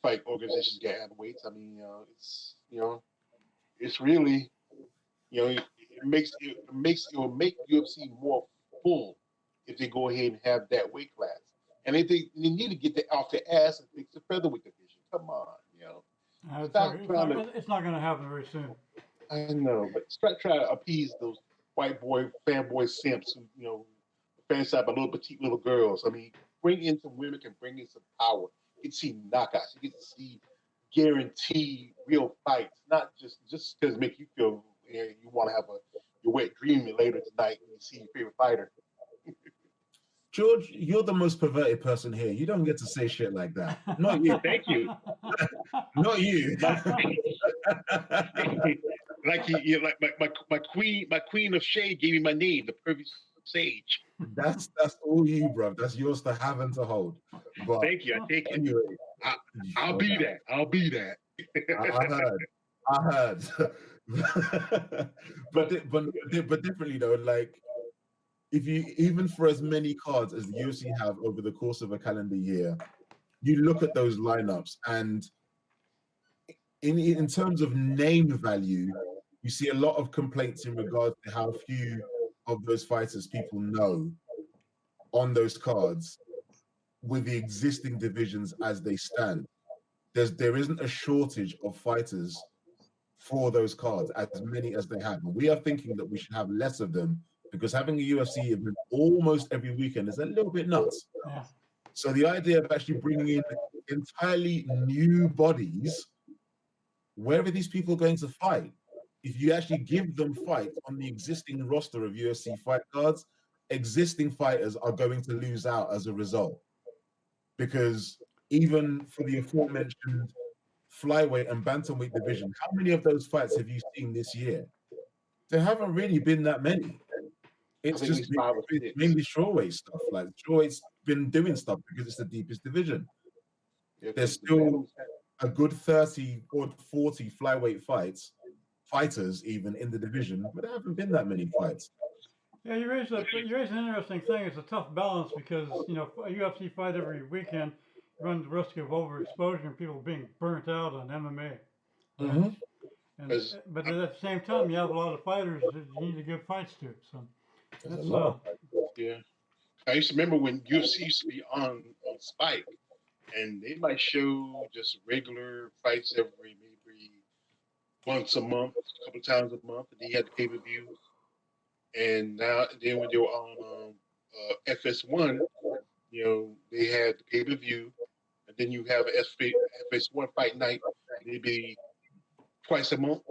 fight organizations got atom weights. I mean, it's really it will make UFC more full if they go ahead and have that weight class. And they need to get that off their ass and fix the featherweight division. Come on, It's not going to happen very soon. I know, but try to appease those white boy fanboy simps who fantasize about little petite little girls. I mean, bring in some women, can bring in some power. You get to see knockouts. You get to see guaranteed real fights, not just because make you feel you want to have your wet dream later tonight when you see your favorite fighter. George, you're the most perverted person here. You don't get to say shit like that. Not you. Thank you. Not you. like my queen of shade gave me my name, the perfect sage. That's all you, bro. That's yours to have and to hold. But thank you. I take it. Anyway, I'll be that. I'll be that. I heard. but differently though, like if you even for as many cards as the UFC have over the course of a calendar year, you look at those lineups and in terms of name value, you see a lot of complaints in regards to how few of those fighters people know on those cards with the existing divisions as they stand. There isn't a shortage of fighters for those cards, as many as they have. And we are thinking that we should have less of them because having a UFC event almost every weekend is a little bit nuts. Yeah. So the idea of actually bringing in entirely new bodies, where are these people going to fight? If you actually give them fights on the existing roster of UFC fight cards, existing fighters are going to lose out as a result. Because even for the aforementioned flyweight and bantamweight division, how many of those fights have you seen this year? There haven't really been that many. It's just mainly strawweight stuff. Like strawweight's been doing stuff because it's the deepest division. There's still a good 30 or 40 flyweight fighters even in the division, but there haven't been that many fights. Yeah, you raise an interesting thing. It's a tough balance because a UFC fight every weekend runs the risk of overexposure and people being burnt out on MMA. Mm-hmm. But at the same time, you have a lot of fighters that you need to give fights to. So that's yeah. I used to remember when UFC used to be on Spike, and they might show just regular fights every maybe once a month, a couple of times a month, and then you had the pay-per-view. And then when they were on FS1, they had the pay-per-view, and then you have FS1 fight night, maybe twice a month.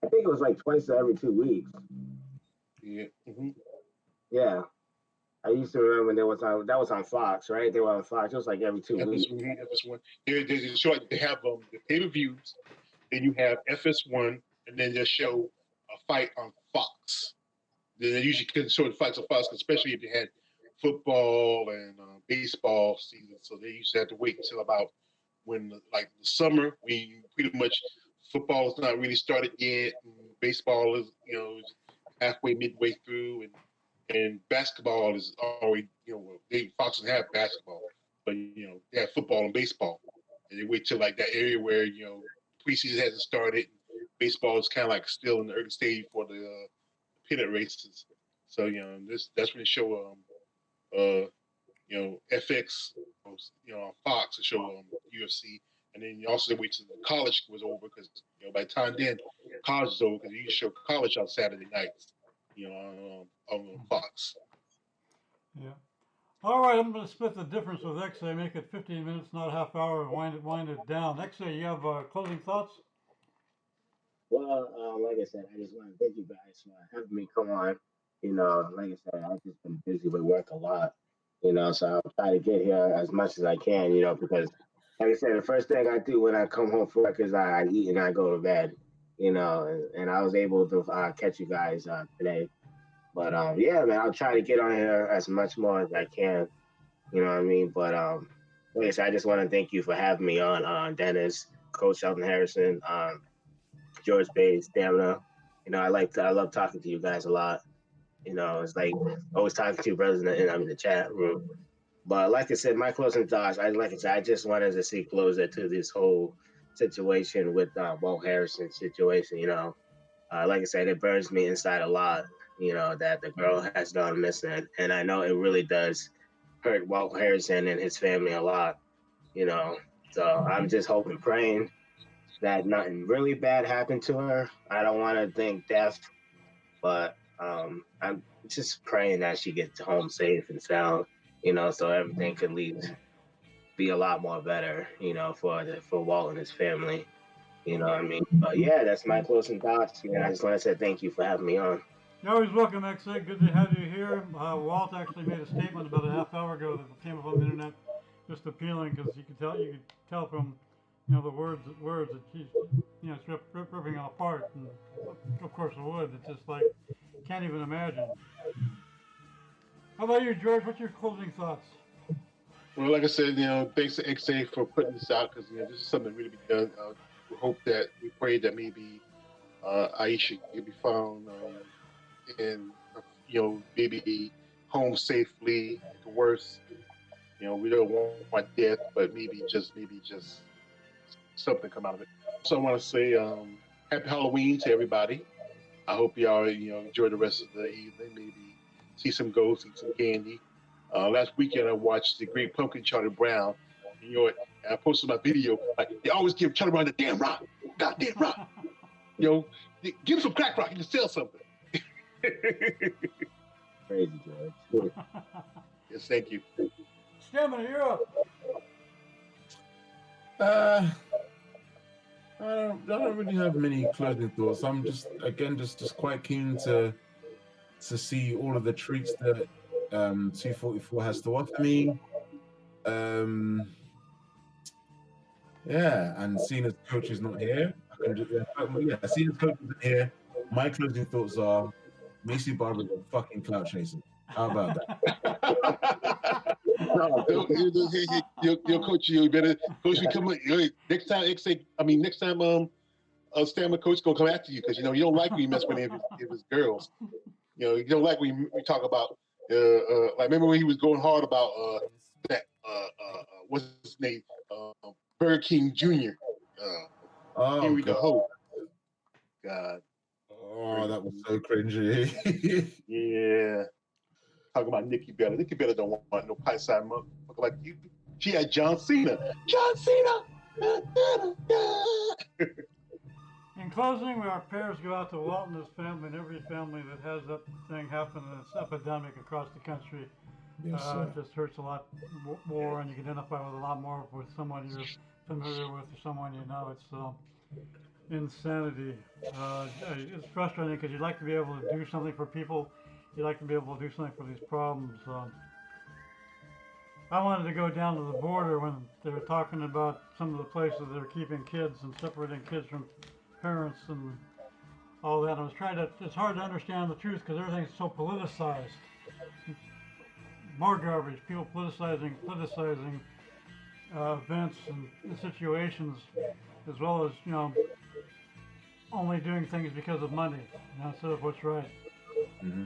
I think it was like twice every 2 weeks. Yeah. Mm-hmm. Yeah. I used to remember that was on Fox, right? They were on Fox. It was like every 2 weeks. FS1. They have the pay-per-views, then you have FS1, and then they show a fight on Fox. Then they usually couldn't show the fights on Fox, especially if they had football and baseball season. So they used to have to wait until about when the summer, when pretty much football is not really started yet, and baseball is halfway, midway through, and basketball is already Fox doesn't have basketball, but they have football and baseball, and they wait till like that area where preseason hasn't started. Baseball is kind of like still in the early stage for the pennant races. So that's when they show FX, on Fox to show UFC, and then you also wait till the college was over because by the time then college is over because you show college on Saturday nights, on Fox. Yeah. All right, I'm going to split the difference with XA, make it 15 minutes, not a half hour, and wind it down. XA, you have closing thoughts? Well, like I said, I just want to thank you guys for having me come on. Like I said, I've just been busy with work a lot. So I'll try to get here as much as I can. Because like I said, the first thing I do when I come home from work is I eat and I go to bed. And I was able to catch you guys today. But yeah, man, I'll try to get on here as much more as I can. You know what I mean? But like I said, I just want to thank you for having me on, Dennis, Coach Sheldon Harrison, George Bates, Stamina. I love talking to you guys a lot. It's like always talking to you brothers in the chat room. But like I said, my closing thoughts, I just wanted to see closer to this whole situation with Walt Harrison situation. Like I said, it burns me inside a lot. That the girl has gone missing, and I know it really does hurt Walt Harrison and his family a lot. So I'm just hoping, praying that nothing really bad happened to her. I don't want to think death, but I'm just praying that she gets home safe and sound. So everything could be a lot more better. For Walt and his family. You know what I mean? But yeah, that's my closing thoughts. I just want to say thank you for having me on. You're always welcome, XA. Good to have you here. Walt actually made a statement about a half hour ago that came up on the internet, just appealing because you could tell from the words that she's it's ripping it apart, and of course it would. It's just like can't even imagine. How about you, George? What's your closing thoughts? Well, like I said, thanks to XA for putting this out because this is something that really be done. We pray that maybe Aisha can be found and maybe home safely. At the worst, we don't want death, but maybe just something come out of it. So I want to say happy Halloween to everybody. I hope y'all enjoy the rest of the evening. Maybe see some ghosts, eat some candy. Last weekend I watched The Great Pumpkin, Charlie Brown. You know what? I posted my video. Like they always give Charlie Brown the damn rock, goddamn rock. Give him some crack rock. He can sell something. Crazy, George. Yes, thank you. Stamina, you're up. I don't really have many closing thoughts. I'm just quite keen to see all of the treats that 244 has to offer me. And seeing as coach is not here, I can just seeing as coach isn't here, my closing thoughts are Macy Barber's a fucking clout chaser. How about that? Coach, you better coach. Next time, Stamina coach gonna come after you because you don't like when you mess with any of his girls. You don't like when we talk about like remember when he was going hard about that what's his name Burger King Jr. Henry the Hope. God. Oh, that was so cringy. Yeah. Talking about Nikki Bella. Nikki Bella don't want no pie-side motherfucker like you. She had John Cena. John Cena! In closing, our prayers go out to Walt and his family and every family that has that thing happen, and it's epidemic across the country. Yes, it just hurts a lot more, and you can identify with a lot more with someone you're familiar with or someone you know. It's insanity. It's frustrating because you'd like to be able to do something for people. You'd like to be able to do something for these problems. I wanted to go down to the border when they were talking about some of the places that are keeping kids and separating kids from parents and all that. It's hard to understand the truth because everything's so politicized. More garbage, people politicizing events and situations, as well as, only doing things because of money instead of what's right. Mm-hmm.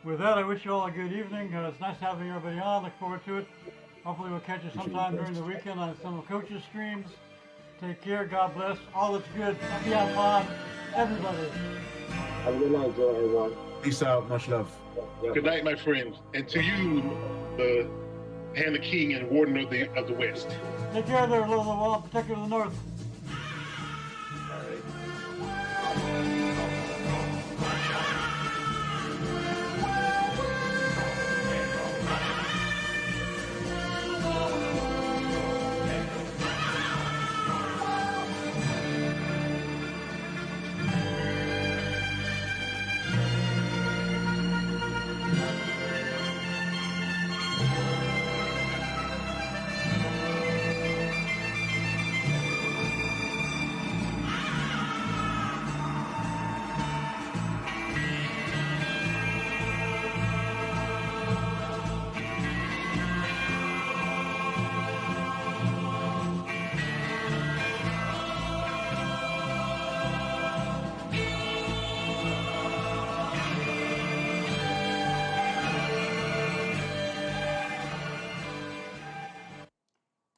With that, I wish you all a good evening. It's nice having everybody on. Look forward to it. Hopefully we'll catch you sometime during the weekend on some of Coach's streams. Take care. God bless. All that's good. Be on pod. Everybody. Have a good night, Joe, everyone. Peace out. Much love. Good night, my friends. And to you, the Hand the King and Warden of the West. Take care there, little wall protector of the North.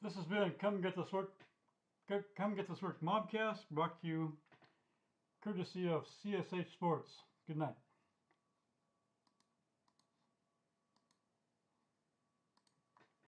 This has been Come Get This Work Mobcast, brought to you courtesy of CSH Sports. Good night.